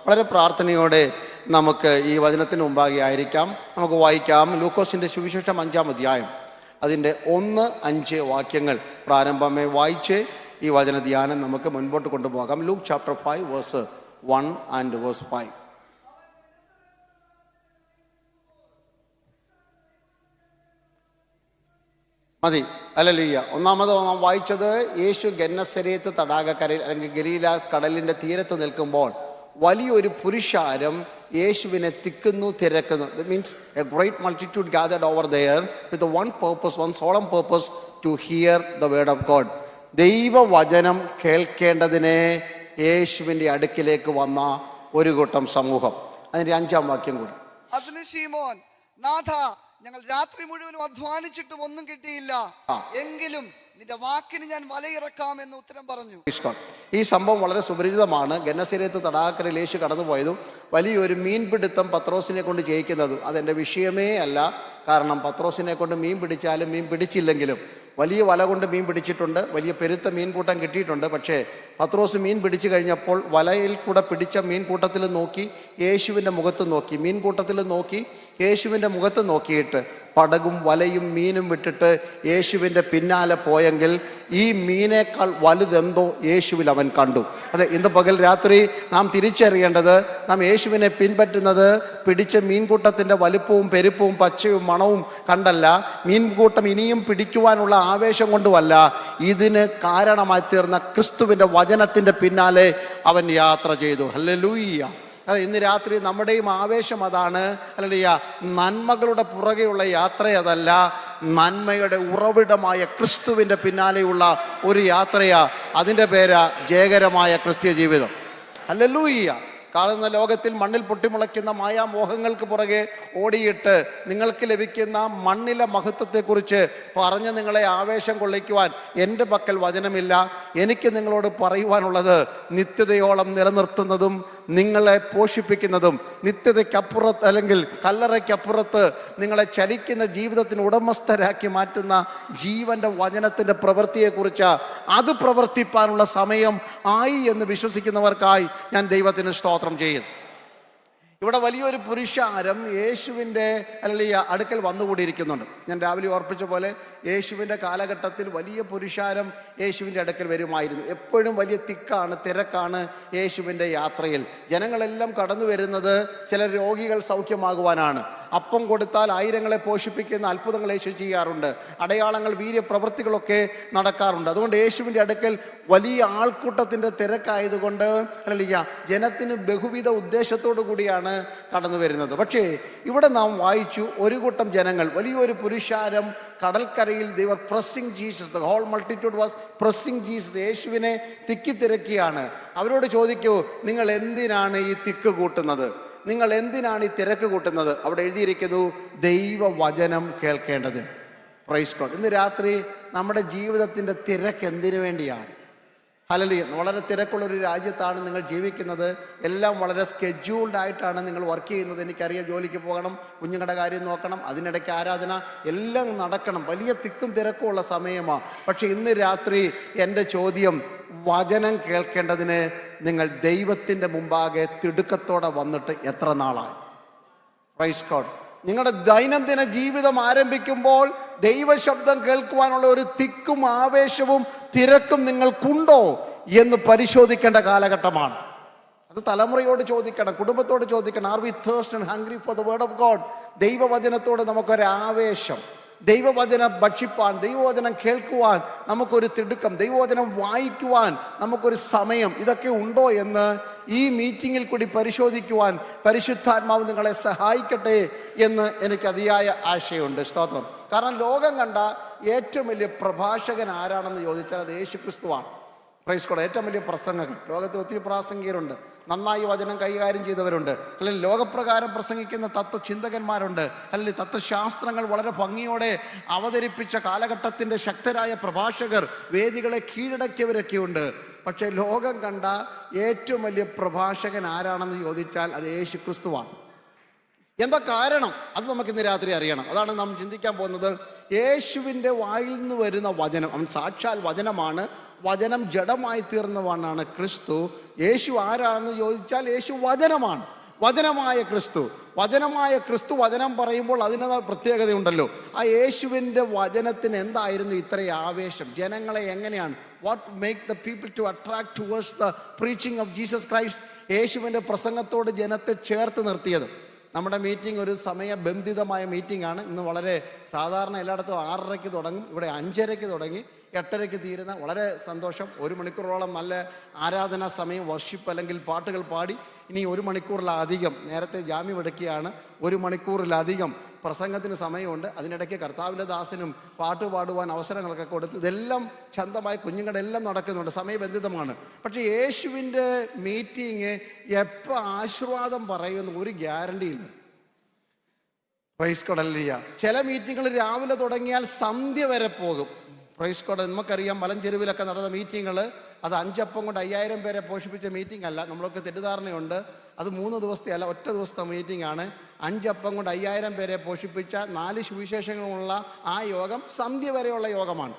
വളരെ പ്രാർത്ഥനയോടെ നമുക്ക് ഈ വചനത്തിന് മുമ്പാകെ ആയിരിക്കാം. നമുക്ക് വായിക്കാം ലൂക്കോസിൻ്റെ സുവിശേഷം 5-ാം അധ്യായം അതിൻ്റെ 1-5 വാക്യങ്ങൾ പ്രാരംഭമേ വായിച്ച് ഈ വചന ധ്യാനം നമുക്ക് മുൻപോട്ട് കൊണ്ടുപോകാം. Luke chapter 5 verse 1 and verse 5. മതി. ഹല്ലേലൂയ. ഒന്നാമത് നാം വായിച്ചത് യേശു ഗന്നസരേത്ത് തടാകക്കരയിൽ അല്ലെങ്കിൽ ഗലീല കടലിൻ്റെ തീരത്ത് നിൽക്കുമ്പോൾ വലിയൊരു പുരുഷാരം യേശുവിനെ തിക്കുന്നു, തിരക്കുന്നു. That means a great multitude gathered over there with one purpose, one solemn purpose, to hear the word of God. ദൈവവചനം കേൾക്കേണ്ടതിനെ യേശുവിൻ്റെ അടുക്കിലേക്ക് വന്ന ഒരു കൂട്ടം സമൂഹം. അതിൻ്റെ 5-ാം വാക്യം കൂടി. അതിന് ശീമോൻ, നാഥ, ഞങ്ങൾ രാത്രി മുഴുവനും അധ്വാനിച്ചിട്ടും ഒന്നും കിട്ടിയില്ല, എങ്കിലും നിന്റെ വാക്കിന് ഞാൻ വലയിറക്കാം എന്ന് ഉത്തരം പറഞ്ഞു. ഈ സംഭവം വളരെ സുപരിചിതമാണ്. ഗന്നസരേത്ത് തടാകക്കരയിൽ യേശു കടന്നുപോയതും വലിയൊരു മീൻപിടുത്തം പത്രോസിനെ കൊണ്ട് ചെയ്യിക്കുന്നതും അതെൻ്റെ വിഷയമേ അല്ല. കാരണം പത്രോസിനെ കൊണ്ട് മീൻ പിടിച്ചാലും മീൻ പിടിച്ചില്ലെങ്കിലും വലിയ വല കൊണ്ട് മീൻ പിടിച്ചിട്ടുണ്ട്, വലിയ പെരുത്ത മീൻകൂട്ടം കിട്ടിയിട്ടുണ്ട്. പക്ഷേ പത്രോസ് മീൻ പിടിച്ചു കഴിഞ്ഞപ്പോൾ വലയിൽ കൂടെ പിടിച്ച മീൻകൂട്ടത്തിൽ നോക്കി യേശുവിൻ്റെ മുഖത്ത് നോക്കി, മീൻകൂട്ടത്തിൽ നോക്കി യേശുവിൻ്റെ മുഖത്ത് നോക്കിയിട്ട് പടകും വലയും മീനും വിട്ടിട്ട് യേശുവിൻ്റെ പിന്നാലെ പോയെങ്കിൽ ഈ മീനേക്കാൾ വലുതെന്തോ യേശുവിൽ അവൻ കണ്ടു. അതെ, ഇന്ന് പകൽ രാത്രി നാം തിരിച്ചറിയേണ്ടത്, നാം യേശുവിനെ പിൻപറ്റുന്നത് പിടിച്ച മീൻകൂട്ടത്തിൻ്റെ വലുപ്പവും പെരുപ്പവും പച്ചയും മണവും കണ്ടല്ല, മീൻകൂട്ടം ഇനിയും പിടിക്കുവാനുള്ള ആവേശം കൊണ്ടുമല്ല, ഇതിന് കാരണമായി തീർന്ന ക്രിസ്തുവിൻ്റെ വചനത്തിൻ്റെ പിന്നാലെ അവൻ യാത്ര ചെയ്തു. ഹല്ലേലൂയ. അതെ, ഇന്ന് രാത്രി നമ്മുടെയും ആവേശം അതാണ്. ഹല്ലേലൂയ. നന്മകളുടെ പുറകെയുള്ള യാത്ര അതല്ല, നന്മയുടെ ഉറവിടമായ ക്രിസ്തുവിൻ്റെ പിന്നാലെയുള്ള ഒരു യാത്രയാ. അതിൻ്റെ പേരാ ജയകരമായ ക്രിസ്തീയ ജീവിതം. ഹല്ലേലൂയ. കാണുന്ന ലോകത്തിൽ മണ്ണിൽ പൊട്ടിമുളയ്ക്കുന്ന മായാമോഹങ്ങൾക്ക് പുറകെ ഓടിയിട്ട് നിങ്ങൾക്ക് ലഭിക്കുന്ന മണ്ണിലെ മഹത്വത്തെക്കുറിച്ച് പറഞ്ഞ് നിങ്ങളെ ആവേശം കൊള്ളിക്കുവാൻ എൻ്റെ പക്കൽ വചനമില്ല. എനിക്ക് നിങ്ങളോട് പറയുവാനുള്ളത്, നിത്യതയോളം നിലനിർത്തുന്നതും നിങ്ങളെ പോഷിപ്പിക്കുന്നതും നിത്യതയ്ക്കപ്പുറത്ത് അല്ലെങ്കിൽ കല്ലറയ്ക്കപ്പുറത്ത് നിങ്ങളെ ചലിക്കുന്ന ജീവിതത്തിന് ഉടമസ്ഥരാക്കി മാറ്റുന്ന ജീവൻ്റെ വചനത്തിൻ്റെ പ്രവൃത്തിയെക്കുറിച്ച് അത് പ്രവർത്തിപ്പാനുള്ള സമയം ആയി എന്ന് വിശ്വസിക്കുന്നവർക്കായി ഞാൻ ദൈവത്തിന് സ്തോത്രം ചെയ്യുന്നു. ഇവിടെ വലിയൊരു പുരുഷാരം യേശുവിൻ്റെ അടുക്കൽ വന്നുകൂടിയിരിക്കുന്നുണ്ട്. ഞാൻ രാവിലെ ഓർപ്പിച്ച പോലെ യേശുവിൻ്റെ കാലഘട്ടത്തിൽ വലിയ പുരുഷാരം യേശുവിൻ്റെ അടുക്കൽ വരുമായിരുന്നു. എപ്പോഴും വലിയ തിരക്കാണ് യേശുവിൻ്റെ യാത്രയിൽ. ജനങ്ങളെല്ലാം കടന്നു വരുന്നത് ചില രോഗികൾ സൗഖ്യമാകുവാനാണ്. അപ്പം കൊടുത്താൽ ആയിരങ്ങളെ പോഷിപ്പിക്കുന്ന അത്ഭുതങ്ങൾ യേശു ചെയ്യാറുണ്ട്. അടയാളങ്ങൾ, വീര്യപ്രവൃത്തികളൊക്കെ നടക്കാറുണ്ട്. അതുകൊണ്ട് യേശുവിൻ്റെ അടുക്കൽ വലിയ ആൾക്കൂട്ടത്തിൻ്റെ തിരക്കായതുകൊണ്ട് ജനത്തിന് ബഹുവിധ ഉദ്ദേശത്തോടു കൂടിയാണ് കടന്നു വരുന്നത്. പക്ഷേ ഇവിടെ നാം വായിച്ചു, ഒരു കൂട്ടം ജനങ്ങൾ, വലിയൊരു പുരുഷാരം കടൽക്കരയിൽ they were pressing Jesus. The whole multitude was pressing Jesus. യേശുവിനെ തിക്കിത്തിരക്കിയാണ്. അവരോട് ചോദിക്കൂ, നിങ്ങൾ എന്തിനാണ് ഈ തിക്ക് കൂട്ടുന്നത്? നിങ്ങൾ എന്തിനാണ് ഈ തിരക്ക് കൂട്ടുന്നത്? അവിടെ എഴുതിയിരിക്കുന്നു, ദൈവവചനം കേൾക്കേണ്ടതിന്. Praise God. ഇന്ന് രാത്രി നമ്മുടെ ജീവിതത്തിൻ്റെ തിരക്ക് എന്തിനു വേണ്ടിയാണ്? ഹല്ലേലൂയ. വളരെ തിരക്കുള്ളൊരു രാജ്യത്താണ് നിങ്ങൾ ജീവിക്കുന്നത്. എല്ലാം വളരെ സ്കെഡ്യൂൾഡ് ആയിട്ടാണ് നിങ്ങൾ വർക്ക് ചെയ്യുന്നത്. എനിക്കറിയാം, ജോലിക്ക് പോകണം, കുഞ്ഞുങ്ങളുടെ കാര്യം നോക്കണം, അതിനിടയ്ക്ക് ആരാധന, എല്ലാം നടക്കണം. വലിയ തിക്കും തിരക്കും ഉള്ള സമയമാണ്. പക്ഷെ ഇന്ന് രാത്രി എൻ്റെ ചോദ്യം, വചനം കേൾക്കേണ്ടതിന് നിങ്ങൾ ദൈവത്തിൻ്റെ മുമ്പാകെ തിടുക്കത്തോടെ വന്നിട്ട് എത്ര നാളായി? Praise God. നിങ്ങളുടെ ദൈനംദിന ജീവിതം ആരംഭിക്കുമ്പോൾ ദൈവശബ്ദം കേൾക്കുവാനുള്ള ഒരു തിക്കും ആവേശവും തിരക്കും നിങ്ങൾക്കുണ്ടോ എന്ന് പരിശോധിക്കേണ്ട കാലഘട്ടമാണ്. അത് തലമുറയോട് ചോദിക്കണം, കുടുംബത്തോട് ചോദിക്കണം. Are we thirsty and hungry for the word of God? ദൈവവചനത്തോട് നമുക്കൊരാവേശം, ദൈവവചനം ഭക്ഷിപ്പാൻ, ദൈവവചനം കേൾക്കുവാൻ നമുക്കൊരു തിടുക്കം, ദൈവവചനം വായിക്കുവാൻ നമുക്കൊരു സമയം, ഇതൊക്കെ ഉണ്ടോ എന്ന് ഈ മീറ്റിങ്ങിൽ കൂടി പരിശോധിക്കുവാൻ പരിശുദ്ധാത്മാവ് നിങ്ങളെ സഹായിക്കട്ടെ എന്ന് എനിക്ക് അതിയായ ആശയമുണ്ട്. സ്തോത്രം. കാരണം ലോകം കണ്ട ഏറ്റവും വലിയ പ്രഭാഷകൻ ആരാണെന്ന് ചോദിച്ചാൽ അത് യേശു ക്രിസ്തുവാണ്. Praise God. ഏറ്റവും വലിയ പ്രസംഗകൻ. ലോകത്തിൽ ഒത്തിരി പ്രാസംഗികരുണ്ട്, നന്നായി വചനം കൈകാര്യം ചെയ്തവരുണ്ട്, അല്ലെങ്കിൽ ലോകപ്രകാരം പ്രസംഗിക്കുന്ന തത്വചിന്തകന്മാരുണ്ട്, അല്ലെങ്കിൽ തത്വശാസ്ത്രങ്ങൾ വളരെ ഭംഗിയോടെ അവതരിപ്പിച്ച കാലഘട്ടത്തിൻ്റെ ശക്തരായ പ്രഭാഷകർ, വേദികളെ കീഴടക്കിയവരൊക്കെയുണ്ട്. പക്ഷേ ലോകം കണ്ട ഏറ്റവും വലിയ പ്രഭാഷകൻ ആരാണെന്ന് ചോദിച്ചാൽ അത് യേശു ക്രിസ്തുവാണ്. എന്താ കാരണം? അത് നമുക്കിന്ന് രാത്രി അറിയണം. അതാണ് നാം ചിന്തിക്കാൻ പോകുന്നത്. യേശുവിൻ്റെ വായിൽ നിന്ന് വരുന്ന വചനം, അവൻ സാക്ഷാൽ വചനമാണ്. വചനം ജഡമായി തീർന്നവനാണ് ക്രിസ്തു. യേശു ആരാണെന്ന് ചോദിച്ചാൽ യേശു വചനമാണ്, വചനമായ ക്രിസ്തു. വചനമായ ക്രിസ്തു വചനം പറയുമ്പോൾ അതിനേതായ പ്രത്യേകതയുണ്ടല്ലോ. ആ യേശുവിൻ്റെ വചനത്തിന് എന്തായിരുന്നു ഇത്രയും ആവേശം? ജനങ്ങളെ എങ്ങനെയാണ്, what make the people to attract towards the preaching of Jesus Christ? യേശുവിൻ്റെ പ്രസംഗത്തോട് ജനത്തെ ചേർത്ത് നിർത്തിയത്. നമ്മുടെ മീറ്റിംഗ് ഒരു സമയബന്ധിതമായ മീറ്റിംഗ് ആണ്. ഇന്ന് വളരെ സാധാരണ എല്ലായിടത്തും 6:30 തുടങ്ങും, ഇവിടെ 5:30 തുടങ്ങി 8:30 തീരുന്ന. വളരെ സന്തോഷം. 1 മണിക്കൂറോളം നല്ല ആരാധനാ സമയം, വർഷിപ്പ് അല്ലെങ്കിൽ പാട്ടുകൾ പാടി. ഇനി 1 മണിക്കൂറിലധികം, നേരത്തെ ജാമ്യം എടുക്കുകയാണ്, 1 മണിക്കൂറിലധികം പ്രസംഗത്തിന് സമയമുണ്ട്. അതിനിടയ്ക്ക് കർത്താവിൻ്റെ ദാസനും പാട്ട് പാടുവാൻ അവസരങ്ങളൊക്കെ കൊടുത്തു. ഇതെല്ലാം ചന്തമായി കുഞ്ഞുങ്ങളുടെ എല്ലാം നടക്കുന്നുണ്ട്, സമയബന്ധിതമാണ്. പക്ഷേ യേശുവിൻ്റെ മീറ്റിംഗ് എപ്പോൾ ആശീർവാദം പറയുമെന്ന് ഒരു ഗ്യാരണ്ടിയില്ല. Price God, hallelujah. ചില മീറ്റിങ്ങുകൾ രാവിലെ തുടങ്ങിയാൽ സന്ധ്യ വരെ പോകും. Praise God. നമുക്കറിയാം മലഞ്ചെരുവിലൊക്കെ നടന്ന മീറ്റിങ്ങുകൾ, അത് 5 അപ്പം കൊണ്ട് 5000 പേരെ പോഷിപ്പിച്ച മീറ്റിംഗ് അല്ല. നമ്മളൊക്കെ തെറ്റിദ്ധാരണയുണ്ട്. അത് 3 ദിവസത്തെ അല്ല, ഒറ്റ ദിവസത്തെ മീറ്റിംഗ് ആണ്. 5 അപ്പം കൊണ്ട് 5000 പേരെ പോഷിപ്പിച്ച 4 സുവിശേഷങ്ങളുള്ള ആ യോഗം സന്ധ്യ വരെയുള്ള യോഗമാണ്.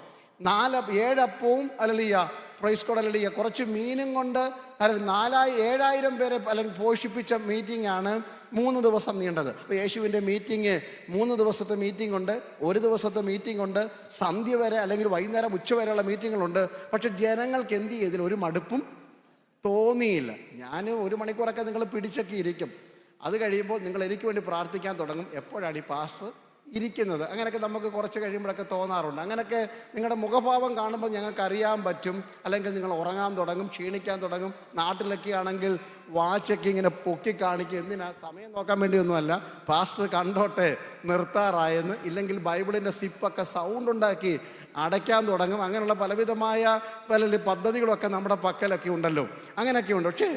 7 അപ്പവും ഹല്ലേലൂയ, പ്രൈസ് ഗോഡ്, ഹല്ലേലൂയ, കുറച്ച് മീനും കൊണ്ട് 7000 പേരെ അല്ലെങ്കിൽ പോഷിപ്പിച്ച മീറ്റിംഗ് ആണ് 3 ദിവസം നീണ്ടത്. അപ്പോൾ യേശുവിൻ്റെ മീറ്റിംഗ് 3 ദിവസത്തെ മീറ്റിംഗ് ഉണ്ട്, 1 ദിവസത്തെ മീറ്റിംഗ് ഉണ്ട്, സന്ധ്യ വരെ അല്ലെങ്കിൽ വൈകുന്നേരം ഉച്ച വരെയുള്ള മീറ്റിങ്ങുകളുണ്ട്. പക്ഷെ ജനങ്ങൾക്ക് എന്ത് ചെയ്തില്ല, ഒരു മടുപ്പും തോന്നിയില്ല. ഞാൻ 1 മണിക്കൂറൊക്കെ നിങ്ങൾ പിടിച്ചൊക്കെ ഇരിക്കും. അത് കഴിയുമ്പോൾ നിങ്ങൾ എനിക്ക് വേണ്ടി പ്രാർത്ഥിക്കാൻ തുടങ്ങും. എപ്പോഴാണ് ഈ പാസ്റ്റർ ഇരിക്കുന്നത്? അങ്ങനെയൊക്കെ നമുക്ക് കുറച്ച് കഴിയുമ്പോഴൊക്കെ തോന്നാറുണ്ട്. അങ്ങനെയൊക്കെ നിങ്ങളുടെ മുഖഭാവം കാണുമ്പോൾ ഞങ്ങൾക്ക് അറിയാൻ പറ്റും. അല്ലെങ്കിൽ നിങ്ങൾ ഉറങ്ങാൻ തുടങ്ങും, ക്ഷീണിക്കാൻ തുടങ്ങും. നാട്ടിലൊക്കെ ആണെങ്കിൽ വാച്ചൊക്കെ ഇങ്ങനെ പൊക്കി കാണിക്കും. എന്തിനാ? സമയം നോക്കാൻ വേണ്ടിയൊന്നുമല്ല, പാസ്റ്റർ കണ്ടോട്ടെ നിർത്താറായെന്ന്. ഇല്ലെങ്കിൽ ബൈബിളിൻ്റെ സിപ്പൊക്കെ സൗണ്ട് ഉണ്ടാക്കി അടയ്ക്കാൻ തുടങ്ങും. അങ്ങനെയുള്ള പലവിധമായ പല പദ്ധതികളൊക്കെ നമ്മുടെ പക്കലൊക്കെ ഉണ്ടല്ലോ, അങ്ങനെയൊക്കെ ഉണ്ട്. പക്ഷേ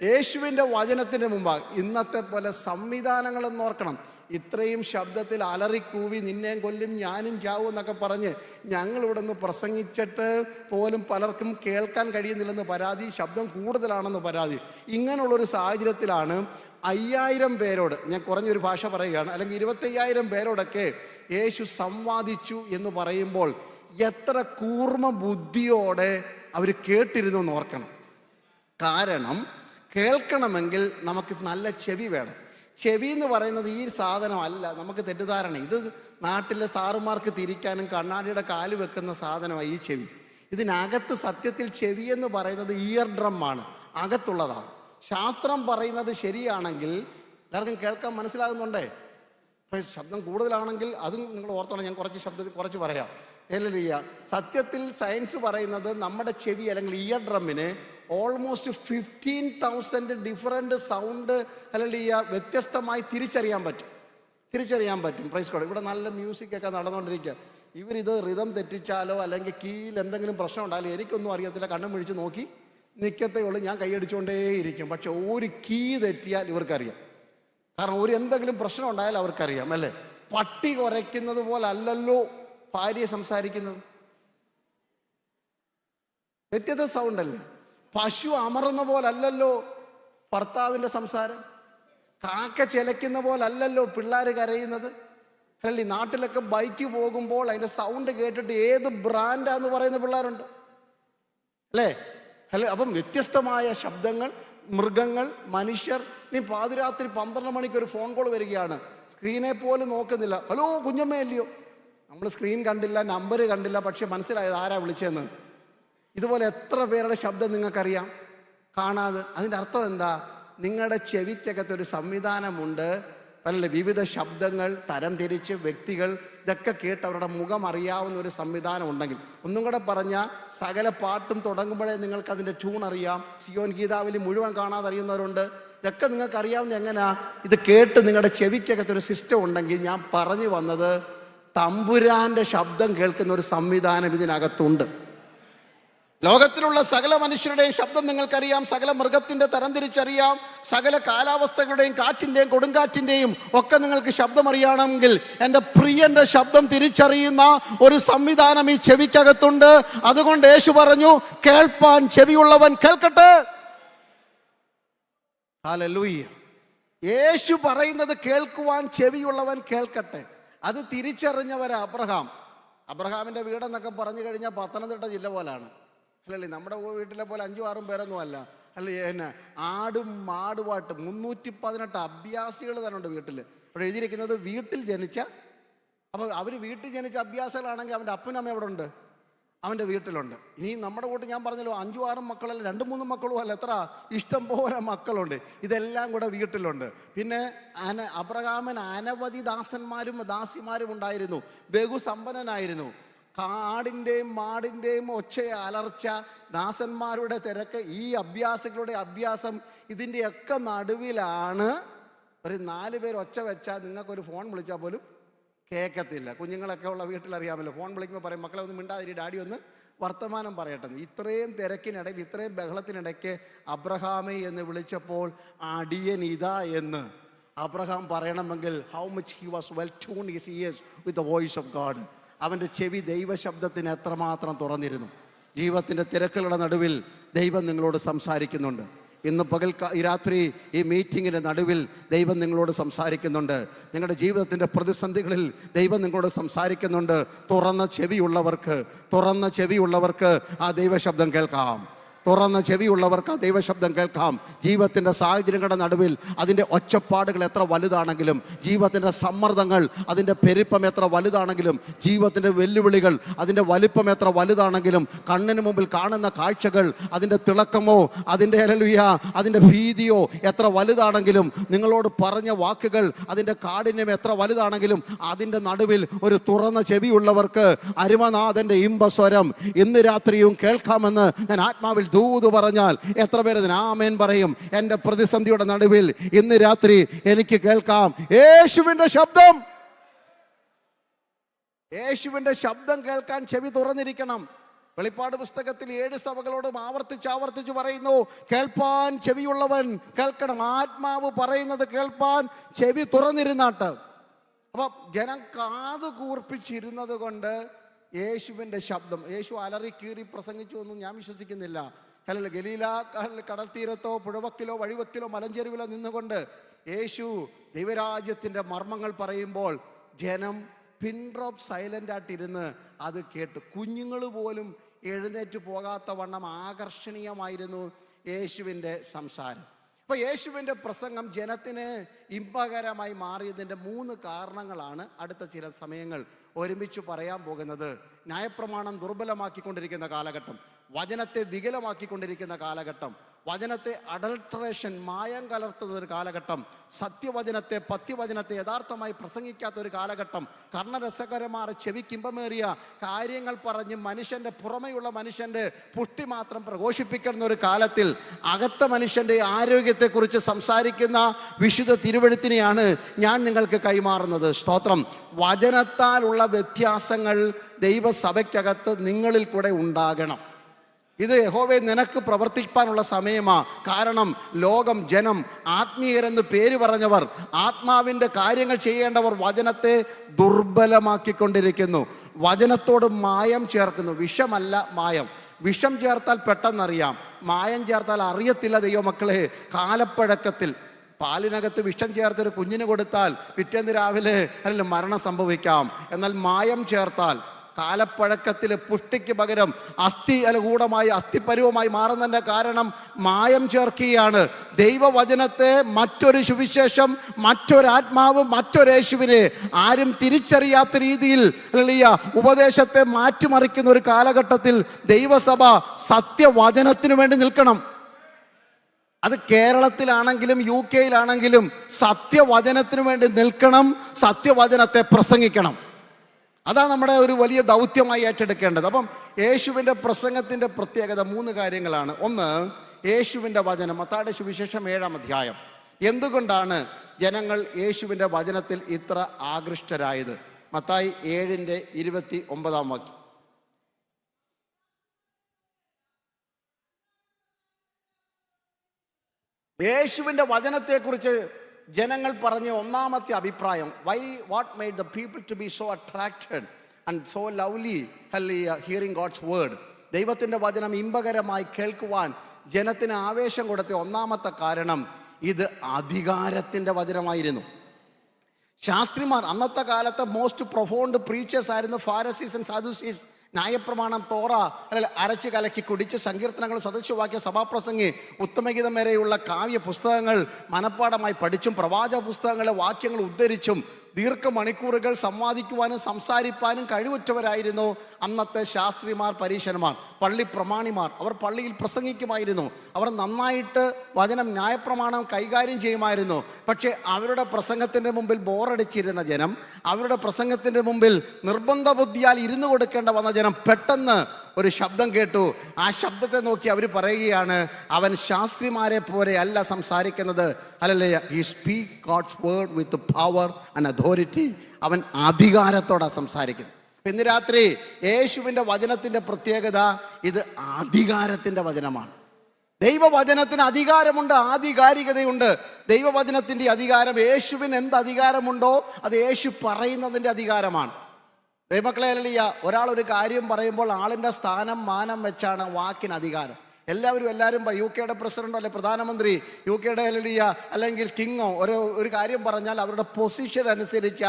യേശുവിൻ്റെ വചനത്തിൻ്റെ മുമ്പാണ് ഇന്നത്തെ പോലെ സംവിധാനങ്ങളെന്ന് ഓർക്കണം. ഇത്രയും ശബ്ദത്തിൽ അലറിക്കൂവി നിന്നെയും കൊല്ലും ഞാനും ചാവും എന്നൊക്കെ പറഞ്ഞ് ഞങ്ങളിവിടെ നിന്ന് പ്രസംഗിച്ചിട്ട് പോലും പലർക്കും കേൾക്കാൻ കഴിയുന്നില്ലെന്ന് പരാതി, ശബ്ദം കൂടുതലാണെന്ന് പരാതി. ഇങ്ങനെയുള്ളൊരു സാഹചര്യത്തിലാണ് 5000 പേരോട്, ഞാൻ കുറഞ്ഞൊരു ഭാഷ പറയുകയാണ്, അല്ലെങ്കിൽ 25,000 പേരോടൊക്കെ യേശു സംവാദിച്ചു എന്ന് പറയുമ്പോൾ എത്ര കൂർമ്മ ബുദ്ധിയോടെ അവർ കേട്ടിരുന്നു എന്ന് ഓർക്കണം. കാരണം കേൾക്കണമെങ്കിൽ നമുക്ക് നല്ല ചെവി വേണം. ചെവി എന്ന് പറയുന്നത് ഈ സാധനമല്ല, നമുക്ക് തെറ്റിദ്ധാരണ. ഇത് നാട്ടിലെ സാറുമാർക്ക് തിരിക്കാനും കണ്ണാടിയുടെ കാല് വെക്കുന്ന സാധനമാണ് ഈ ചെവി. ഇതിനകത്ത് സത്യത്തിൽ ചെവി എന്ന് പറയുന്നത് ഇയർ ഡ്രം ആണ്, അകത്തുള്ളതാണ്. ശാസ്ത്രം പറയുന്നത് ശരിയാണെങ്കിൽ എല്ലാവർക്കും കേൾക്കാൻ മനസ്സിലാകുന്നുണ്ടേ. ശബ്ദം കൂടുതലാണെങ്കിൽ അതും നിങ്ങൾ ഓർത്തോണം. ഞാൻ ശബ്ദത്തിൽ കുറച്ച് പറയാം. ഹല്ലേലൂയ. സത്യത്തിൽ സയൻസ് പറയുന്നത് നമ്മുടെ ചെവി അല്ലെങ്കിൽ ഇയർ ഡ്രമ്മിന് ഓൾമോസ്റ്റ് 15,000 ഡിഫറെൻ്റ് സൗണ്ട് ഹല്ലേലൂയ വ്യത്യസ്തമായി തിരിച്ചറിയാൻ പറ്റും. Praise God. ഇവിടെ നല്ല മ്യൂസിക്കൊക്കെ നടന്നുകൊണ്ടിരിക്കുക. ഇവരിത് റിതം തെറ്റിച്ചാലോ അല്ലെങ്കിൽ കീയിൽ എന്തെങ്കിലും പ്രശ്നം ഉണ്ടായാലും എനിക്കൊന്നും അറിയത്തില്ല, കണ്ണും പിടിച്ച് നോക്കി നിൽക്കത്തേ ഉള്ളൂ. ഞാൻ കൈയടിച്ചുകൊണ്ടേയിരിക്കും. പക്ഷെ ഒരു കീ തെറ്റിയാൽ ഇവർക്കറിയാം. കാരണം എന്തെങ്കിലും പ്രശ്നം ഉണ്ടായാൽ അവർക്കറിയാം, അല്ലേ? പട്ടി കുരയ്ക്കുന്നത് പോലല്ലല്ലോ ഭാര്യ സംസാരിക്കുന്നത്, വ്യത്യസ്ത സൗണ്ട് അല്ലേ? പശു അമറുന്ന പോലല്ലല്ലോ ഭർത്താവിൻ്റെ സംസാരം, കാക്ക ചിലയ്ക്കുന്ന പോലല്ലല്ലോ പിള്ളേർ കരയുന്നത്. അല്ലേ? നാട്ടിലൊക്കെ ബൈക്ക് പോകുമ്പോൾ അതിൻ്റെ സൗണ്ട് കേട്ടിട്ട് ഏത് ബ്രാൻഡാന്ന് പറയുന്ന പിള്ളേരുണ്ട്, അല്ലേ? അല്ലേ? അപ്പം വ്യത്യസ്തമായ ശബ്ദങ്ങൾ, മൃഗങ്ങൾ, മനുഷ്യർ. ഇനി പാതിരാത്രി 12 മണിക്ക് ഒരു ഫോൺ കോൾ വരികയാണ്, സ്ക്രീനെ പോലും നോക്കുന്നില്ല. ഹലോ കുഞ്ഞമ്മയല്ലയോ? നമ്മൾ സ്ക്രീൻ കണ്ടില്ല, നമ്പർ കണ്ടില്ല, പക്ഷെ മനസ്സിലായത് ആരാ വിളിച്ചതെന്ന്. ഇതുപോലെ എത്ര പേരുടെ ശബ്ദം നിങ്ങൾക്കറിയാം കാണാതെ? അതിൻ്റെ അർത്ഥം എന്താ? നിങ്ങളുടെ ചെവിക്കകത്തൊരു സംവിധാനമുണ്ട്. അല്ലേ? വിവിധ ശബ്ദങ്ങൾ തരംതിരിച്ച് വ്യക്തികൾ ഇതൊക്കെ കേട്ട് അവരുടെ മുഖം അറിയാവുന്ന ഒരു സംവിധാനം ഉണ്ടെങ്കിൽ, ഒന്നും കൂടെ പറഞ്ഞാൽ സകല പാട്ടും തുടങ്ങുമ്പോഴേ നിങ്ങൾക്ക് അതിൻ്റെ ട്യൂൺ അറിയാം. സിയോൻ ഗീതാവലി മുഴുവൻ കാണാതെ അറിയുന്നവരുണ്ട്. ഇതൊക്കെ നിങ്ങൾക്ക് അറിയാവുന്ന എങ്ങനെയാ? ഇത് കേട്ട് നിങ്ങളുടെ ചെവിക്കകത്തൊരു സിസ്റ്റം ഉണ്ടെങ്കിൽ, ഞാൻ പറഞ്ഞു വന്നത് തമ്പുരാന്റെ ശബ്ദം കേൾക്കുന്ന ഒരു സംവിധാനം ഇതിനകത്തുണ്ട്. ലോകത്തിലുള്ള സകല മനുഷ്യരുടെയും ശബ്ദം നിങ്ങൾക്കറിയാം, സകല മൃഗത്തിൻ്റെ തരം തിരിച്ചറിയാം, സകല കാലാവസ്ഥകളുടെയും കാറ്റിൻ്റെയും കൊടുങ്കാറ്റിൻ്റെയും ഒക്കെ നിങ്ങൾക്ക് ശബ്ദം അറിയണമെങ്കിൽ എൻ്റെ പ്രിയൻ്റെ ശബ്ദം തിരിച്ചറിയുന്ന ഒരു സംവിധാനം ഈ ചെവിക്കകത്തുണ്ട്. അതുകൊണ്ട് യേശു പറഞ്ഞു, കേൾപ്പാൻ ചെവിയുള്ളവൻ കേൾക്കട്ടെ. ഹല്ലേലൂയ. യേശു പറയുന്നത് കേൾക്കുവാൻ ചെവിയുള്ളവൻ കേൾക്കട്ടെ. അത് തിരിച്ചറിഞ്ഞവരാ അബ്രഹാമിൻ്റെ വീടെന്നൊക്കെ പറഞ്ഞു കഴിഞ്ഞാൽ പത്തനംതിട്ട ജില്ല പോലാണ്. അല്ലല്ലേ? നമ്മുടെ വീട്ടിലെ പോലെ 5-6 പേരൊന്നും അല്ല. അല്ല, എന്നെ ആടും മാടുമായിട്ട് 318 അഭ്യാസികൾ തന്നെ ഉണ്ട് വീട്ടിൽ. അവിടെ എഴുതിയിരിക്കുന്നത് വീട്ടിൽ ജനിച്ച. അപ്പോൾ അവർ വീട്ടിൽ ജനിച്ച അഭ്യാസികളാണെങ്കിൽ അവൻ്റെ അപ്പനും അമ്മ എവിടെ ഉണ്ട്? അവൻ്റെ വീട്ടിലുണ്ട്. ഇനി നമ്മുടെ കൂട്ട് ഞാൻ പറഞ്ഞല്ലോ 5-6 മക്കളല്ല, 2-3 മക്കളും അല്ല, എത്ര ഇഷ്ടം പോലെ മക്കളുണ്ട്. ഇതെല്ലാം കൂടെ വീട്ടിലുണ്ട്. പിന്നെ അബ്രഹാമൻ അനവധി ദാസന്മാരും ദാസിമാരും ഉണ്ടായിരുന്നു. ബഹുസമ്പന്നനായിരുന്നു. കാടിൻ്റെയും മാടിൻ്റെയും ഒച്ചയെ അലർച്ച, ദാസന്മാരുടെ തിരക്ക്, ഈ അഭ്യാസികളുടെ അഭ്യാസം, ഇതിൻ്റെയൊക്കെ നടുവിലാണ് ഒരു 4 പേർ ഒച്ച വെച്ചാൽ നിങ്ങൾക്കൊരു ഫോൺ വിളിച്ചാൽ പോലും കേൾക്കത്തില്ല. കുഞ്ഞുങ്ങളൊക്കെ ഉള്ള വീട്ടിലറിയാമല്ലോ, ഫോൺ വിളിക്കുമ്പോൾ പറയും മക്കളെ ഒന്ന് മിണ്ടാതിരി, ഡാഡി ഒന്ന് വർത്തമാനം പറയട്ടെ. ഇത്രയും തിരക്കിനിടയിൽ, ഇത്രയും ബഹളത്തിനിടയ്ക്ക് അബ്രഹാമേ എന്ന് വിളിച്ചപ്പോൾ അടിയൻ ഇതാ എന്ന് അബ്രഹാം പറയണമെങ്കിൽ how much he was well tuned his years with the voice of God. അവൻ്റെ ചെവി ദൈവശബ്ദത്തിന് എത്രമാത്രം തുറന്നിരുന്നു. ജീവിതത്തിൻ്റെ തിരക്കുകളുടെ നടുവിൽ ദൈവം നിങ്ങളോട് സംസാരിക്കുന്നുണ്ട്. ഇന്ന് ഈ രാത്രി ഈ മീറ്റിങ്ങിൻ്റെ നടുവിൽ ദൈവം നിങ്ങളോട് സംസാരിക്കുന്നുണ്ട്. നിങ്ങളുടെ ജീവിതത്തിൻ്റെ പ്രതിസന്ധികളിൽ ദൈവം നിങ്ങളോട് സംസാരിക്കുന്നുണ്ട്. തുറന്ന ചെവിയുള്ളവർക്ക് ആ ദൈവശബ്ദം കേൾക്കാം. തുറന്ന ചെവിയുള്ളവർക്ക് ആ ദൈവശബ്ദം കേൾക്കാം. ജീവിതത്തിൻ്റെ സാഹചര്യങ്ങളുടെ നടുവിൽ അതിൻ്റെ ഒച്ചപ്പാടുകൾ എത്ര വലുതാണെങ്കിലും, ജീവിതത്തിൻ്റെ സമ്മർദ്ദങ്ങൾ അതിൻ്റെ പെരുപ്പം എത്ര വലുതാണെങ്കിലും, ജീവിതത്തിൻ്റെ വെല്ലുവിളികൾ അതിൻ്റെ വലിപ്പം എത്ര വലുതാണെങ്കിലും, കണ്ണിന് മുമ്പിൽ കാണുന്ന കാഴ്ചകൾ അതിൻ്റെ തിളക്കമോ അതിൻ്റെ ഭീതിയോ എത്ര വലുതാണെങ്കിലും, നിങ്ങളോട് പറഞ്ഞ വാക്കുകൾ അതിൻ്റെ കാഠിന്യം എത്ര വലുതാണെങ്കിലും, അതിൻ്റെ നടുവിൽ ഒരു തുറന്ന ചെവിയുള്ളവർക്ക് അരുമനാഥൻ്റെ ഇമ്പസ്വരം ഇന്ന് രാത്രിയും കേൾക്കാമെന്ന് ഞാൻ ആത്മാവിൽ ദൂത് പറഞ്ഞാൽ എത്ര പേര് അതിന് ആമേൻ പറയും? എൻ്റെ പ്രതിസന്ധിയുടെ നടുവിൽ ഇന്ന് രാത്രി എനിക്ക് കേൾക്കാം യേശുവിൻ്റെ ശബ്ദം. യേശുവിൻ്റെ ശബ്ദം കേൾക്കാൻ ചെവി തുറന്നിരിക്കണം. വെളിപ്പാട് പുസ്തകത്തിൽ 7 സഭകളോടും ആവർത്തിച്ച് പറയുന്നു, കേൾപ്പാൻ ചെവിയുള്ളവൻ കേൾക്കണം. ആത്മാവ് പറയുന്നത് കേൾപ്പാൻ ചെവി തുറന്നിരുന്നാട്ട്. അപ്പം ജനം കാതു കൂർപ്പിച്ചിരുന്നത് കൊണ്ട് യേശുവിൻ്റെ ശബ്ദം, യേശു അലറി കീറി പ്രസംഗിച്ചു ഒന്നും ഞാൻ വിശ്വസിക്കുന്നില്ല. അല്ലല്ല, ഗലീല കടൽ തീരത്തോ പുഴവക്കിലോ വഴിവക്കിലോ മലഞ്ചെരുവിലോ നിന്നുകൊണ്ട് യേശു ദൈവരാജ്യത്തിൻ്റെ മർമ്മങ്ങൾ പറയുമ്പോൾ ജനം പിൻ ഡ്രോപ്പ് സൈലൻ്റ് ആയിട്ടിരുന്ന് അത് കേട്ടു. കുഞ്ഞുങ്ങൾ പോലും എഴുന്നേറ്റ് പോകാത്ത വണ്ണം ആകർഷണീയമായിരുന്നു യേശുവിൻ്റെ സംസാരം. അപ്പോൾ യേശുവിൻ്റെ പ്രസംഗം ജനത്തിന് ഇമ്പകരമായി മാറിയതിൻ്റെ 3 കാരണങ്ങളാണ് അടുത്ത ചില സമയങ്ങൾ ഒരുമിച്ച് പറയാൻ പോകുന്നത്. ന്യായപ്രമാണം ദുർബലമാക്കിക്കൊണ്ടിരിക്കുന്ന കാലഘട്ടം, വചനത്തെ വികലമാക്കിക്കൊണ്ടിരിക്കുന്ന കാലഘട്ടം, വചനത്തെ അഡൾട്രേഷൻ മായം കലർത്തുന്ന ഒരു കാലഘട്ടം, സത്യവചനത്തെ പത്യവചനത്തെ യഥാർത്ഥമായി പ്രസംഗിക്കാത്ത ഒരു കാലഘട്ടം, കർണരസകരമായ ചെവിക്കിമ്പമേറിയ കാര്യങ്ങൾ പറഞ്ഞ് മനുഷ്യൻ്റെ പുറമെയുള്ള മനുഷ്യൻ്റെ പുഷ്ടി മാത്രം പ്രഘോഷിപ്പിക്കുന്ന ഒരു കാലത്തിൽ അകത്ത മനുഷ്യൻ്റെ ആരോഗ്യത്തെക്കുറിച്ച് സംസാരിക്കുന്ന വിശുദ്ധ തിരുവെഴുത്തിനെയാണ് ഞാൻ നിങ്ങൾക്ക് കൈമാറുന്നത്. സ്തോത്രം. വചനത്താലുള്ള വ്യത്യാസങ്ങൾ ദൈവസഭയ്ക്കകത്ത് നിങ്ങളിൽ കൂടെ ഉണ്ടാകണം. ഇത് യഹോവേ നിനക്ക് പ്രവർത്തിക്കാനുള്ള സമയമാ. കാരണം ലോകം, ജനം, ആത്മീയരെന്ന് പേര് പറഞ്ഞവർ, ആത്മാവിൻ്റെ കാര്യങ്ങൾ ചെയ്യേണ്ടവർ വചനത്തെ ദുർബലമാക്കിക്കൊണ്ടിരിക്കുന്നു. വചനത്തോട് മായം ചേർക്കുന്നു. വിഷമല്ല, മായം. വിഷം ചേർത്താൽ പെട്ടെന്നറിയാം, മായം ചേർത്താൽ അറിയത്തില്ല. ദൈവമക്കളെ, കാലപ്പഴക്കത്തിൽ പാലിനകത്ത് വിഷം ചേർത്തൊരു കുഞ്ഞിന് കൊടുത്താൽ പിറ്റേന്ന് രാവിലെ മരണം സംഭവിക്കാം. എന്നാൽ മായം ചേർത്താൽ കാലപ്പഴക്കത്തിൽ പുഷ്ടിക്ക് പകരം അസ്ഥികൂടമായി അസ്ഥിപരുവമായി മാറുന്നതിൻ്റെ കാരണം മായം ചേർക്കുകയാണ്. ദൈവവചനത്തെ മറ്റൊരു സുവിശേഷം, മറ്റൊരാത്മാവ്, മറ്റൊരേശുവിനെ ആരും തിരിച്ചറിയാത്ത രീതിയിൽ ഉപദേശത്തെ മാറ്റിമറിക്കുന്ന ഒരു കാലഘട്ടത്തിൽ ദൈവസഭ സത്യവചനത്തിനു വേണ്ടി നിൽക്കണം. അത് കേരളത്തിലാണെങ്കിലും UK-യിലാണെങ്കിലും സത്യവചനത്തിനു വേണ്ടി നിൽക്കണം, സത്യവചനത്തെ പ്രസംഗിക്കണം. അതാണ് നമ്മുടെ ഒരു വലിയ ദൗത്യമായി ഏറ്റെടുക്കേണ്ടത്. അപ്പം യേശുവിൻ്റെ പ്രസംഗത്തിൻ്റെ പ്രത്യേകത 3 കാര്യങ്ങളാണ്. ഒന്ന്, യേശുവിൻ്റെ വചനം. മത്തായിയുടെ സുവിശേഷം 7-ാം അധ്യായം. എന്തുകൊണ്ടാണ് ജനങ്ങൾ യേശുവിൻ്റെ വചനത്തിൽ ഇത്ര ആകൃഷ്ടരായത്? മത്തായി 7:29 വാക്യം. യേശുവിൻ്റെ വചനത്തെക്കുറിച്ച് ജനങ്ങൾ പറഞ്ഞ ഒന്നാമത്തെ അഭിപ്രായം, what made the people to be so attracted and so lovely hearing God's word? ദൈവത്തിൻ്റെ വചനം ഇമ്പകരമായി കേൾക്കുവാൻ ജനത്തിന് ആവേശം കൊടുത്ത ഒന്നാമത്തെ കാരണം ഇത് അധികാരത്തിൻ്റെ വചനമായിരുന്നു. ശാസ്ത്രിമാർ, അന്നത്തെ കാലത്തെ മോസ്റ്റ് പ്രൊഫൗണ്ട് പ്രീച്ചേഴ്സ് ആയിരുന്നു ഫാരിസീസ് ആൻഡ് സദൂസീസ്. ന്യായപ്രമാണം, തോറ അല്ലെങ്കിൽ അരച്ച് കലക്കി കുടിച്ച് സങ്കീർത്തനങ്ങളും സദൃശവാക്യ സഭാപ്രസംഗി ഉത്തമഗീതം വരെയുള്ള കാവ്യ പുസ്തകങ്ങൾ മനഃപ്പാഠമായി പഠിച്ചും പ്രവാചക പുസ്തകങ്ങളെ വാക്യങ്ങൾ ഉദ്ധരിച്ചും ദീർഘമണിക്കൂറുകൾ സംവാദിക്കുവാനും സംസാരിപ്പാനും കഴിവുറ്റവരായിരുന്നു അന്നത്തെ ശാസ്ത്രിമാർ, പരീശന്മാർ, പള്ളി പ്രമാണിമാർ. അവർ പള്ളിയിൽ പ്രസംഗിക്കുമായിരുന്നു. അവർ നന്നായിട്ട് വചനം, ന്യായപ്രമാണം കൈകാര്യം ചെയ്യുമായിരുന്നു. പക്ഷേ അവരുടെ പ്രസംഗത്തിൻ്റെ മുമ്പിൽ ബോറടിച്ചിരുന്ന ജനം, അവരുടെ പ്രസംഗത്തിൻ്റെ മുമ്പിൽ നിർബന്ധ ബുദ്ധിയാൽ ഇരുന്നു കൊടുക്കേണ്ട വന്ന ജനം പെട്ടെന്ന് ഒരു ശബ്ദം കേട്ടു. ആ ശബ്ദത്തെ നോക്കി അവർ പറയുകയാണ്, അവൻ ശാസ്ത്രിമാരെ പോലെ അല്ല സംസാരിക്കുന്നത്. Hallelujah. He speak God's word with power and authority. അവൻ അധികാരത്തോടെ സംസാരിക്കുന്നു. ഇന്ന് രാത്രി യേശുവിൻ്റെ വചനത്തിൻ്റെ പ്രത്യേകത, ഇത് അധികാരത്തിൻ്റെ വചനമാണ്. ദൈവവചനത്തിന് അധികാരമുണ്ട്, ആധികാരികതയുണ്ട്. ദൈവവചനത്തിൻ്റെ അധികാരം, യേശുവിന് എന്ത് അധികാരമുണ്ടോ അത് യേശു പറയുന്നതിൻ്റെ അധികാരമാണ്. ദൈവമക്കളെ, ഹല്ലേലൂയ. ഒരാൾ ഒരു കാര്യം പറയുമ്പോൾ ആളിൻ്റെ സ്ഥാനം, മാനം വെച്ചാണ് വാക്കിന് അധികാരം. എല്ലാവരും യു കെയുടെ പ്രസിഡന്റോ അല്ലെ പ്രധാനമന്ത്രി, യു കെയുടെ ഹല്ലേലൂയ അല്ലെങ്കിൽ കിങ്ങോ ഒരു കാര്യം പറഞ്ഞാൽ അവരുടെ പൊസിഷൻ അനുസരിച്ച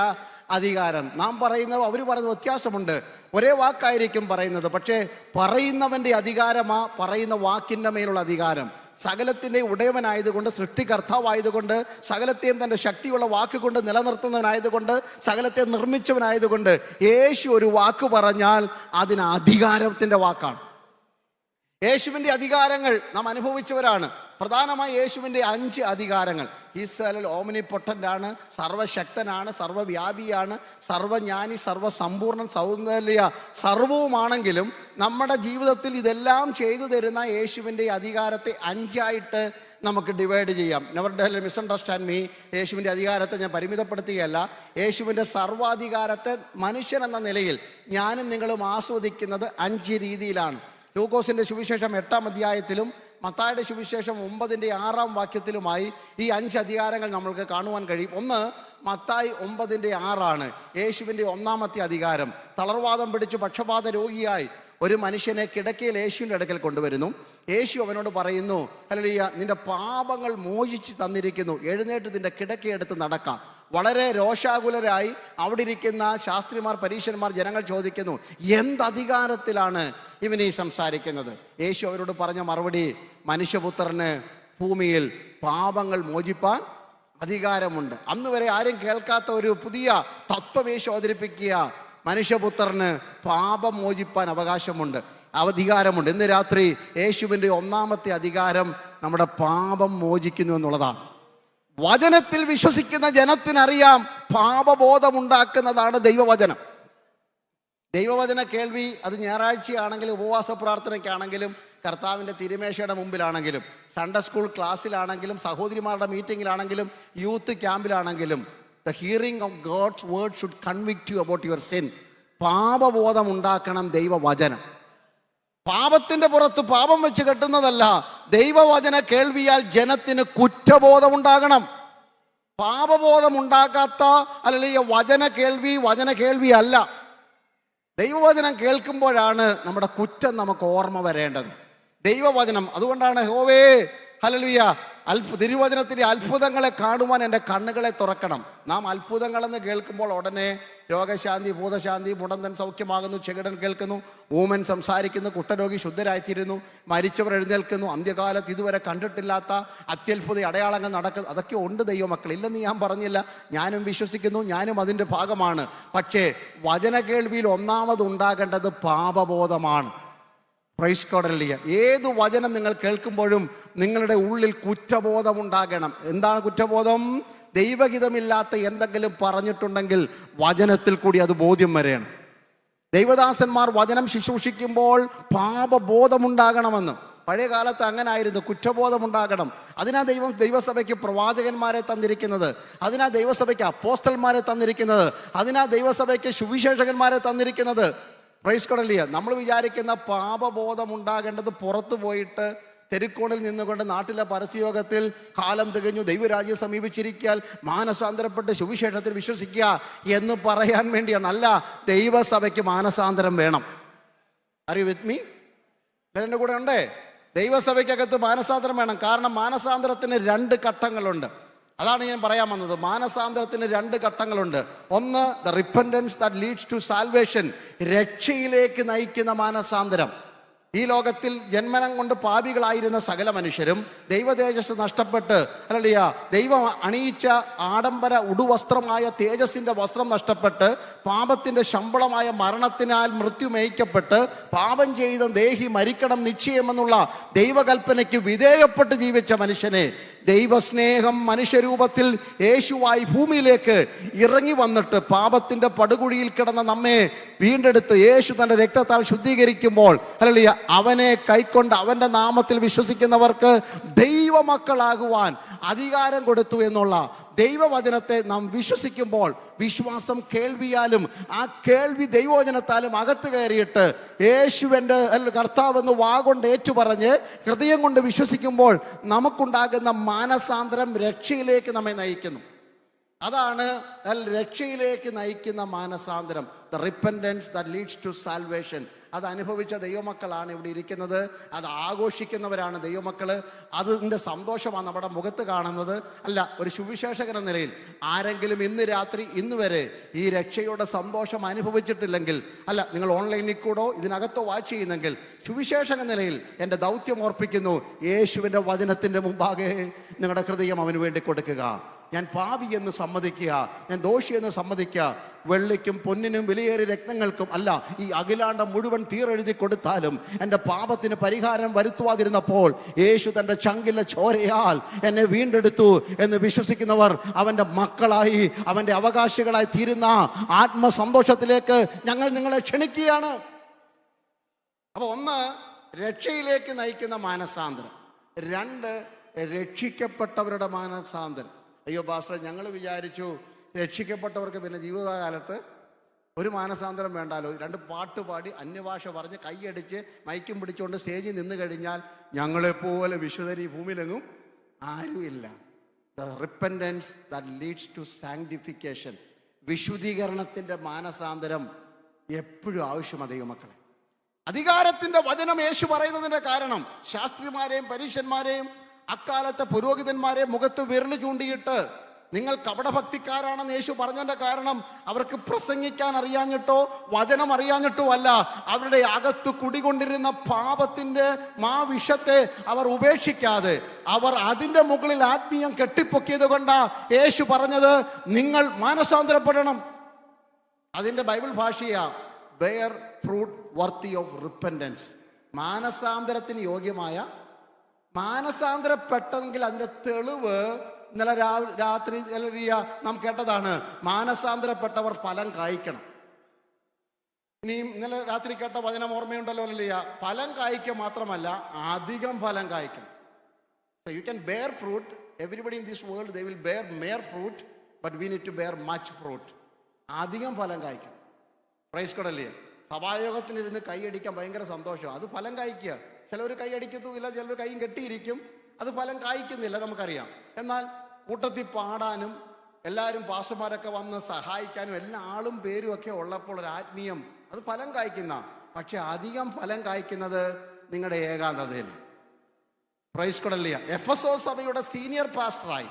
അധികാരം. നാം പറയുന്നത് അവർ പറയുന്നത് വ്യത്യാസമുണ്ട്. ഒരേ വാക്കായിരിക്കും പറയുന്നത്, പക്ഷേ പറയുന്നവൻ്റെ അധികാരമാ പറയുന്ന വാക്കിൻ്റെ മേലുള്ള അധികാരം. സകലത്തിൻ്റെ ഉടയവനായതുകൊണ്ട്, സൃഷ്ടികർത്താവായതുകൊണ്ട്, സകലത്തെയും തൻ്റെ ശക്തിയുള്ള വാക്കുകൊണ്ട് നിലനിർത്തുന്നവനായതുകൊണ്ട്, സകലത്തെ നിർമ്മിച്ചവനായതുകൊണ്ട് യേശു ഒരു വാക്ക് പറഞ്ഞാൽ അതിന് അധികാരത്തിൻ്റെ വാക്കാണ്. യേശുവിൻ്റെ അധികാരങ്ങൾ നാം അനുഭവിച്ചവരാണ്. പ്രധാനമായി യേശുവിൻ്റെ 5 അധികാരങ്ങൾ. ഈസ് ഓമിനിപൊട്ടൻ്റ് ആണ്, സർവശക്തനാണ്, സർവവ്യാപിയാണ്, സർവജ്ഞാനി, സർവസമ്പൂർണ്ണൻ, സൗന്ദര്യ സർവവുമാണെങ്കിലും നമ്മുടെ ജീവിതത്തിൽ ഇതെല്ലാം ചെയ്തു തരുന്ന യേശുവിൻ്റെ അധികാരത്തെ 5ആയിട്ട് നമുക്ക് ഡിവൈഡ് ചെയ്യാം. Never misunderstand me. യേശുവിൻ്റെ അധികാരത്തെ ഞാൻ പരിമിതപ്പെടുത്തുകയല്ല. യേശുവിൻ്റെ സർവാധികാരത്തെ മനുഷ്യൻ എന്ന നിലയിൽ ഞാനും നിങ്ങളും ആസ്വദിക്കുന്നത് 5 രീതിയിലാണ്. ലൂക്കോസിൻ്റെ സുവിശേഷം 8-ാം അധ്യായത്തിലും മത്തായിയുടെ സുവിശേഷം 9-ന്റെ 6-ാം ഈ 5 അധികാരങ്ങൾ നമ്മൾക്ക് കാണുവാൻ കഴിയും. ഒന്ന് മത്തായി 9-6 യേശുവിൻ്റെ 1-ാമത്തെ അധികാരം. തളർവാദം പിടിച്ച് പക്ഷപാത രോഗിയായി ഒരു മനുഷ്യനെ കിടക്കയിൽ യേശുവിൻ്റെ അടുക്കൽ കൊണ്ടുവരുന്നു. യേശു അവനോട് പറയുന്നു, ഹല്ലേലൂയ, നിന്റെ പാപങ്ങൾ മോചിച്ച് തന്നിരിക്കുന്നു, എഴുന്നേറ്റ് നിന്റെ കിടക്കയെടുത്ത് നടക്കാം. വളരെ രോഷാകുലരായി അവിടെ ഇരിക്കുന്ന ശാസ്ത്രിമാർ, പരീശന്മാർ, ജനങ്ങൾ ചോദിക്കുന്നു, എന്തധികാരത്തിലാണ് ഇവൻ ഈ സംസാരിക്കുന്നത്? യേശു അവരോട് പറഞ്ഞ മറുപടി, മനുഷ്യപുത്രന് ഭൂമിയിൽ പാപങ്ങൾ മോചിപ്പാൻ അധികാരമുണ്ട്. അന്ന് വരെ ആരും കേൾക്കാത്ത ഒരു പുതിയ തത്വം യേശു അവതരിപ്പിക്കുക. മനുഷ്യപുത്രന് പാപം മോചിപ്പാൻ അവകാശമുണ്ട്, അധികാരമുണ്ട്. ഇന്ന് രാത്രി യേശുവിൻ്റെ 1-ാമത്തെ അധികാരം നമ്മുടെ പാപം മോചിക്കുന്നു എന്നുള്ളതാണ്. വചനത്തിൽ വിശ്വസിക്കുന്ന ജനത്തിനറിയാം പാപബോധമുണ്ടാക്കുന്നതാണ് ദൈവവചനം. ദൈവവചന കേൾവി അത് ഞായറാഴ്ചയാണെങ്കിലും ഉപവാസ പ്രാർത്ഥനയ്ക്കാണെങ്കിലും കർത്താവിൻ്റെ തിരുമേശയുടെ മുമ്പിലാണെങ്കിലും സൺഡേ സ്കൂൾ ക്ലാസ്സിലാണെങ്കിലും സഹോദരിമാരുടെ മീറ്റിങ്ങിലാണെങ്കിലും യൂത്ത് ക്യാമ്പിലാണെങ്കിലും the hearing of God's word should convict you about your sin. പാപബോധം ഉണ്ടാക്കണം ദൈവവചനം. പാപത്തിൻ്റെ പുറത്ത് പാപം വെച്ച് കെട്ടുന്നതല്ല. ദൈവവചന കേൾവിയാൽ ജനത്തിന് കുറ്റബോധം ഉണ്ടാകണം. പാപബോധം ഉണ്ടാക്കാത്ത അല്ലെങ്കിൽ വചന കേൾവി അല്ല. ദൈവവചനം കേൾക്കുമ്പോഴാണ് നമ്മുടെ കുറ്റം നമുക്ക് ഓർമ്മ വരേണ്ടത്. ദൈവവചനം, അതുകൊണ്ടാണ് ഹോവേ ഹല്ലേലൂയ, തിരുവചനത്തിൻ്റെ അത്ഭുതങ്ങളെ കാണുവാൻ എൻ്റെ കണ്ണുകളെ തുറക്കണം. നാം അത്ഭുതങ്ങളെന്ന് കേൾക്കുമ്പോൾ ഉടനെ രോഗശാന്തി, ഭൂതശാന്തി, മുടന്തൻ സൗഖ്യമാകുന്നു, ചെകിടൻ കേൾക്കുന്നു, ഊമൻ സംസാരിക്കുന്നു, കുഷ്ഠരോഗി ശുദ്ധരായിത്തീരുന്നു, മരിച്ചവർ എഴുന്നേൽക്കുന്നു, അന്ത്യകാലത്ത് ഇതുവരെ കണ്ടിട്ടില്ലാത്ത അത്യത്ഭുത അടയാളങ്ങൾ നടക്കുന്നു. അതൊക്കെ ഉണ്ട് ദൈവമക്കൾ, ഇല്ലെന്ന് ഞാൻ പറഞ്ഞില്ല. ഞാനും വിശ്വസിക്കുന്നു, ഞാനും അതിൻ്റെ ഭാഗമാണ്. പക്ഷേ വചന കേൾവിയിൽ 1-ാമത് ഉണ്ടാകേണ്ടത് പാപബോധമാണ്. Price God, hallelujah. ഏത് വചനം നിങ്ങൾ കേൾക്കുമ്പോഴും നിങ്ങളുടെ ഉള്ളിൽ കുറ്റബോധം ഉണ്ടാകണം. എന്താണ് കുറ്റബോധം? ദൈവഹിതമില്ലാത്ത എന്തെങ്കിലും പറഞ്ഞിട്ടുണ്ടെങ്കിൽ വചനത്തിൽ കൂടി അത് ബോധ്യം വരെയാണ്. ദൈവദാസന്മാർ വചനം ശുശ്രൂഷിക്കുമ്പോൾ പാപബോധമുണ്ടാകണമെന്ന്. പഴയ കാലത്ത് അങ്ങനെ ആയിരുന്നു, കുറ്റബോധമുണ്ടാകണം. അതിനാ ദൈവസഭയ്ക്ക് പ്രവാചകന്മാരെ തന്നിരിക്കുന്നത്, അതിനാ ദൈവസഭയ്ക്ക് അപ്പോസ്തലന്മാരെ തന്നിരിക്കുന്നത്, അതിനാ ദൈവസഭയ്ക്ക് സുവിശേഷകന്മാരെ തന്നിരിക്കുന്നത്. Price God, hallelujah. നമ്മൾ വിചാരിക്കുന്ന പാപബോധം ഉണ്ടാകേണ്ടത് പുറത്തു പോയിട്ട് തെരുക്കോണിൽ നിന്നുകൊണ്ട് നാട്ടിലെ പരസ്യയോഗത്തിൽ കാലം തികഞ്ഞു, ദൈവരാജ്യം സമീപിച്ചിരിക്കാൻ മാനസാന്തരപ്പെട്ട് സുവിശേഷത്തിൽ വിശ്വസിക്കുക എന്ന് പറയാൻ വേണ്ടിയാണ്. അല്ല, ദൈവസഭയ്ക്ക് മാനസാന്തരം വേണം. Are you with me? എൻ്റെ കൂടെ ഉണ്ടേ? ദൈവസഭയ്ക്കകത്ത് മാനസാന്തരം വേണം. കാരണം മാനസാന്തരത്തിന് 2 ഘട്ടങ്ങളുണ്ട്. അതാണ് ഞാൻ പറയാൻ വന്നത്. മാനസാന്തരത്തിന് 2 ഘട്ടങ്ങളുണ്ട്. ഒന്ന്, the repentance that leads to salvation, രക്ഷയിലേക്ക് നയിക്കുന്ന മാനസാന്തരം. ഈ ലോകത്തിൽ ജന്മനം കൊണ്ട് പാപികളായിരുന്ന സകല മനുഷ്യരും ദൈവതേജസ് നഷ്ടപ്പെട്ട്, അല്ലല്ല, ദൈവം അണിയിച്ച ആഡംബര ഉടുവസ്ത്രമായ തേജസ്സിൻ്റെ വസ്ത്രം നഷ്ടപ്പെട്ട് പാപത്തിൻ്റെ ശമ്പളമായ മരണത്തിനാൽ മൃത്യു മേയിക്കപ്പെട്ട് പാപം ചെയ്ത ദേഹി മരിക്കണം നിശ്ചയമെന്നുള്ള ദൈവകൽപ്പനയ്ക്ക് വിധേയപ്പെട്ട് ജീവിച്ച മനുഷ്യനെ ദൈവസ്നേഹം മനുഷ്യരൂപത്തിൽ യേശുവായി ഭൂമിയിലേക്ക് ഇറങ്ങി വന്നിട്ട് പാപത്തിൻ്റെ പടുകുഴിയിൽ കിടന്ന നമ്മെ വീണ്ടെടുത്ത് യേശു തൻ്റെ രക്തത്താൽ ശുദ്ധീകരിക്കുമ്പോൾ, അല്ലല്ല, അവനെ കൈക്കൊണ്ട് അവൻ്റെ നാമത്തിൽ വിശ്വസിക്കുന്നവർക്ക് ദൈവമക്കളാകുവാൻ അധികാരം കൊടുത്തു എന്നുള്ള ദൈവവചനത്തെ നാം വിശ്വസിക്കുമ്പോൾ, വിശ്വാസം കേൾവിയാലും ആ കേൾവി ദൈവവചനത്താലും അകത്ത് കയറിയിട്ട് യേശുവിൻ്റെ കർത്താവെന്ന് വാഗൊണ്ട് ഏറ്റുപറഞ്ഞ് ഹൃദയം കൊണ്ട് വിശ്വസിക്കുമ്പോൾ നമുക്കുണ്ടാകുന്ന മാനസാന്തരം രക്ഷയിലേക്ക് നമ്മെ നയിക്കുന്നു. അതാണ് രക്ഷയിലേക്ക് നയിക്കുന്ന മാനസാന്തരം, the repentance that leads to salvation. അത് അനുഭവിച്ച ദൈവമക്കളാണ് ഇവിടെ ഇരിക്കുന്നത്. അത് ആഘോഷിക്കുന്നവരാണ് ദൈവമക്കൾ. അതിൻ്റെ സന്തോഷമാണ് നമ്മുടെ മുഖത്ത് കാണുന്നത്. അല്ല, ഒരു സുവിശേഷകൻ എന്ന നിലയിൽ ആരെങ്കിലും ഇന്ന് രാത്രി ഇന്ന് വരെ ഈ രക്ഷയുടെ സന്തോഷം അനുഭവിച്ചിട്ടില്ലെങ്കിൽ, അല്ല, നിങ്ങൾ ഓൺലൈനിൽ കൂടോ ഇതിനകത്തോ വാച്ച് ചെയ്യുന്നെങ്കിൽ, സുവിശേഷക നിലയിൽ എൻ്റെ ദൗത്യം ഓർപ്പിക്കുന്നു. യേശുവിൻ്റെ വചനത്തിൻ്റെ മുമ്പാകെ നിങ്ങളുടെ ഹൃദയം അവന് വേണ്ടി കൊടുക്കുക. ഞാൻ പാപി എന്ന് സമ്മതിക്കുക, ഞാൻ ദോഷി എന്ന് സമ്മതിക്കുക. വെള്ളിക്കും പൊന്നിനും വിലയേറിയ രത്നങ്ങൾക്കും അല്ല, ഈ അഖിലാണ്ടം മുഴുവൻ തീരെഴുതി കൊടുത്താലും എൻ്റെ പാപത്തിന് പരിഹാരം വരുത്തുവാതിരുന്നപ്പോൾ യേശു തൻ്റെ ചങ്കിലെ ചോരയാൽ എന്നെ വീണ്ടെടുത്തു എന്ന് വിശ്വസിക്കുന്നവർ അവൻ്റെ മക്കളായി, അവൻ്റെ അവകാശികളായി തീരുന്ന ആത്മസന്തോഷത്തിലേക്ക് ഞങ്ങൾ നിങ്ങളെ ക്ഷണിക്കുകയാണ്. അപ്പോൾ ഒന്ന്, രക്ഷയിലേക്ക് നയിക്കുന്ന മാനസാന്തരം. 2, രക്ഷിക്കപ്പെട്ടവരുടെ മാനസാന്തരം. അയ്യോ പാസ്റ്റർ, ഞങ്ങൾ വിചാരിച്ചു രക്ഷിക്കപ്പെട്ടവർക്ക് പിന്നെ ജീവിതകാലത്ത് ഒരു മാനസാന്തരം വേണ്ടാലോ, 2 പാട്ട് പാടി അന്യഭാഷ പറഞ്ഞ് കൈയടിച്ച് മൈക്കും പിടിച്ചുകൊണ്ട് സ്റ്റേജിൽ നിന്ന് കഴിഞ്ഞാൽ ഞങ്ങളെപ്പോലെ വിശുദ്ധരി ഭൂമിയിലെങ്ങും ആരുമില്ല. The repentance that leads to sanctification, വിശുദ്ധീകരണത്തിൻ്റെ മാനസാന്തരം എപ്പോഴും ആവശ്യമാണ് ദൈവമക്കളെ. അധികാരത്തിൻ്റെ വചനം യേശു പറയുന്നതിൻ്റെ കാരണം ശാസ്ത്രിമാരെയും പരീശന്മാരെയും അക്കാലത്തെ പുരോഹിതന്മാരെ മുഖത്ത് വിരൽ ചൂണ്ടിയിട്ട് നിങ്ങൾ കപടഭക്തിക്കാരാണെന്ന് യേശു പറഞ്ഞതിൻ്റെ കാരണം അവർക്ക് പ്രസംഗിക്കാൻ അറിയാഞ്ഞിട്ടോ വചനം അറിയാഞ്ഞിട്ടോ അല്ല, അവരുടെ അകത്ത് കുടികൊണ്ടിരുന്ന പാപത്തിൻ്റെ വിഷത്തെ അവർ ഉപേക്ഷിക്കാതെ അവർ അതിൻ്റെ മുകളിൽ ആത്മീയം കെട്ടിപ്പൊക്കിയത് കൊണ്ടാ യേശു പറഞ്ഞത് നിങ്ങൾ മാനസാന്തരപ്പെടണം. അതിൻ്റെ ബൈബിൾ ഭാഷയാ bear fruit worthy of repentance. മാനസാന്തരത്തിന് യോഗ്യമായ, മാനസാന്തരപ്പെട്ടെങ്കിൽ അതിൻ്റെ തെളിവ് ഇന്നലെ രാത്രി നാം കേട്ടതാണ്. മാനസാന്തരപ്പെട്ടവർ ഫലം കായ്ക്കണം. ഇനിയും ഇന്നലെ രാത്രി കേട്ട വചനം ഓർമ്മയുണ്ടല്ലോ അല്ലയ്യ, ഫലം കായ്ക്കുക മാത്രമല്ല അധികം ഫലം കായ്ക്കണം. So you can bear fruit. Everybody in this world they will bear mere fruit, but we need to bear much fruit. അധികം ഫലം കായ്ക്കണം. പ്രൈസ് ഗോഡ് അല്ലേ. സഭായോഗത്തിലിരുന്ന് കൈയടിക്കാൻ ഭയങ്കര സന്തോഷം, അത് ഫലം കായ്ക്കുക. ചിലവർ കൈ അടിക്കത്തുമില്ല, ചിലർ കൈയും കെട്ടിയിരിക്കും, അത് ഫലം കായ്ക്കുന്നില്ല, നമുക്കറിയാം. എന്നാൽ കൂട്ടത്തിൽ പാടാനും എല്ലാവരും പാസ്റ്റർമാരൊക്കെ വന്ന് സഹായിക്കാനും എല്ലാ ആളും പേരും ഒക്കെ ഉള്ളപ്പോൾ ഒരു ആത്മീയം, അത് ഫലം കായ്ക്കുന്ന. പക്ഷെ അധികം ഫലം കായ്ക്കുന്നത് നിങ്ങളുടെ ഏകാന്തതയിൽ. പ്രൈസ് ഗോഡ് അല്ലേ. എഫെസോസ് സഭയുടെ സീനിയർ പാസ്റ്ററായി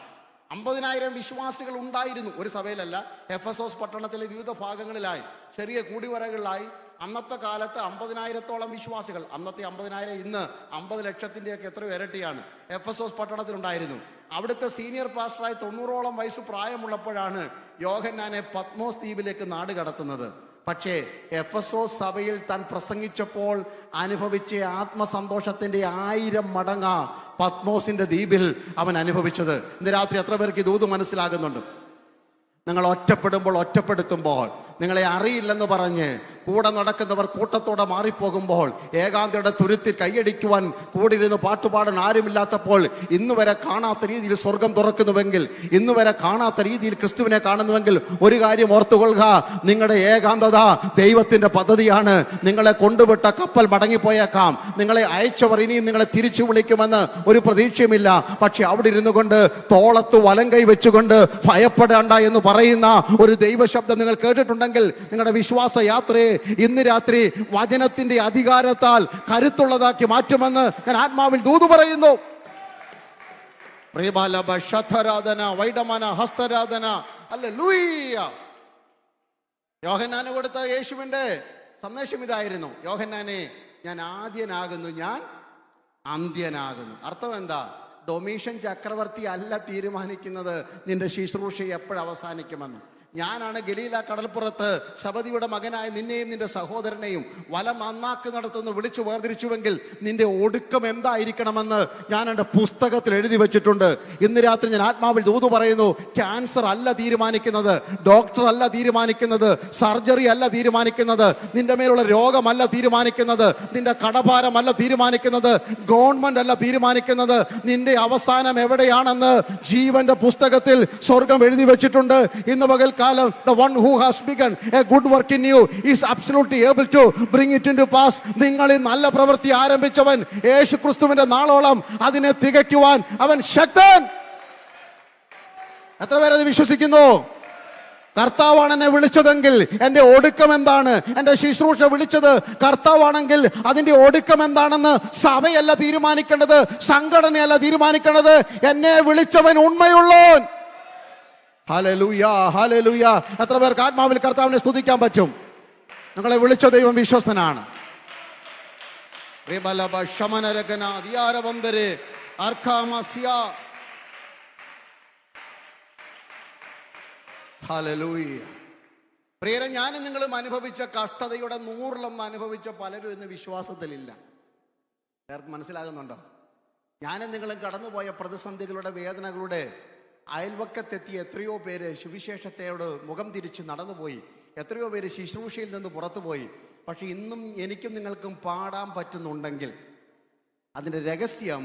50,000 വിശ്വാസികൾ ഉണ്ടായിരുന്നു. ഒരു സഭയിലല്ല, എഫെസോസ് പട്ടണത്തിലെ വിവിധ ഭാഗങ്ങളിലായി ചെറിയ കൂടിവരകളിലായി അന്നത്തെ കാലത്ത് 50,000-ഓളം വിശ്വാസികൾ. അന്നത്തെ 50,000 ഇന്ന് 50 ലക്ഷത്തിൻ്റെയൊക്കെ എത്രയോ ഇരട്ടിയാണ് എഫെസോസ് പട്ടണത്തിലുണ്ടായിരുന്നു. അവിടുത്തെ സീനിയർ പാസ്റ്ററായി 90ഓളം വയസ്സ് പ്രായമുള്ളപ്പോഴാണ് യോഹന്നാനെ പത്മോസ് ദ്വീപിലേക്ക് നാട് കടത്തുന്നത്. പക്ഷേ എഫെസോസ് സഭയിൽ താൻ പ്രസംഗിച്ചപ്പോൾ അനുഭവിച്ച ആത്മസന്തോഷത്തിൻ്റെ 1000 മടങ്ങ് പത്മോസിന്റെ ദ്വീപിൽ അവൻ അനുഭവിച്ചത്. ഇന്ന് രാത്രി എത്ര പേർക്ക് ഇത് മനസ്സിലാകുന്നുണ്ട്? നിങ്ങൾ ഒറ്റപ്പെടുമ്പോൾ, ഒറ്റപ്പെടുത്തുമ്പോൾ, നിങ്ങളെ അറിയില്ലെന്ന് പറഞ്ഞ് കൂടെ നടക്കുന്നവർ കൂട്ടത്തോടെ മാറിപ്പോകുമ്പോൾ, ഏകാന്തയുടെ തുരുത്തിൽ കൈയടിക്കുവാൻ കൂടിയിരുന്ന് പാട്ടുപാടാൻ ആരുമില്ലാത്തപ്പോൾ, ഇന്ന് വരെ കാണാത്ത രീതിയിൽ സ്വർഗം തുറക്കുന്നുവെങ്കിൽ, ഇന്ന് വരെ കാണാത്ത രീതിയിൽ ക്രിസ്തുവിനെ കാണുന്നുവെങ്കിൽ ഒരു കാര്യം ഓർത്തുകൊള്ളുക, നിങ്ങളുടെ ഏകാന്തത ദൈവത്തിൻ്റെ പദ്ധതിയാണ്. നിങ്ങളെ കൊണ്ടുവിട്ട കപ്പൽ മടങ്ങിപ്പോയേക്കാം, നിങ്ങളെ അയച്ചവർ ഇനിയും നിങ്ങളെ തിരിച്ചു വിളിക്കുമെന്ന് ഒരു പ്രതീക്ഷയുമില്ല. പക്ഷെ അവിടെ ഇരുന്നു കൊണ്ട് തോളത്ത് വലം കൈ വെച്ചുകൊണ്ട് ഭയപ്പെടേണ്ട എന്ന് പറയുന്ന ഒരു ദൈവശബ്ദം നിങ്ങൾ കേട്ടിട്ടുണ്ടെങ്കിൽ നിങ്ങളുടെ വിശ്വാസ യാത്രയെ ഇന്ന് രാത്രി വചനത്തിന്റെ അധികാരത്താൽ കരുത്തുള്ളതാക്കി മാറ്റുമെന്ന് ഞാൻ ആത്മാവിൽ ദൂത് പറയുന്നു. പ്രിയബാലബ ശതരാധന വൈഡമന ഹസ്തരാധന. ഹല്ലേലൂയ. യോഹന്നാന് കൊടുത്ത യേശുവിന്റെ സന്ദേശം ഇതായിരുന്നു: യോഹന്നാനെ, ഞാൻ ആദ്യനാകുന്നു, ഞാൻ അന്ത്യനാകുന്നു. അർത്ഥം എന്താ? ഡൊമീഷ്യൻ ചക്രവർത്തി അല്ല തീരുമാനിക്കുന്നത് നിന്റെ ശുശ്രൂഷ എപ്പോഴവസാനിക്കുമെന്ന്. ഞാനാണ് ഗലീല കടൽപ്പുറത്ത് സബദിയുടെ മകനായ നിന്നെയും നിന്റെ സഹോദരനെയും വല നന്നാക്കുന്നിടത്തുനിന്ന് വിളിച്ചു വേർതിരിച്ചുവെങ്കിൽ നിന്റെ ഒടുക്കം എന്തായിരിക്കണമെന്ന് ഞാൻ എൻ്റെ പുസ്തകത്തിൽ എഴുതി വെച്ചിട്ടുണ്ട്. ഇന്ന് രാത്രി ഞാൻ ആത്മാവിൽ ദൂത് പറയുന്നു: ക്യാൻസർ അല്ല തീരുമാനിക്കുന്നത്, ഡോക്ടർ അല്ല തീരുമാനിക്കുന്നത്, സർജറി അല്ല തീരുമാനിക്കുന്നത്, നിന്റെ മേലുള്ള രോഗമല്ല തീരുമാനിക്കുന്നത്, നിന്റെ കടഭാരമല്ല തീരുമാനിക്കുന്നത്, ഗവൺമെന്റ് അല്ല തീരുമാനിക്കുന്നത്. നിന്റെ അവസാനം എവിടെയാണെന്ന് ജീവന്റെ പുസ്തകത്തിൽ സ്വർഗം എഴുതി വെച്ചിട്ടുണ്ട്. ഇന്ന് പകൽക്കാലം the one who has begun a good work in you is absolutely able to bring it into pass. നിങ്ങളിൽ നല്ല പ്രവൃത്തി ആരംഭിച്ചവൻ യേശു ക്രിസ്തുവിന്റെ നാളോളം അതിനെ തികയ്ക്കുവാൻ അവൻ ശക്തൻ. എത്ര പേരത് വിശ്വസിക്കുന്നു? കർത്താവാണ് എന്നെ വിളിച്ചതെങ്കിൽ എൻ്റെ ഒടുക്കം എന്താണ്? എൻ്റെ ശുശ്രൂഷ വിളിച്ചത് കർത്താവാണെങ്കിൽ അതിൻ്റെ ഒടുക്കം എന്താണെന്ന് സഭയല്ല തീരുമാനിക്കേണ്ടത്, സംഘടനയല്ല തീരുമാനിക്കേണ്ടത്. എന്നെ വിളിച്ചവൻ ഉണ്മയുള്ളവൻ. Hallelujah, hallelujah. എത്ര പേർക്ക് ആത്മാവിൽ കർത്താവിനെ സ്തുതിക്കാൻ പറ്റും? നിങ്ങളെ വിളിച്ച ദൈവം വിശ്വസ്തനാണ്. പ്രിയരെ, ഞാനും നിങ്ങളും അനുഭവിച്ച കഷ്ടതയുടെ 100 അനുഭവിച്ച പലരും ഇന്ന് വിശ്വാസത്തിലില്ല. എല്ലാവർക്കും മനസ്സിലാകുന്നുണ്ടോ? ഞാനും നിങ്ങളും കടന്നുപോയ പ്രതിസന്ധികളുടെ, വേദനകളുടെ അയൽവക്കത്തെത്തിയ എത്രയോ പേര് സുവിശേഷത്തോട് മുഖം തിരിച്ച് നടന്നുപോയി. എത്രയോ പേര് ശുശ്രൂഷയിൽ നിന്ന് പുറത്തുപോയി. പക്ഷെ ഇന്നും എനിക്കും നിങ്ങൾക്കും പാടാൻ പറ്റുന്നുണ്ടെങ്കിൽ അതിൻ്റെ രഹസ്യം,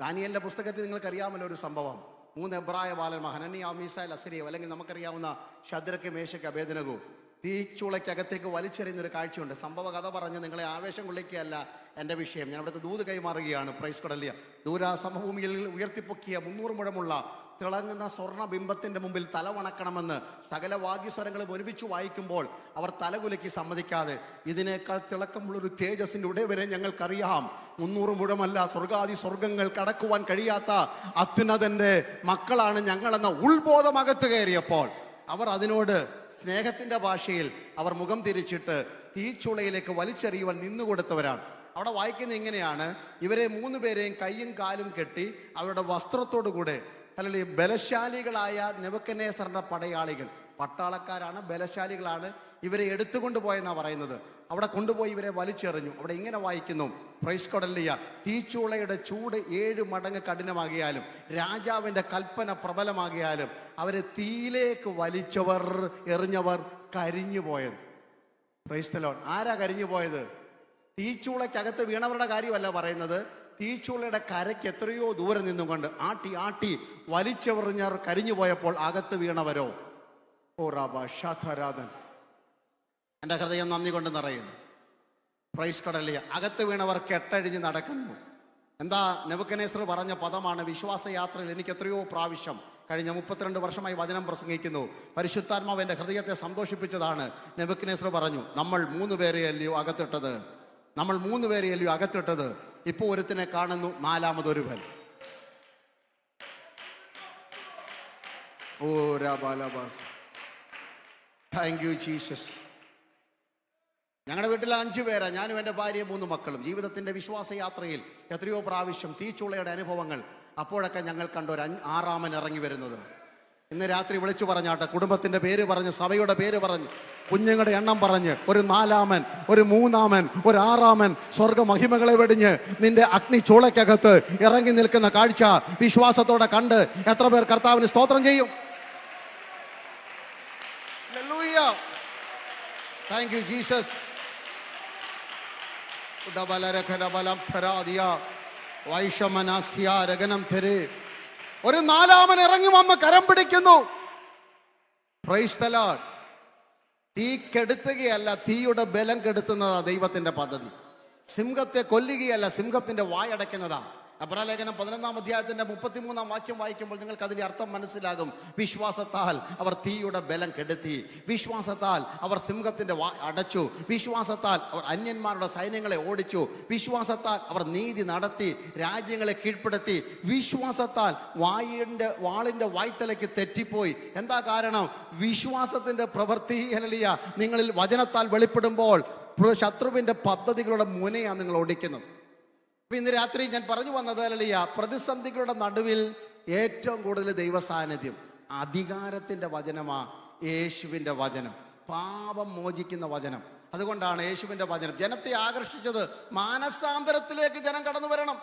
ദാനിയേലിന്റെ പുസ്തകത്തിൽ നിങ്ങൾക്കറിയാമല്ലോ ഒരു സംഭവം. 3 എബ്രായ ബാലന്മാർ, ഹനനിയ, മീശായേൽ, അസരിയ, അല്ലെങ്കിൽ നമുക്കറിയാവുന്ന ശദ്രക്ക്, മേശക്ക്, അബേദ്നെഗോ, തീച്ചൂളയ്ക്കകത്തേക്ക് വലിച്ചെറിയുന്നൊരു കാഴ്ചയുണ്ട്. സംഭവ കഥ പറഞ്ഞ് നിങ്ങളെ ആവേശം കൊള്ളിക്കുകയല്ല എൻ്റെ വിഷയം. ഞാൻ അവിടുത്തെ ദൂത് കൈമാറുകയാണ്. പ്രൈസ് കൊടല്യ. ദൂരാ സമഭൂമിയിൽ ഉയർത്തിപ്പൊക്കിയ 300 മുഴമുള്ള തിളങ്ങുന്ന സ്വർണ്ണ ബിംബത്തിന്റെ മുമ്പിൽ തലവണക്കണമെന്ന് സകല വാദ്യസ്വരങ്ങളും ഒരുമിച്ച് വായിക്കുമ്പോൾ അവർ തലകുലയ്ക്ക് സമ്മതിക്കാതെ, ഇതിനേക്കാൾ തിളക്കമുള്ളൊരു തേജസ്സിന്റെ ഉടയവരെ ഞങ്ങൾക്കറിയാം, 300 മുഴമല്ല, സ്വർഗാദി സ്വർഗങ്ങൾ കടക്കുവാൻ കഴിയാത്ത അത്യുന്നതന്റെ മക്കളാണ് ഞങ്ങളെന്ന ഉൾബോധം അകത്ത് കയറിയപ്പോൾ അവർ അതിനോട് സ്നേഹത്തിന്റെ ഭാഷയിൽ അവർ മുഖം തിരിച്ചിട്ട് തീച്ചുളയിലേക്ക് വലിച്ചെറിയുവാൻ നിന്നുകൊടുത്തവരാണ്. അവിടെ വായിക്കുന്നത് ഇങ്ങനെയാണ്: ഇവരെ 3 പേരെയും കയ്യും കാലും കെട്ടി അവരുടെ വസ്ത്രത്തോടു കൂടെ, അല്ലെങ്കിൽ ബലശാലികളായ നെബൂഖദ്നേസറിന്റെ പടയാളികൾ, പട്ടാളക്കാരാണ്, ബലശാലികളാണ്, ഇവരെ എടുത്തുകൊണ്ട് പോയെന്നാണ് പറയുന്നത്. അവിടെ കൊണ്ടുപോയി ഇവരെ വലിച്ചെറിഞ്ഞു. അവിടെ ഇങ്ങനെ വായിക്കുന്നു, പ്രൈസ് കൊടല്യ, തീച്ചൂളയുടെ ചൂട് 7 മടങ്ങ് കഠിനമാകിയാലും രാജാവിന്റെ കൽപ്പന പ്രബലമാകിയാലും അവരെ തീയിലേക്ക് വലിച്ചവർ, എറിഞ്ഞവർ കരിഞ്ഞു പോയത്. Price the Lord. ആരാ കരിഞ്ഞു പോയത്? തീച്ചൂളയ്ക്കകത്ത് വീണവരുടെ കാര്യമല്ല പറയുന്നത്. തീച്ചൂളയുടെ കരയ്ക്ക് എത്രയോ ദൂരെ നിന്നുകൊണ്ട് ആട്ടി ആട്ടി വലിച്ചെറിഞ്ഞവർ കരിഞ്ഞു പോയപ്പോൾ അകത്ത് വീണവരോ? ഓ റാബാ ഷാഥരാധൻ. എൻ്റെ ഹൃദയം നന്ദി കൊണ്ട് നിറയുന്നു. പ്രൈസ് കടലിയ. അകത്ത് വീണവർ കെട്ടഴിഞ്ഞ് നടക്കുന്നു. എന്താ നെബൂഖദ്നേസർ പറഞ്ഞ പദമാണ്. വിശ്വാസയാത്രയിൽ എനിക്ക് എത്രയോ പ്രാവശ്യം കഴിഞ്ഞ 32 വർഷമായി വചനം പ്രസംഗിക്കുന്നു. പരിശുദ്ധാത്മാവ് എൻ്റെ ഹൃദയത്തെ സന്തോഷിപ്പിച്ചതാണ്. നെബൂഖദ്നേസർ പറഞ്ഞു, നമ്മൾ 3 പേരെയല്ലയോ അകത്തിട്ടത്, നമ്മൾ 3 പേരെയല്ലയോ അകത്തിട്ടത്, ഇപ്പോൾ ഒരുത്തിനെ കാണുന്നു, 4മതൊരുവൻ. ഓ രാബാലബാസ്, താങ്ക് യു ജീസസ്. ഞങ്ങളുടെ വീട്ടിൽ 5 പേരാ, ഞാനും എൻ്റെ ഭാര്യയും 3 മക്കളും. ജീവിതത്തിൻ്റെ വിശ്വാസയാത്രയിൽ എത്രയോ പ്രാവശ്യം തീച്ചുളയുടെ അനുഭവങ്ങൾ. അപ്പോഴൊക്കെ ഞങ്ങൾ കണ്ട ഒരു 6മൻ ഇറങ്ങി വരുന്നത്. ഇന്ന് രാത്രി വിളിച്ചു പറഞ്ഞാട്ടെ, കുടുംബത്തിൻ്റെ പേര് പറഞ്ഞ്, സഭയുടെ പേര് പറഞ്ഞ്, കുഞ്ഞുങ്ങളുടെ എണ്ണം പറഞ്ഞ്, ഒരു 4മൻ, ഒരു 3മൻ, ഒരു 6മൻ സ്വർഗ മഹിമകളെ വെടിഞ്ഞ് നിന്റെ അഗ്നി ചൂളയ്ക്കകത്ത് ഇറങ്ങി നിൽക്കുന്ന കാഴ്ച വിശ്വാസത്തോടെ കണ്ട് എത്ര പേർ കർത്താവിന് സ്തോത്രം ചെയ്യും? Thank you Jesus. ഒരു 4മൻ ഇറങ്ങി വന്ന് കരം പിടിക്കുന്നു. Price the Lord. തീ കെടുത്തുകയല്ല, തീയുടെ ബലം കെടുത്തുന്നതാ ദൈവത്തിന്റെ പദ്ധതി. സിംഹത്തെ കൊല്ലുകയല്ല, സിംഹത്തിന്റെ വായടയ്ക്കുന്നതാ. എബ്രായലേഖനം 11-ാം അധ്യായത്തിന്റെ 33-ാം വാക്യം വായിക്കുമ്പോൾ നിങ്ങൾക്ക് അതിന്റെ അർത്ഥം മനസ്സിലാകും. വിശ്വാസത്താൽ അവർ തീയുടെ ബലം കെടുത്തി, വിശ്വാസത്താൽ അവർ സിംഹത്തിന്റെ അടച്ചു, വിശ്വാസത്താൽ അവർ അന്യന്മാരുടെ സൈന്യങ്ങളെ ഓടിച്ചു, വിശ്വാസത്താൽ അവർ നീതി നടത്തി രാജ്യങ്ങളെ കീഴ്പ്പെടുത്തി, വിശ്വാസത്താൽ വാളിന്റെ വായ്ത്തലയ്ക്ക് തെറ്റിപ്പോയി. എന്താ കാരണം? വിശ്വാസത്തിന്റെ പ്രവൃത്തി ഹല്ലേലൂയ നിങ്ങളിൽ വചനത്താൽ വെളിപ്പെടുമ്പോൾ ശത്രുവിന്റെ പദ്ധതികളുടെ മുനയാണ് നിങ്ങൾ ഓടിക്കുന്നത്. ഇന്ന് രാത്രി ഞാൻ പറഞ്ഞു വന്നത് ഹല്ലേലൂയ, പ്രതിസന്ധികളുടെ നടുവിൽ ഏറ്റവും കൂടുതൽ ദൈവ സാന്നിധ്യം അധികാരത്തിന്റെ വചനമാ യേശുവിന്റെ വചനം, പാപം മോചിക്കുന്ന വചനം. അതുകൊണ്ടാണ് യേശുവിന്റെ വചനം ജനത്തെ ആകർഷിച്ചത്. മാനസാന്തരത്തിലേക്ക് ജനം കടന്നു വരണം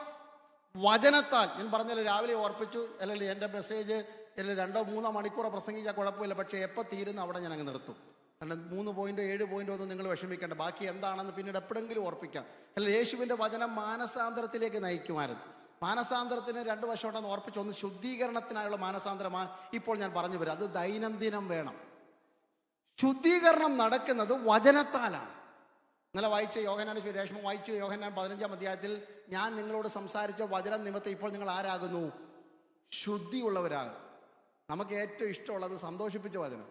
വചനത്താൽ. ഞാൻ പറഞ്ഞല്ലോ, രാവിലെ ഓർപ്പിച്ചു അല്ലെങ്കിൽ എൻ്റെ മെസ്സേജ് 2-3 മണിക്കൂർ പ്രസംഗിച്ചാൽ കുഴപ്പമില്ല, പക്ഷേ എപ്പോൾ തീരുന്നു അവിടെ ഞാൻ അങ്ങ് നിർത്തും. കാരണം 3 പോയിന്റ് 7 പോയിന്റ് ഒന്നും നിങ്ങൾ വിഷമിക്കേണ്ട, ബാക്കി എന്താണെന്ന് പിന്നീട് എപ്പോഴെങ്കിലും ഓർപ്പിക്കാം. അല്ല, യേശുവിൻ്റെ വചനം മാനസാന്തരത്തിലേക്ക് നയിക്കുമായിരുന്നു. മാനസാന്തരത്തിന് 2 വശമുണ്ടെന്ന് ഓർപ്പിച്ചു. ഒന്ന് ശുദ്ധീകരണത്തിനായുള്ള മാനസാന്തരമാണ് ഇപ്പോൾ ഞാൻ പറഞ്ഞു വരാം. അത് ദൈനംദിനം വേണം. ശുദ്ധീകരണം നടക്കുന്നത് വചനത്താലാണ്. ഇന്നലെ വായിച്ച യോഹന്നാൻ സുവിശേഷം വായിച്ചു. യോഹന്നാൻ 15-ാം അധ്യായത്തിൽ ഞാൻ നിങ്ങളോട് സംസാരിച്ച വചനം നിമിത്തം ഇപ്പോൾ നിങ്ങൾ ആരാകുന്നു? ശുദ്ധിയുള്ളവരാകും. നമുക്ക് ഏറ്റവും ഇഷ്ടമുള്ളത് സന്തോഷിപ്പിച്ച വചനം.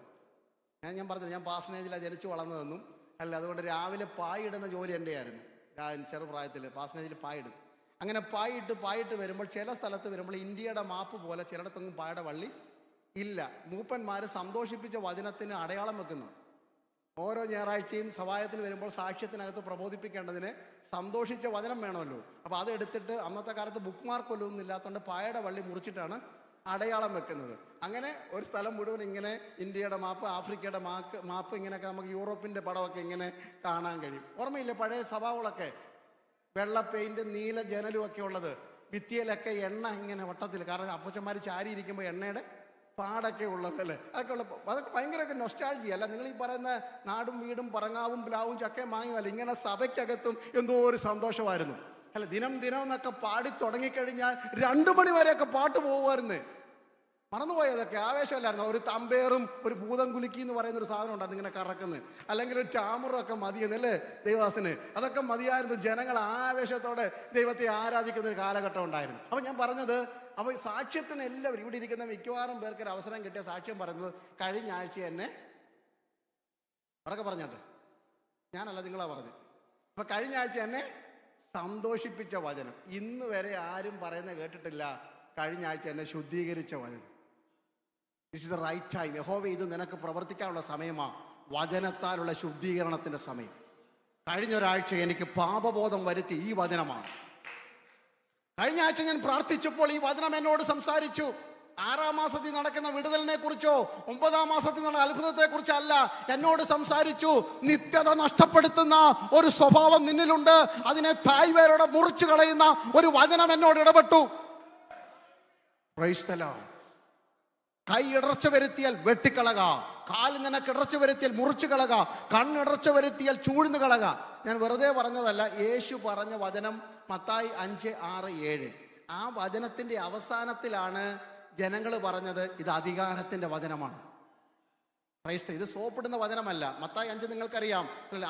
ഞാൻ പറഞ്ഞു, ഞാൻ പാസനേജിലാണ് ജനിച്ചു വളർന്നതെന്നും അല്ല, അതുകൊണ്ട് രാവിലെ പായിടുന്ന ജോലി എൻ്റെ ആയിരുന്നു. ചെറുപ്രായത്തിൽ പാസനേജിൽ പായിടും. അങ്ങനെ പായിട്ട് വരുമ്പോൾ ചില സ്ഥലത്ത് വരുമ്പോൾ ഇന്ത്യയുടെ മാപ്പ് പോലെ ചിലയിടത്തൊന്നും പായുടെ വള്ളി ഇല്ല. മൂപ്പന്മാർ സന്തോഷിപ്പിച്ച വചനത്തിന് അടയാളം വെക്കുന്നു. ഓരോ ഞായറാഴ്ചയും സഭായത്തിന് വരുമ്പോൾ സാക്ഷ്യത്തിനകത്ത് പ്രബോധിപ്പിക്കേണ്ടതിന് സന്തോഷിച്ച വചനം വേണമല്ലോ. അപ്പോൾ അതെടുത്തിട്ട് അന്നത്തെ കാലത്ത് ബുക്ക് മാർക്കൊന്നും ഇല്ലാത്തതുകൊണ്ട് പായുടെ വള്ളി മുറിച്ചിട്ടാണ് അടയാളം വെക്കുന്നത്. അങ്ങനെ ഒരു സ്ഥലം മുഴുവൻ ഇങ്ങനെ ഇന്ത്യയുടെ മാപ്പ്, ആഫ്രിക്കയുടെ മാപ്പ്, ഇങ്ങനെയൊക്കെ നമുക്ക് യൂറോപ്പിൻ്റെ പടമൊക്കെ ഇങ്ങനെ കാണാൻ കഴിയും. ഓർമ്മയില്ലേ പഴയ സഭകളൊക്കെ? വെള്ള പെയിന്റ്, നീല ജനലും ഒക്കെ ഉള്ളത്, ഭിത്തിയിലൊക്കെ എണ്ണ ഇങ്ങനെ വട്ടത്തിൽ, കാരണം അപ്പച്ചന്മാർ ചാരിയിരിക്കുമ്പോൾ എണ്ണയുടെ പാടൊക്കെ ഉള്ളതല്ലേ. അതൊക്കെ ഭയങ്കരമൊക്കെ നൊസ്റ്റാൾജി അല്ല. നിങ്ങൾ ഈ പറയുന്ന നാടും വീടും പറങ്ങാവും പ്ലാവും ചക്കയും മാങ്ങുമല്ല, ഇങ്ങനെ സഭയ്ക്കകത്തും എന്തോ ഒരു സന്തോഷമായിരുന്നു അല്ല. ദിനം എന്നൊക്കെ പാടി തുടങ്ങിക്കഴിഞ്ഞാൽ 2 മണി വരെയൊക്കെ പാട്ട് പോകുമായിരുന്നു. മറന്നുപോയതൊക്കെ ആവേശമല്ലായിരുന്നു. ഒരു തമ്പേറും ഒരു ഭൂതം കുലുക്കി എന്ന് പറയുന്ന ഒരു സാധനം ഉണ്ടായിരുന്നു ഇങ്ങനെ കറക്കുന്നത്, അല്ലെങ്കിൽ ഒരു ടാമറും ഒക്കെ മതിയെന്നല്ലേ ദൈവദാസന്. അതൊക്കെ മതിയായിരുന്നു. ജനങ്ങൾ ആവേശത്തോടെ ദൈവത്തെ ആരാധിക്കുന്ന ഒരു കാലഘട്ടം ഉണ്ടായിരുന്നു. അപ്പം ഞാൻ പറഞ്ഞത്, അപ്പോൾ സാക്ഷ്യത്തിന് എല്ലാവരും ഇവിടെ ഇരിക്കുന്ന മിക്കവാറും പേർക്ക് ഒരു അവസരം കിട്ടിയ സാക്ഷ്യം പറയുന്നത് കഴിഞ്ഞ ആഴ്ച എന്നെ അവരൊക്കെ പറഞ്ഞോട്ടെ, ഞാനല്ല നിങ്ങളാ പറഞ്ഞത്. അപ്പം കഴിഞ്ഞ ആഴ്ച എന്നെ സന്തോഷിപ്പിച്ച വചനം. ഇന്ന് വരെ ആരും പറയുന്നത് കേട്ടിട്ടില്ല കഴിഞ്ഞ ആഴ്ച എന്നെ ശുദ്ധീകരിച്ച വചനം. This is the right time. യഹോവ, ഇത് നിനക്ക് പ്രവർത്തിക്കാനുള്ള സമയമാണ്, വചനത്താലുള്ള ശുദ്ധീകരണത്തിന്റെ സമയം. കഴിഞ്ഞ ഒരാഴ്ച എനിക്ക് പാപബോധം വരുത്തി ഈ വചനമാണ്. കഴിഞ്ഞ ആഴ്ച ഞാൻ പ്രാർത്ഥിച്ചപ്പോൾ ഈ വചനം എന്നോട് സംസാരിച്ചു. 6-ാം മാസത്തിൽ നടക്കുന്ന വിടുതലിനെ കുറിച്ചോ 9-ാം മാസത്തിൽ നടന്ന അത്ഭുതത്തെ കുറിച്ചല്ല എന്നോട് സംസാരിച്ചു. നിത്യത നഷ്ടപ്പെടുത്തുന്ന ഒരു സ്വഭാവം നിന്നിലുണ്ട്, അതിനെ തായ്വേരോടെ മുറിച്ചു കളയുന്ന ഒരു വചനം എന്നോട് ഇടപെട്ടു. Price the Lord. കൈ ഇടർച്ച വരുത്തിയാൽ വെട്ടിക്കളക, കാല് നിനക്ക് ഇടർച്ച വരുത്തിയാൽ മുറിച്ചു കളക, കണ്ണിടർച്ച വരുത്തിയാൽ ചൂഴ്ന്നു കളക. ഞാൻ വെറുതെ പറഞ്ഞതല്ല. യേശു പറഞ്ഞ വചനം മത്തായി 5:6-7. ആ വചനത്തിന്റെ അവസാനത്തിലാണ് ജനങ്ങൾ പറഞ്ഞത് ഇത് അധികാരത്തിന്റെ വചനമാണ്. ക്രൈസ്ത, ഇത് സോപ്പിടുന്ന വചനമല്ല. മത്തായി 5 നിങ്ങൾക്കറിയാം,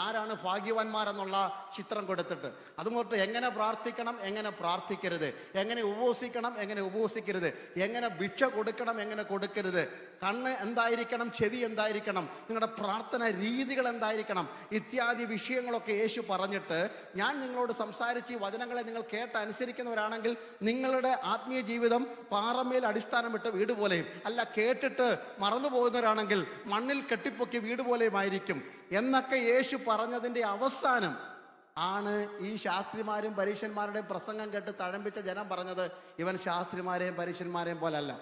ആരാണ് ഭാഗ്യവാന്മാരെന്നുള്ള ചിത്രം കൊടുത്തിട്ട് അതുകൊണ്ട് എങ്ങനെ പ്രാർത്ഥിക്കണം, എങ്ങനെ പ്രാർത്ഥിക്കരുത്, എങ്ങനെ ഉപവസിക്കണം, എങ്ങനെ ഉപവസിക്കരുത്, എങ്ങനെ ഭിക്ഷ കൊടുക്കണം, എങ്ങനെ കൊടുക്കരുത്, കണ്ണ് എന്തായിരിക്കണം, ചെവി എന്തായിരിക്കണം, നിങ്ങളുടെ പ്രാർത്ഥന രീതികൾ എന്തായിരിക്കണം, ഇത്യാദി വിഷയങ്ങളൊക്കെ യേശു പറഞ്ഞിട്ട്, ഞാൻ നിങ്ങളോട് സംസാരിച്ച് ഈ വചനങ്ങളെ നിങ്ങൾ കേട്ട് അനുസരിക്കുന്നവരാണെങ്കിൽ നിങ്ങളുടെ ആത്മീയ ജീവിതം പാറമേൽ അടിസ്ഥാനം വിട്ട വീട് പോലെയും, അല്ല കേട്ടിട്ട് മറന്നു പോകുന്നവരാണെങ്കിൽ മണ്ണിൽ കെട്ടിപ്പൊക്കിയ വീട് പോലെയുമായിരിക്കും എന്നൊക്കെ യേശു പറഞ്ഞതിൻ്റെ അവസാനം ആണ് ഈ ശാസ്ത്രിമാരും പരീശന്മാരുടെയും പ്രസംഗം കേട്ട് തഴമ്പിച്ച ജനം പറഞ്ഞത് ഇവൻ ശാസ്ത്രിമാരെയും പരീശന്മാരെയും പോലല്ല.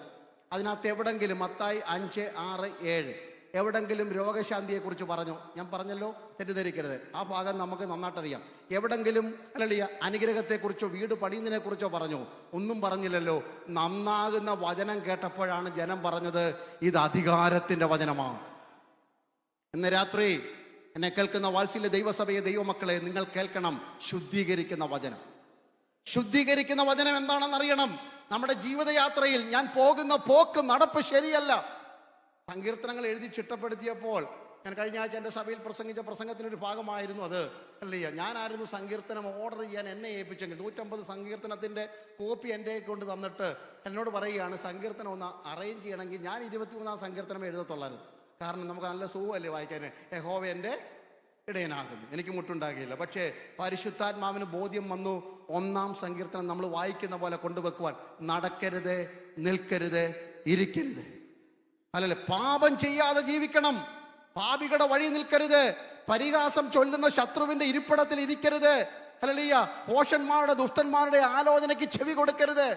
അതിനകത്ത് എവിടെങ്കിലും മത്തായി 5:6-7 എവിടെങ്കിലും രോഗശാന്തിയെക്കുറിച്ച് പറഞ്ഞു? ഞാൻ പറഞ്ഞല്ലോ, തെറ്റിദ്ധരിക്കരുത്, ആ ഭാഗം നമുക്ക് നന്നായിട്ടറിയാം. എവിടെങ്കിലും അല്ലല്ല അനുഗ്രഹത്തെക്കുറിച്ചോ വീട് പണിയുന്നതിനെ കുറിച്ചോ പറഞ്ഞു? ഒന്നും പറഞ്ഞില്ലല്ലോ. നന്നാകുന്ന വചനം കേട്ടപ്പോഴാണ് ജനം പറഞ്ഞത് ഇത് അധികാരത്തിന്റെ വചനമാണ്. ഇന്ന് രാത്രി എന്നെ കേൾക്കുന്ന വാത്സല്യ ദൈവസഭയെ, ദൈവമക്കളെ, നിങ്ങൾ കേൾക്കണം. ശുദ്ധീകരിക്കുന്ന വചനം. ശുദ്ധീകരിക്കുന്ന വചനം എന്താണെന്ന് അറിയണം. നമ്മുടെ ജീവിതയാത്രയിൽ ഞാൻ പോകുന്ന പോക്ക് നടപ്പ് ശരിയല്ല. സങ്കീർത്തനങ്ങൾ എഴുതി ചിട്ടപ്പെടുത്തിയപ്പോൾ ഞാൻ കഴിഞ്ഞ ആഴ്ച എൻ്റെ സഭയിൽ പ്രസംഗിച്ച പ്രസംഗത്തിനൊരു ഭാഗമായിരുന്നു അത്. അല്ലയ്യ, ഞാനായിരുന്നു സങ്കീർത്തനം ഓർഡർ ചെയ്യാൻ എന്നെ ഏൽപ്പിച്ചെങ്കിൽ 150 സങ്കീർത്തനത്തിൻ്റെ കോപ്പി എൻ്റെ കൊണ്ട് തന്നിട്ട് എന്നോട് പറയുകയാണ് സങ്കീർത്തനം ഒന്ന് അറേഞ്ച് ചെയ്യണമെങ്കിൽ ഞാൻ 23-ാം സങ്കീർത്തനം എഴുതത്തുള്ളായിരുന്നു. കാരണം നമുക്ക് നല്ല സുഖമല്ലേ വായിക്കാൻ. യഹോവ എൻ്റെ ഇടയനാകുന്നു, എനിക്ക് മുട്ടുണ്ടാകില്ല. പക്ഷേ പരിശുദ്ധാത്മാവിന് ബോധ്യം വന്നു, 1-ാം സങ്കീർത്തനം നമ്മൾ വായിക്കുന്ന പോലെ കൊണ്ടുവെക്കുവാൻ. നടക്കരുത്, നിൽക്കരുത്, ഇരിക്കരുത്. അല്ലല്ലേ, പാപം ചെയ്യാതെ ജീവിക്കണം, പാപികളുടെ വഴി നിൽക്കരുത്, പരിഹാസം ചൊല്ലുന്ന ശത്രുവിന്റെ ഇരിപ്പിടത്തിൽ ഇരിക്കരുത്. ഹല്ലേലൂയ, ഭോഷന്മാരുടെ ദുഷ്ടന്മാരുടെ ആലോചനയ്ക്ക് ചെവി കൊടുക്കരുത്.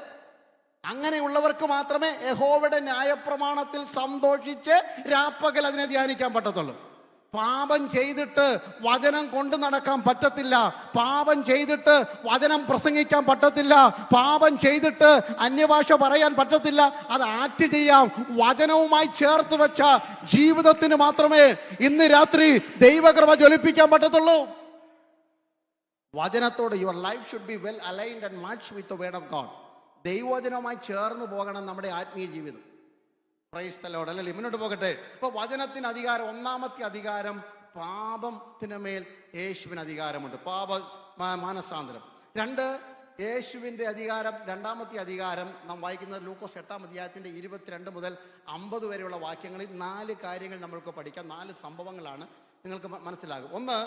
അങ്ങനെയുള്ളവർക്ക് മാത്രമേ യഹോവയുടെ ന്യായപ്രമാണത്തിൽ സന്തോഷിച്ച് രാപ്പകൽ അതിനെ ധ്യാനിക്കാൻ പറ്റത്തുള്ളൂ. പാപം ചെയ്തിട്ട് വചനം കൊണ്ടു നടക്കാൻ പറ്റത്തില്ല, പാപം ചെയ്തിട്ട് വചനം പ്രസംഗിക്കാൻ പറ്റത്തില്ല, പാപം ചെയ്തിട്ട് അന്യഭാഷ പറയാൻ പറ്റത്തില്ല. അത് ആക്ട് ചെയ്യാം. വചനവുമായി ചേർത്ത് വെച്ച ജീവിതത്തിന് മാത്രമേ ഇന്ന് രാത്രി ദൈവകൃപ ജ്വലിപ്പിക്കാൻ പറ്റത്തുള്ളൂ. വചനത്തോട് your life should be well aligned and match with the word of God. ദൈവവചനവുമായി ചേർന്ന് പോകണം നമ്മുടെ ആത്മീയ ജീവിതം. Praise the Lord. അല്ലേ, മുന്നോട്ട് പോകട്ടെ. അപ്പോൾ വചനത്തിന് അധികാരം, 1-ാമത്തെ അധികാരം പാപത്തിന് മേൽ യേശുവിന് അധികാരമുണ്ട്, പാപ മാനസാന്തരം. 2, യേശുവിൻ്റെ അധികാരം. 2-ാമത്തെ അധികാരം നാം വായിക്കുന്നത് ലൂക്കോസ് 8-ാം അധ്യായത്തിൻ്റെ 22 മുതൽ 50 വരെയുള്ള വാക്യങ്ങളിൽ 4 കാര്യങ്ങൾ നമ്മൾക്ക് പഠിക്കാം. 4 സംഭവങ്ങളാണ് നിങ്ങൾക്ക് മനസ്സിലാകും. 1,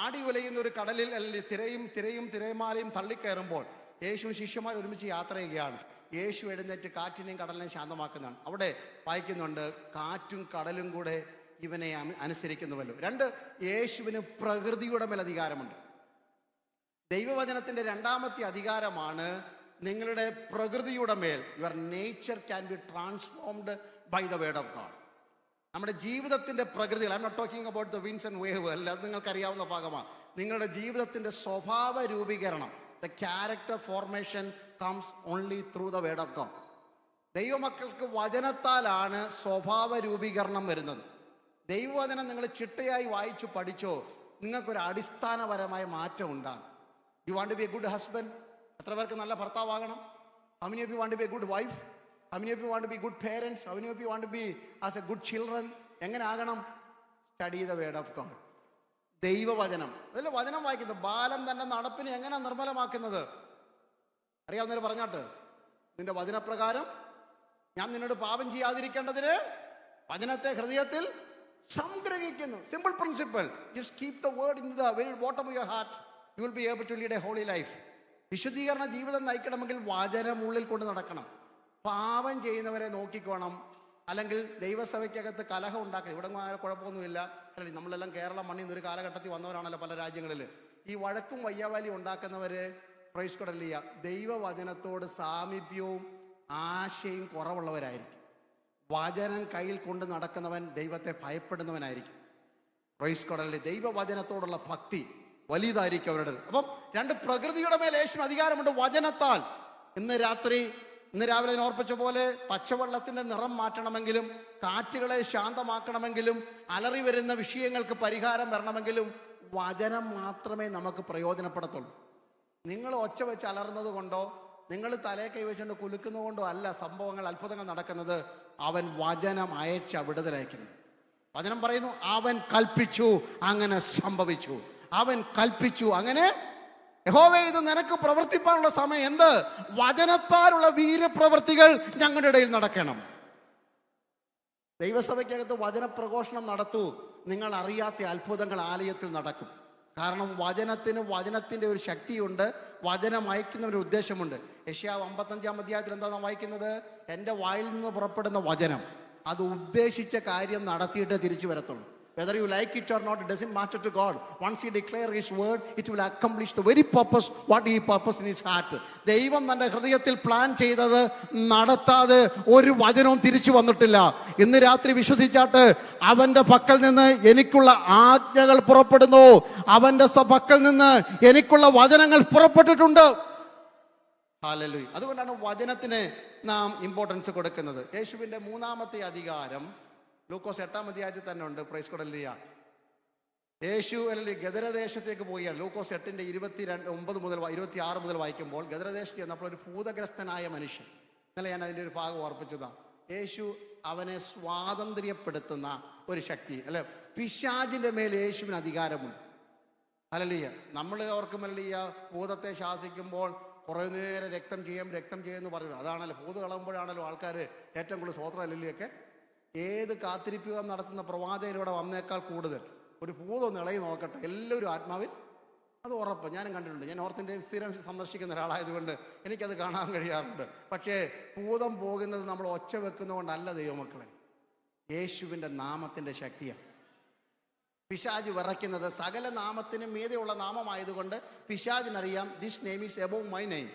ആടി ഉലയുന്ന ഒരു കടലിൽ തിരയും തിരമാലയും തള്ളിക്കയറുമ്പോൾ യേശുവും ശിഷ്യന്മാർ ഒരുമിച്ച് യാത്ര ചെയ്യുകയാണ്. യേശു എഴുന്നേറ്റ് കാറ്റിനെയും കടലിനെയും ശാന്തമാക്കുന്നതാണ്. അവിടെ വായിക്കുന്നുണ്ട്, കാറ്റും കടലും കൂടെ ഇവനെ അനുസരിക്കുന്നുവല്ലോ. 2, യേശുവിന് പ്രകൃതിയുടെ മേൽ അധികാരമുണ്ട്. ദൈവവചനത്തിൻ്റെ 2-ാമത്തെ അധികാരമാണ് നിങ്ങളുടെ പ്രകൃതിയുടെ മേൽ. Your nature can be transformed by the word of God. നമ്മുടെ ജീവിതത്തിൻ്റെ പ്രകൃതികൾ, I am not talking about the winds and wave, അല്ല, അത് നിങ്ങൾക്കറിയാവുന്ന ഭാഗമാണ്. നിങ്ങളുടെ ജീവിതത്തിൻ്റെ സ്വഭാവ രൂപീകരണം, the character formation comes only through the word of God. ദൈവമക്കൾക്ക് വചനത്താലാണ് സ്വഭാവ രൂപീകരണം വരുന്നത്. ദൈവവചനം നിങ്ങൾ ചിട്ടയായി വായിച്ചു പഠിച്ചോ, നിങ്ങൾക്കൊരു അടിസ്ഥാനപരമായ മാറ്റം ഉണ്ടാകും. You want to be a good husband? എത്ര പേർക്ക് നല്ല ഭർത്താവാകണം? How many of you want to be a good wife? How many of you want to be good parents? How many of you want to be as a good children? എങ്ങനെ ആകണം? Study the word of God. ദൈവവചനം. അതിൽ വചനം വായിക്കുന്നത് ബാലൻ തന്നെ നടപ്പിനെ എങ്ങനെ നിർമ്മലമാക്കുന്നത് അറിയാവുന്നവർ പറഞ്ഞാട്ട്, നിന്റെ വചനപ്രകാരം ഞാൻ നിന്നോട് പാപം ചെയ്യാതിരിക്കേണ്ടതിന് വചനത്തെ ഹൃദയത്തിൽ സംഗ്രഹിക്കുന്നു. Simple principle. Just keep the word in the very bottom of your heart. You will be able to lead a holy life. വിശുദ്ധീകരണ ജീവിതം നയിക്കണമെങ്കിൽ വചനം ഉള്ളിൽ കൊണ്ട് നടക്കണം. പാപം ചെയ്യുന്നവരെ നോക്കിക്കോണം, അല്ലെങ്കിൽ ദൈവസഭയ്ക്കകത്ത് കലഹം ഉണ്ടാക്കുക. ഇവിടെ കുഴപ്പമൊന്നുമില്ല, അല്ലെങ്കിൽ നമ്മളെല്ലാം കേരളം മണ്ണിൽ നിന്ന് ഒരു കാലഘട്ടത്തിൽ വന്നവരാണല്ലോ പല രാജ്യങ്ങളിൽ. ഈ വഴക്കും വയ്യാവാലി ഉണ്ടാക്കുന്നവര് പ്രൈസ് കൊടല്ലിയ ദൈവവചനത്തോട് സാമീപ്യവും ആശയും കുറവുള്ളവരായിരിക്കും. വചനം കയ്യിൽ കൊണ്ട് നടക്കുന്നവൻ ദൈവത്തെ ഭയപ്പെടുന്നവനായിരിക്കും. പ്രൈസ് കൊടല്ലി. ദൈവവചനത്തോടുള്ള ഭക്തി വലിയതായിരിക്കും അവരുടേത്. അപ്പം 2 പ്രകൃതിയുടെ മേൽ യേശുവിന് അധികാരമുണ്ട് വചനത്താൽ. ഇന്ന് രാവിലെ ഞാൻ ഓർപ്പിച്ച പോലെ പച്ചവെള്ളത്തിൻ്റെ നിറം മാറ്റണമെങ്കിലും, കാറ്റുകളെ ശാന്തമാക്കണമെങ്കിലും, അലറി വരുന്ന വിഷയങ്ങൾക്ക് പരിഹാരം വരണമെങ്കിലും വചനം മാത്രമേ നമുക്ക് പ്രയോജനപ്പെടത്തുള്ളൂ. നിങ്ങൾ ഒച്ച വെച്ച് അലറുന്നത് കൊണ്ടോ നിങ്ങൾ തലയെ കൈവച്ചുകൊണ്ട് കുലുക്കുന്നത് കൊണ്ടോ അല്ല സംഭവങ്ങൾ, അത്ഭുതങ്ങൾ നടക്കുന്നത്. അവൻ വചനം അയച്ച വിടുതലയക്കുന്നത്. വചനം പറയുന്നു, അവൻ കൽപ്പിച്ചു അങ്ങനെ സംഭവിച്ചു. അവൻ കൽപ്പിച്ചു അങ്ങനെ. യഹോവേ, ഇത് നിനക്ക് പ്രവർത്തിപ്പാനുള്ള സമയം. എന്ത്? വചനത്താലുള്ള വീര്യപ്രവൃത്തികൾ ഞങ്ങളുടെ ഇടയിൽ നടക്കണം. ദൈവസഭയ്ക്കകത്ത് വചനപ്രഘോഷണം നടത്തൂ. നിങ്ങൾ അറിയാത്ത അത്ഭുതങ്ങൾ ആലയത്തിൽ നടക്കും. കാരണം വചനത്തിൻ്റെ ഒരു ശക്തിയുണ്ട്, വചനം അയക്കുന്നവരുടെ ഉദ്ദേശമുണ്ട്. യെശയ്യാവ് 55-ാം അധ്യായത്തിൽ എന്താ നാം വായിക്കുന്നത്? എൻ്റെ വായിൽ നിന്ന് പുറപ്പെടുന്ന വചനം അത് ഉദ്ദേശിച്ച കാര്യം നടത്തിയിട്ടേ തിരിച്ചു വരത്തുള്ളൂ. Whether you like it or not, it doesn't matter to God. Once He declares His word, it will accomplish the very purpose what He purposed in His heart. ദൈവം തൻ്റെ ഹൃദയത്തിൽ പ്ലാൻ ചെയ്തത് നടത്താതെ ഒരു വചനവും തിരിച്ചു വന്നിട്ടില്ല. ഇന്ന് രാത്രി വിശ്വസിച്ചാട്ട് അവൻ്റെ പക്കൽ നിന്ന് എനിക്കുള്ള ആജ്ഞകൾ പുറപ്പെടുന്നു. അവൻ്റെ പക്കൽ നിന്ന് എനിക്കുള്ള വചനങ്ങൾ പുറപ്പെട്ടിട്ടുണ്ട്. ഹല്ലേലൂയ. അതുകൊണ്ടാണ് വചനത്തിന് നാം ഇമ്പോർട്ടൻസ് കൊടുക്കുന്നത്. യേശുവിൻ്റെ 3-ാമത്തെ അധികാരം ലൂക്കോസ് 8-ാം അധ്യായത്തിൽ തന്നെ ഉണ്ട്. പ്രൈസ് കൊടല്ലിയ. യേശു ഗദരദേശത്തേക്ക് പോവുകയാണ്. ലൂക്കോസ് 8-ന്റെ 29 മുതൽ 26 മുതൽ വായിക്കുമ്പോൾ ഗദരദേശത്ത് ചെന്നപ്പോൾ ഒരു ഭൂതഗ്രസ്തനായ മനുഷ്യൻ, ഇന്നലെ ഞാൻ അതിൻ്റെ ഒരു ഭാഗം ഓർപ്പിച്ചതാണ്. യേശു അവനെ സ്വാതന്ത്ര്യപ്പെടുത്തുന്ന ഒരു ശക്തി. അല്ലെ, പിശാചിന്റെ മേൽ യേശുവിന് അധികാരമുണ്ട്. ഹല്ലേലൂയ. നമ്മൾ ഓർക്കും ഹല്ലേലൂയ, ഭൂതത്തെ ശാസിക്കുമ്പോൾ കുറേ നേരം രക്തം ചെയ്യുമെന്ന് പറയും. അതാണല്ലോ ഭൂത കളയുമ്പോഴാണല്ലോ ആൾക്കാർ ഏറ്റവും കൂടുതൽ സ്വോത്രം ഹല്ലേലൂയൊക്കെ. ഏത് കാത്തിരിപ്പുക നടത്തുന്ന പ്രവാചകനിവിടെ വന്നേക്കാൾ കൂടുതൽ ഒരു ഭൂതം ഇളകി നോക്കട്ടെ, എല്ലാവരും ആത്മാവിൽ, അത് ഉറപ്പ്. ഞാനും കണ്ടിട്ടുണ്ട്. ഞാൻ നോർത്ത് സ്ഥിരം സന്ദർശിക്കുന്ന ഒരാളായതുകൊണ്ട് എനിക്കത് കാണാൻ കഴിയാറുണ്ട്. പക്ഷേ ഭൂതം പോകുന്നത് നമ്മൾ ഒച്ച വെക്കുന്നതുകൊണ്ടല്ല ദൈവമക്കളെ, യേശുവിൻ്റെ നാമത്തിൻ്റെ ശക്തിയാണ്. പിശാജ് വിറയ്ക്കുന്നത് സകല നാമത്തിനും മീതെയുള്ള നാമമായതുകൊണ്ട് പിശാജിനറിയാം this name is above my name.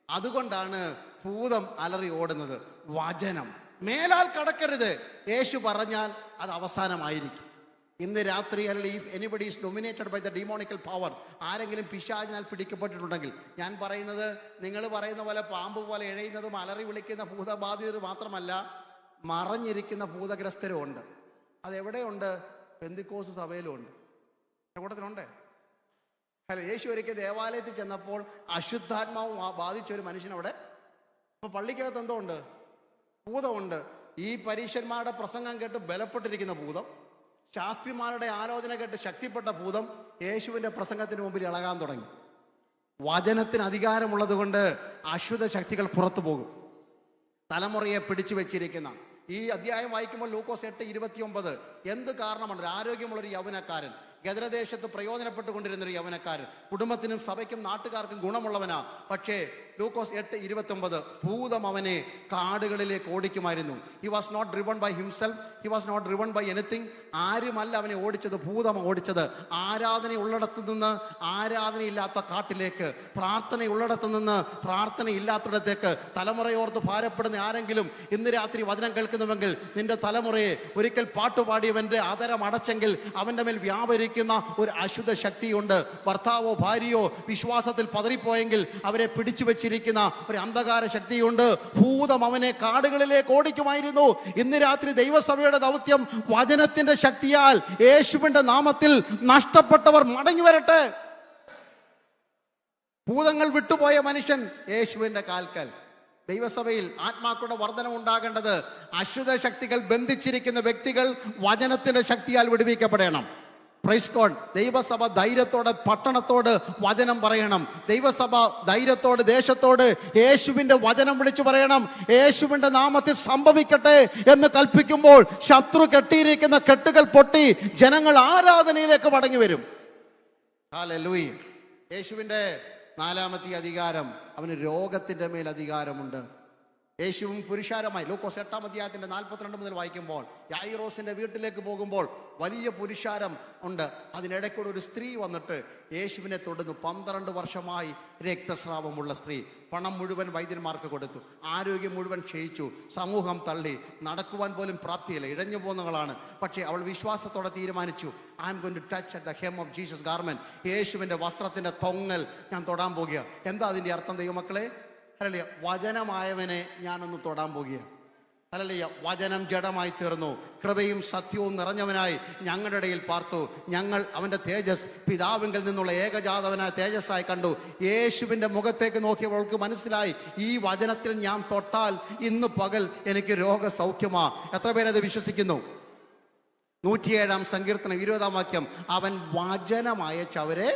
അതുകൊണ്ടാണ് ഭൂതം അലറി ഓടുന്നത്. വചനം മേലാൽ കടക്കരുത്, യേശു പറഞ്ഞാൽ അത് അവസാനമായിരിക്കും. ഇന്ന് രാത്രി അല്ലെങ്കിൽ if anybody is dominated by the demonical power, ആരെങ്കിലും പിശാചിനാൽ പിടിക്കപ്പെട്ടിട്ടുണ്ടെങ്കിൽ, ഞാൻ പറയുന്നത് നിങ്ങൾ പറയുന്ന പോലെ പാമ്പ് പോലെ എഴയുന്നതും അലറി വിളിക്കുന്ന ഭൂതബാധിതർ മാത്രമല്ല, മറഞ്ഞിരിക്കുന്ന ഭൂതഗ്രസ്തരും ഉണ്ട്. അതെവിടെയുണ്ട്? പെന്തിക്കോസ് സഭയിലും ഉണ്ട്, കൂട്ടത്തിലുണ്ട്. അല്ല, യേശു ഒരിക്കൽ ദേവാലയത്തിൽ ചെന്നപ്പോൾ അശുദ്ധാത്മാവ് ബാധിച്ച ഒരു മനുഷ്യനവിടെ. അപ്പോൾ പള്ളിക്കകത്ത് എന്തോ ഉണ്ട്? ഭൂതമുണ്ട്. ഈ പരീക്ഷന്മാരുടെ പ്രസംഗം കേട്ട് ബലപ്പെട്ടിരിക്കുന്ന ഭൂതം, ശാസ്ത്രിമാരുടെ ആലോചന കേട്ട് ശക്തിപ്പെട്ട ഭൂതം യേശുവിൻ്റെ പ്രസംഗത്തിന് മുമ്പിൽ ഇളകാൻ തുടങ്ങി. വചനത്തിന് അധികാരമുള്ളത് കൊണ്ട് അശുദ്ധ ശക്തികൾ പുറത്തു പോകും. തലമുറയെ പിടിച്ചു വെച്ചിരിക്കുന്ന ഈ അധ്യായം വായിക്കുമ്പോൾ ലൂക്കോസ് 8:29, എന്ത് കാരണമാണ്? ഒരു ആരോഗ്യമുള്ളൊരു യൗവനക്കാരൻ, ഗദരദേശത്ത് പ്രയോജനപ്പെട്ടുകൊണ്ടിരുന്നൊരു യൗവനക്കാരൻ, കുടുംബത്തിനും സഭയ്ക്കും നാട്ടുകാർക്കും ഗുണമുള്ളവനാ. പക്ഷേ ലൂക്കോസ് 8:29, ഭൂതം അവനെ കാടുകളിലേക്ക് ഓടിക്കുമായിരുന്നു. He was not driven by himself, he was not driven by anything. ആരുമല്ല അവനെ ഓടിച്ചത്, ഭൂതം ഓടിച്ചത്. ആരാധന ഉള്ളിടത്ത് നിന്ന് ആരാധനയില്ലാത്ത കാട്ടിലേക്ക്, പ്രാർത്ഥന ഉള്ളിടത്ത് നിന്ന് പ്രാർത്ഥനയില്ലാത്തിടത്തേക്ക്. തലമുറയോർത്ത് ഭാരപ്പെടുന്ന ആരെങ്കിലും ഇന്ന് രാത്രി വചനം കേൾക്കുന്നുവെങ്കിൽ, നിന്റെ തലമുറയെ ഒരിക്കൽ പാട്ടുപാടിയവന്റെ ആദരം അടച്ചെങ്കിൽ അവന്റെ മേൽ വ്യാപരിക്കുന്ന ഒരു അശുദ്ധ ശക്തിയുണ്ട്. ഭർത്താവോ ഭാര്യയോ വിശ്വാസത്തിൽ പതറിപ്പോയെങ്കിൽ അവരെ പിടിച്ചു വെച്ചിരിക്കുന്ന ഒരു അന്ധകാര ശക്തിയുണ്ട്. ഭൂതം അവനെ കാടുകളിലേക്ക് ഓടിക്കുമായിരുന്നു. ഇന്ന് രാത്രി ദൈവസഭയുടെ ദൗത്യം വചനത്തിന്റെ ശക്തിയാൽ യേശുവിന്റെ നാമത്തിൽ നഷ്ടപ്പെട്ടവർ മടങ്ങി വരട്ടെ. ഭൂതങ്ങൾ വിട്ടുപോയ മനുഷ്യൻ യേശുവിന്റെ കാൽക്കൽ. ദൈവസഭയിൽ ആത്മാക്കളുടെ വർധനം ഉണ്ടാകേണ്ടത് അശുദ്ധ ശക്തികൾ ബന്ധിച്ചിരിക്കുന്ന വ്യക്തികൾ വചനത്തിന്റെ ശക്തിയാൽ വിടുവിക്കപ്പെടണം. Praise God. ദൈവസഭ ധൈര്യത്തോടെ പട്ടണത്തോട് വചനം പറയണം. ദൈവസഭ ധൈര്യത്തോട് ദേശത്തോട് യേശുവിന്റെ വചനം വിളിച്ചു പറയണം. യേശുവിന്റെ നാമത്തിൽ സംഭവിക്കട്ടെ എന്ന് കൽപ്പിക്കുമ്പോൾ ശത്രു കെട്ടിയിരിക്കുന്ന കെട്ടുകൾ പൊട്ടി ജനങ്ങൾ ആരാധനയിലേക്ക് മടങ്ങി വരും. ഹല്ലേലൂയ. യേശുവിന്റെ 4ാമത്തെ അധികാരം, അവന് രോഗത്തിന്റെ മേൽ അധികാരമുണ്ട്. യേശുവും പുരുഷാരമായി ലൂക്കോസ് 8-ാം അധ്യായത്തിന്റെ 42 മുതൽ വായിക്കുമ്പോൾ, യായിറോസിന്റെ വീട്ടിലേക്ക് പോകുമ്പോൾ വലിയ പുരുഷാരം ഉണ്ട്. അതിനിടയ്ക്കൂടെ ഒരു സ്ത്രീ വന്നിട്ട് യേശുവിനെ തൊടുന്നു. 12 വർഷമായി രക്തസ്രാവമുള്ള സ്ത്രീ. പണം മുഴുവൻ വൈദ്യന്മാർക്ക് കൊടുത്തു, ആരോഗ്യം മുഴുവൻ ക്ഷയിച്ചു, സമൂഹം തള്ളി, നടക്കുവാൻ പോലും പ്രാപ്തിയില്ല, ഇഴഞ്ഞു പോകുന്നവളാണ്. പക്ഷേ അവൾ വിശ്വാസത്തോടെ തീരുമാനിച്ചു, I am going to touch at the hem of Jesus garment. യേശുവിന്റെ വസ്ത്രത്തിന്റെ തൊങ്ങൽ ഞാൻ തൊടാൻ പോകുക. എന്താ അതിന്റെ അർത്ഥം ദൈവമക്കളെ? ഹല്ലേലൂയ. വചനമായവനെ ഞാനൊന്ന് തൊടാൻ പോകുക. ഹല്ലേലൂയ. വചനം ജഡമായി തീർന്നു, കൃപയും സത്യവും നിറഞ്ഞവനായി ഞങ്ങളുടെ ഇടയിൽ പാർത്തു. ഞങ്ങൾ അവന്റെ തേജസ് പിതാവിങ്കിൽ നിന്നുള്ള ഏകജാതവനായ തേജസ്സായി കണ്ടു. യേശുവിന്റെ മുഖത്തേക്ക് നോക്കിയവൾക്ക് മനസ്സിലായി, ഈ വചനത്തിൽ ഞാൻ തൊട്ടാൽ ഇന്ന് പകൽ എനിക്ക് രോഗസൗഖ്യമാ. എത്ര പേരത് വിശ്വസിക്കുന്നു? 107-ാം സങ്കീർത്തനം 20-ാം വാക്യം, അവൻ വചനമയച്ചവരെ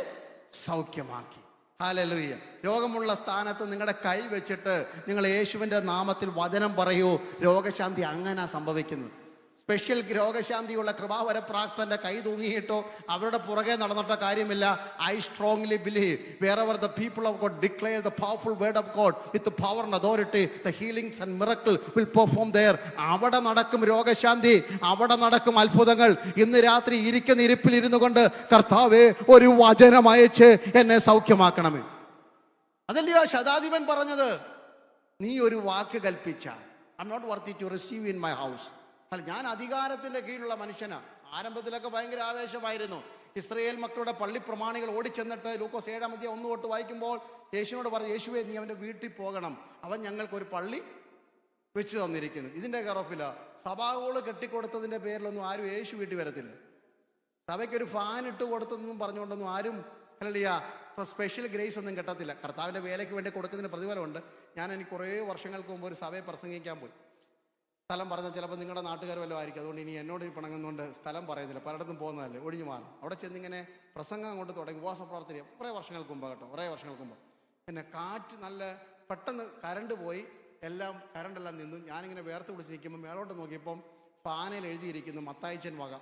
സൗഖ്യമാക്കി. ഹല്ലേലൂയ. രോഗമുള്ള സ്ഥാനത്ത് നിങ്ങളുടെ കൈ വെച്ചിട്ട് നിങ്ങൾ യേശുവിൻ്റെ നാമത്തിൽ വചനം പറയൂ. രോഗശാന്തി അങ്ങനെ സംഭവിക്കുന്നത്. സ്പെഷ്യൽ രോഗശാന്തിയുള്ള കൃപാവര പ്രാപ്തന്റെ കൈ തൂങ്ങിയിട്ടോ അവരുടെ പുറകെ നടന്നിട്ടോ കാര്യമില്ല. I strongly believe wherever the people of God declare the powerful word of God with the power and authority, the healings and miracle will perform there. അവിടെ നടക്കും രോഗശാന്തി, അവിടെ നടക്കും അത്ഭുതങ്ങൾ. ഇന്ന് രാത്രി ഇരിക്കുന്ന ഇരിപ്പിൽ ഇരുന്നു കൊണ്ട്, കർത്താവേ ഒരു വചനം അയച്ച് എന്നെ സൗഖ്യമാക്കണമേ. അതല്ലയോ ശതാധിപൻ പറഞ്ഞത്, നീ ഒരു വാക്ക് കൽപ്പിച്ചാൽ I am not worthy to receive in my house. അല്ല, ഞാൻ അധികാരത്തിന്റെ കീഴിലുള്ള മനുഷ്യനാണ്. ആരംഭത്തിലൊക്കെ ഭയങ്കര ആവേശമായിരുന്നു. ഇസ്രായേൽ മക്കളുടെ പള്ളി പ്രമാണികൾ ഓടിച്ചെന്നിട്ട് ലൂക്കോസ് 7-ാം അധ്യായം 1 തൊട്ട് വായിക്കുമ്പോൾ യേശുവിനോട് പറഞ്ഞു, യേശുവേ നീ അവൻ്റെ വീട്ടിൽ പോകണം, അവൻ ഞങ്ങൾക്കൊരു പള്ളി വെച്ച് തന്നിരിക്കുന്നു. ഇതിൻ്റെ കറപ്പില്ല. സഭാഹോള് കെട്ടിക്കൊടുത്തതിൻ്റെ പേരിലൊന്നും ആരും യേശു വീട്ടിൽ വരത്തില്ല. സഭയ്ക്കൊരു ഫാൻ ഇട്ട് കൊടുത്തതെന്നും പറഞ്ഞുകൊണ്ടൊന്നും ആരും സ്പെഷ്യൽ ഗ്രേസ് ഒന്നും കിട്ടത്തില്ല. കർത്താവിൻ്റെ വേലയ്ക്ക് വേണ്ടി കൊടുക്കുന്നതിന് പ്രതിഫലമുണ്ട്. എനിക്ക് കുറേ വർഷങ്ങൾക്ക് മുമ്പ് ഒരു സഭയെ പ്രസംഗിക്കാൻ പോയി. സ്ഥലം പറഞ്ഞാൽ ചിലപ്പോൾ നിങ്ങളുടെ നാട്ടുകാർ വല്ലതും ആയിരിക്കും. അതുകൊണ്ട് ഇനി എന്നോട് പിണങ്ങുന്നതുകൊണ്ട് സ്ഥലം പറയുന്നില്ല. പലയിടത്തും പോകുന്നതല്ലേ, ഒഴിഞ്ഞു മാറും. അവിടെ ചെന്നിങ്ങനെ പ്രസംഗം അങ്ങോട്ട് തുടങ്ങി. ഉപവാസ പ്രാർത്ഥന കുറേ വർഷങ്ങൾക്ക് മുമ്പ് കേട്ടോ, കുറേ വർഷങ്ങൾക്ക് മുമ്പ്. പിന്നെ കാറ്റ് നല്ല പെട്ടെന്ന് കരണ്ട് പോയി, കരണ്ടെല്ലാം നിന്നു. ഞാനിങ്ങനെ വേർത്ത് പിടിച്ച് നിൽക്കുമ്പോൾ മേലോട്ട് നോക്കിയപ്പം ഫാനിൽ എഴുതിയിരിക്കുന്നു മത്തായിച്ചൻ വക.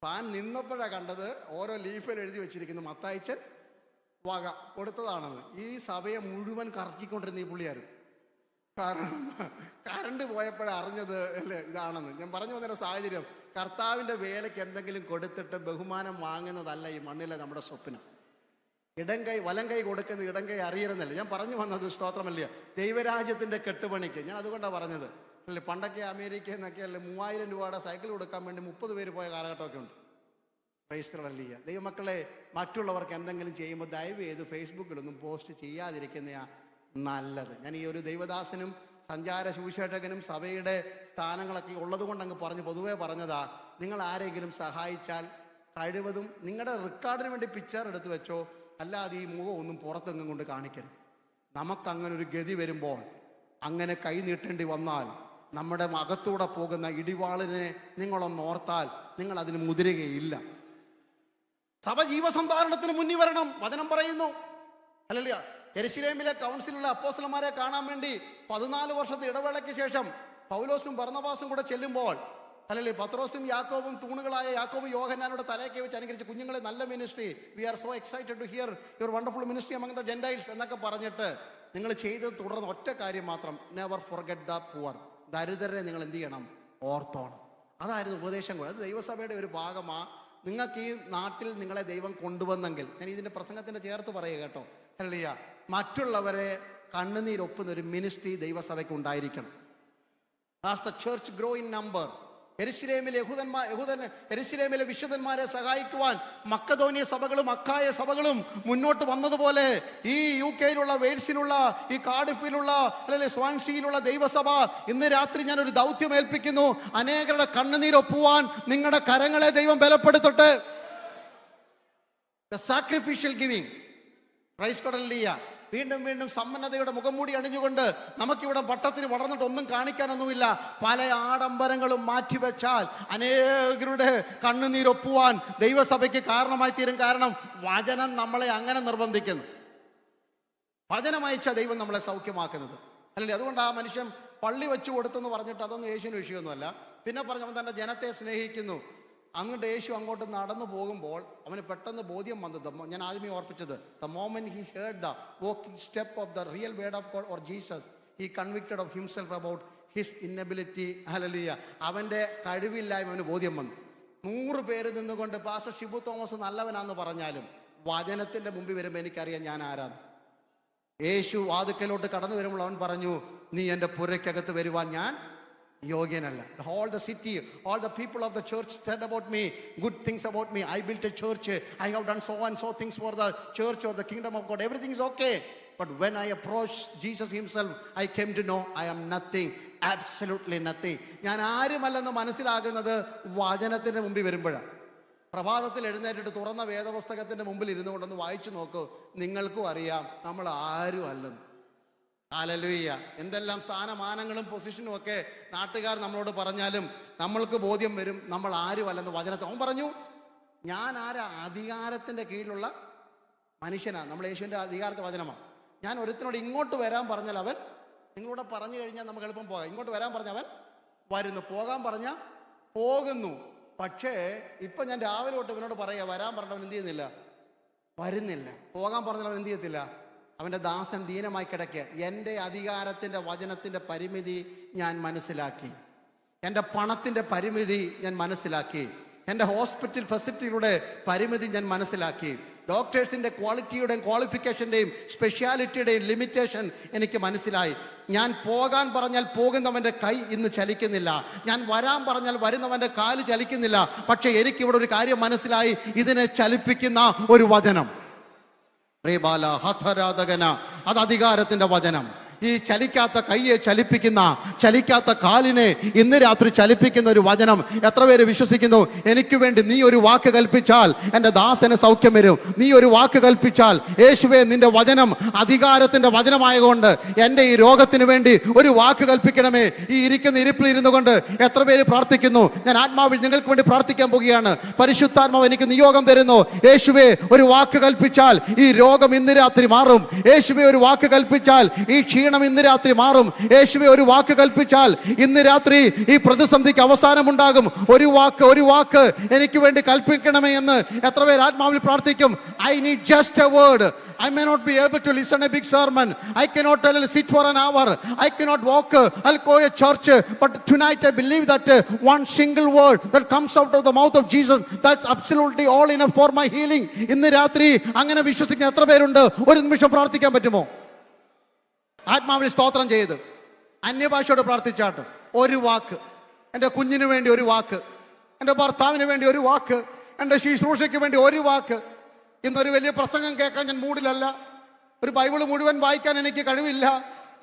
ഫാൻ നിന്നപ്പോഴാണ് കണ്ടത് ഓരോ ലീഫിൽ എഴുതി വെച്ചിരിക്കുന്നു മത്തായിച്ചൻ വക കൊടുത്തതാണെന്ന്. ഈ സഭയെ മുഴുവൻ കറക്കിക്കൊണ്ടിരുന്ന ഈ പുള്ളിയായിരുന്നു. കാരണം കറണ്ട് പോയപ്പോഴാണ് അറിഞ്ഞത് അല്ലേ ഇതാണെന്ന്. ഞാൻ പറഞ്ഞു വന്നൊരു സാഹചര്യം, കർത്താവിൻ്റെ വേലയ്ക്ക് എന്തെങ്കിലും കൊടുത്തിട്ട് ബഹുമാനം വാങ്ങുന്നതല്ല ഈ മണ്ണിലെ നമ്മുടെ സ്വപ്നം. വലം കൈ കൊടുക്കുന്ന ഇടം കൈ അറിയരുന്നല്ലേ ഞാൻ പറഞ്ഞു വന്നത്. സ്തോത്രമല്ല, ദൈവരാജ്യത്തിൻ്റെ കെട്ടുപണിക്ക്. ഞാൻ അതുകൊണ്ടാണ് പറഞ്ഞത് അല്ലേ. പണ്ടൊക്കെ അമേരിക്കയിൽ നിന്നൊക്കെ അല്ലേ 3000 രൂപയുടെ സൈക്കിൾ കൊടുക്കാൻ വേണ്ടി 30 പേര് പോയ കാലഘട്ടമൊക്കെ ഉണ്ട്. ക്രൈസ്തവരല്ല ദൈവമക്കളെ, മറ്റുള്ളവർക്ക് എന്തെങ്കിലും ചെയ്യുമ്പോൾ ദയവ് ചെയ്ത് ഫേസ്ബുക്കിലൊന്നും പോസ്റ്റ് ചെയ്യാതിരിക്കുന്നതാ നല്ലത്. ഞാൻ ഈ ഒരു ദൈവദാസനും സഞ്ചാര സുവിശേഷകനും സഭയുടെ സ്ഥാനങ്ങളൊക്കെ ഉള്ളത് കൊണ്ട് അങ്ങ് പൊതുവേ പറഞ്ഞതാ. നിങ്ങൾ ആരെങ്കിലും സഹായിച്ചാൽ കഴിവതും നിങ്ങളുടെ റെക്കോർഡിന് വേണ്ടി പിക്ചർ എടുത്ത് വെച്ചോ, അല്ലാതെ ഈ മുഖം ഒന്നും പുറത്തെങ്ങും കൊണ്ട് കാണിക്കരുത്. നമുക്കങ്ങനെ ഒരു ഗതി വരുമ്പോൾ, അങ്ങനെ കൈ നീട്ടേണ്ടി വന്നാൽ, നമ്മുടെ അകത്തൂടെ പോകുന്ന ഇടിവാളിനെ നിങ്ങളൊന്ന് ഓർത്താൽ നിങ്ങൾ അതിന് മുതിരുകയില്ല. സഭ ജീവസന്ധാരണത്തിന് മുന്നിൽ വരണം. വചനം പറയുന്നു അല്ലല്ല. യെരുശലേമിലെ കൗൺസിലുള്ള അപ്പോസ്തലന്മാരെ കാണാൻ വേണ്ടി 14 വർഷത്തെ ഇടവേളയ്ക്ക് ശേഷം പൗലോസും ബർന്നബാസും കൂടെ ചെല്ലുമ്പോൾ അല്ലല്ലേ, പത്രോസും യാക്കോബും തൂണുകളായ യാക്കോബ് യോഹന്നാനോട് തലയൊക്കെ വെച്ച് അനുകരിച്ച്, കുഞ്ഞുങ്ങളെ നല്ല ministry, we are so excited to hear your wonderful ministry among the gentiles എന്നൊക്കെ പറഞ്ഞിട്ട് നിങ്ങൾ ചെയ്തത് തുടർന്ന് ഒറ്റ കാര്യം മാത്രം, നെവർ ഫോർഗെറ്റ് ദ പുവർ. ദരിദ്രരെ നിങ്ങൾ എന്ത് ചെയ്യണം? ഓർത്തോണം. അതായിരുന്നു ഉപദേശം കൂടെ. അത് ദൈവസഭയുടെ ഒരു ഭാഗമാണ്. നിങ്ങൾക്ക് ഈ നാട്ടിൽ നിങ്ങളെ ദൈവം കൊണ്ടുവന്നെങ്കിൽ, ഞാൻ ഇതിൻ്റെ പ്രസംഗത്തിൻ്റെ ചേർത്ത് പറയുക കേട്ടോ, ഹല്ലേലൂയ, മറ്റുള്ളവരെ കണ്ണുനീരൊപ്പുന്ന ഒരു മിനിസ്ട്രി ദൈവസഭയ്ക്ക് ഉണ്ടായിരിക്കണം. As the church grow in number, യെരുശലേമിലെ യെരുശലേമിലെ വിശുദ്ധന്മാരെ സഹായിക്കുവാൻ മക്കദോനിയ സഭകളും അക്കായ സഭകളും മുന്നോട്ട് വന്നതുപോലെ ഈ UK-യിലുള്ള, വെയിൽസിലുള്ള, ഈ കാർഡിഫിലുള്ള, അല്ലെങ്കിൽ സ്വാൻസിയിലുള്ള ദൈവസഭ ഇന്ന് രാത്രി ഞാനൊരു ദൗത്യം ഏൽപ്പിക്കുന്നു. അനേകരുടെ കണ്ണുനീരൊപ്പുവാൻ നിങ്ങളുടെ കരങ്ങളെ ദൈവം ബലപ്പെടുത്തട്ടെ. Sacrificial giving, praise God, hallelujah. വീണ്ടും വീണ്ടും സമ്പന്നതയുടെ മുഖംമൂടി അണിഞ്ഞുകൊണ്ട് നമുക്കിവിടെ വട്ടത്തിന് വളർന്നിട്ട് ഒന്നും കാണിക്കാനൊന്നുമില്ല. പല ആഡംബരങ്ങളും മാറ്റിവെച്ചാൽ അനേകരുടെ കണ്ണുനീരൊപ്പുവാൻ ദൈവസഭയ്ക്ക് കാരണമായി തീരും. കാരണം വചനം നമ്മളെ അങ്ങനെ നിർബന്ധിക്കുന്നു. വചനം അയച്ച ദൈവം നമ്മളെ സൗഖ്യമാക്കുന്നത് അല്ലേ. അതുകൊണ്ട് ആ മനുഷ്യൻ പള്ളി വെച്ചു കൊടുത്തെന്ന് പറഞ്ഞിട്ട് അതൊന്നും യേശുവിന് വിഷയമൊന്നുമല്ല. പിന്നെ പറഞ്ഞവൻ തൻ്റെ ജനത്തെ സ്നേഹിക്കുന്നു. അങ്ങോട്ട് യേശു അങ്ങോട്ട് നടന്നു പോകുമ്പോൾ അവന് പെട്ടെന്ന് ബോധ്യം വന്നത്, ഞാൻ ആദ്യമേ ഓർപ്പിച്ചത്, the moment he heard the walking step of the real word of God or Jesus, he convicted of himself about his inability. Hallelujah. അവൻ്റെ കഴിവില്ലായ്മ അവന് ബോധ്യം വന്നു. 100 പേര് നിന്നുകൊണ്ട് പാസ്റ്റർ ഷിബു തോമസ് നല്ലവനാന്ന് പറഞ്ഞാലും വചനത്തിൻ്റെ മുമ്പിൽ വരുമ്പോൾ എനിക്കറിയാം ഞാൻ ആരാന്ന്. യേശു വാതുക്കലോട്ട് കടന്നു വരുമ്പോൾ അവൻ പറഞ്ഞു, നീ എൻ്റെ പുരയ്ക്കകത്ത് വരുവാൻ ഞാൻ യോഗ്യനല്ല. All the city, all the people of the church said about me good things about me. I built a church, I have done so and so things for the church or the kingdom of God. Everything is okay. But when I approached Jesus himself, I came to know I am nothing, absolutely nothing. ഞാൻ ആരുമല്ലെന്ന് മനസ്സിലാകുന്നത് വചനത്തിൻ്റെ മുമ്പിൽ വരുമ്പോഴാണ്. പ്രഭാതത്തിൽ എഴുന്നേറ്റിട്ട് തുറന്ന വേദപുസ്തകത്തിൻ്റെ മുമ്പിൽ ഇരുന്നു കൊണ്ടൊന്ന് വായിച്ചു നോക്കൂ, നിങ്ങൾക്കും അറിയാം നമ്മൾ ആരും അല്ലെന്ന്. ഹല്ലേലൂയ. എന്തെല്ലാം സ്ഥാനമാനങ്ങളും പൊസിഷനും ഒക്കെ നാട്ടുകാർ നമ്മളോട് പറഞ്ഞാലും നമ്മൾക്ക് ബോധ്യം വരും നമ്മൾ ആരുമല്ലെന്ന് വചനത്തിൽ. അവൻ പറഞ്ഞു, ഞാൻ ആരാ? അധികാരത്തിൻ്റെ കീഴിലുള്ള മനുഷ്യനാണ്. നമ്മൾ യേശുവിൻ്റെ അധികാരത്തെ വചനമാണ്. ഞാൻ ഒരുത്തിനോട് ഇങ്ങോട്ട് വരാൻ പറഞ്ഞാൽ അവൻ, നിങ്ങളോട് പറഞ്ഞു കഴിഞ്ഞാൽ നമുക്ക് എളുപ്പം പോകാം. ഇങ്ങോട്ട് വരാൻ പറഞ്ഞാൽ അവൻ വരുന്നു, പോകാൻ പറഞ്ഞാൽ പോകുന്നു. പക്ഷേ ഇപ്പം ഞാൻ രാവിലെ തൊട്ട് ഇവനോട് പറയുക, വരാൻ പറഞ്ഞവൻ എന്ത് ചെയ്യുന്നില്ല? വരുന്നില്ല. പോകാൻ പറഞ്ഞവൻ എന്ത് ചെയ്യത്തില്ല? അവൻ്റെ ദാസൻ ദീനമായി കിടക്കുക. എൻ്റെ അധികാരത്തിൻ്റെ വചനത്തിൻ്റെ പരിമിതി ഞാൻ മനസ്സിലാക്കി. എൻ്റെ പണത്തിൻ്റെ പരിമിതി ഞാൻ മനസ്സിലാക്കി. എൻ്റെ ഹോസ്പിറ്റൽ ഫെസിലിറ്റിയുടെ പരിമിതി ഞാൻ മനസ്സിലാക്കി. ഡോക്ടേഴ്സിൻ്റെ ക്വാളിറ്റിയുടെയും ക്വാളിഫിക്കേഷൻ്റെയും സ്പെഷ്യാലിറ്റിയുടെയും ലിമിറ്റേഷൻ എനിക്ക് മനസ്സിലായി. ഞാൻ പോകാൻ പറഞ്ഞാൽ പോകുന്നവൻ്റെ കൈ ഇന്ന് ചലിക്കുന്നില്ല. ഞാൻ വരാൻ പറഞ്ഞാൽ വരുന്നവൻ്റെ കാല് ചലിക്കുന്നില്ല. പക്ഷേ എനിക്കിവിടെ ഒരു കാര്യം മനസ്സിലായി, ഇതിനെ ചലിപ്പിക്കുന്ന ഒരു വചനം. അത് അധികാരത്തിന്റെ വചനം. ഈ ചലിക്കാത്ത കൈയെ ചലിപ്പിക്കുന്ന, ചലിക്കാത്ത കാലിനെ ഇന്ന് രാത്രി ചലിപ്പിക്കുന്ന ഒരു വചനം എത്ര പേര് വിശ്വസിക്കുന്നു? എനിക്ക് വേണ്ടി നീ ഒരു വാക്ക് കൽപ്പിച്ചാൽ എൻ്റെ ദാസന് സൗഖ്യം വരും. നീ ഒരു വാക്ക് കൽപ്പിച്ചാൽ, യേശുവേ നിന്റെ വചനം അധികാരത്തിന്റെ വചനമായതുകൊണ്ട് എൻ്റെ ഈ രോഗത്തിന് വേണ്ടി ഒരു വാക്ക് കൽപ്പിക്കണമേ. ഈ ഇരിക്കുന്ന ഇരിപ്പിൽ ഇരുന്നു കൊണ്ട് എത്ര പേര് പ്രാർത്ഥിക്കുന്നു? ഞാൻ ആത്മാവിൽ നിങ്ങൾക്ക് വേണ്ടി പ്രാർത്ഥിക്കാൻ പോവുകയാണ്. പരിശുദ്ധാത്മാവ് എനിക്ക് നിയോഗം തരുന്നു. യേശുവേ ഒരു വാക്ക് കൽപ്പിച്ചാൽ ഈ രോഗം ഇന്ന് രാത്രി മാറും. യേശുവേ ഒരു വാക്ക് കൽപ്പിച്ചാൽ ഈ ക്ഷീണം ഇന്ന് രാത്രി മാറും. യേശുവേ ഒരു വാക്ക് കൽപ്പിച്ചാൽ ഇന്ന് രാത്രി ഈ പ്രതിസന്ധിക്ക് അവസാനമുണ്ടാകും. ഒരു വാക്ക് എനിക്ക് വേണ്ടി കൽപ്പിക്കണമേ എന്ന് എത്ര പേര് ആത്മാവിൽ പ്രാർത്ഥിക്കും? I need just A word. I may not be able to listen a big sermon. I cannot sit for an hour. I cannot walk. I'll go to church. But tonight I believe that one single word that comes out of the mouth of Jesus, that's absolutely all enough for my healing. ഇന്ന് രാത്രി അങ്ങനെ വിശ്വസിക്കുന്ന എത്ര പേരുണ്ട്? ഒരു നിമിഷം പ്രാർത്ഥിക്കാൻ പറ്റുമോ? ആത്മാവിൽ സ്തോത്രം ചെയ്ത് അന്യഭാഷയോട് പ്രാർത്ഥിച്ചാട്ട് ഒരു വാക്ക്, എൻ്റെ കുഞ്ഞിന് വേണ്ടി ഒരു വാക്ക്, എൻ്റെ ഭർത്താവിന് വേണ്ടി ഒരു വാക്ക്, എൻ്റെ ശുശ്രൂഷയ്ക്ക് വേണ്ടി ഒരു വാക്ക്. ഇന്നൊരു വലിയ പ്രസംഗം കേൾക്കാൻ ഞാൻ മൂഡിലല്ല. ഒരു ബൈബിൾ മുഴുവൻ വായിക്കാൻ എനിക്ക് കഴിവില്ല.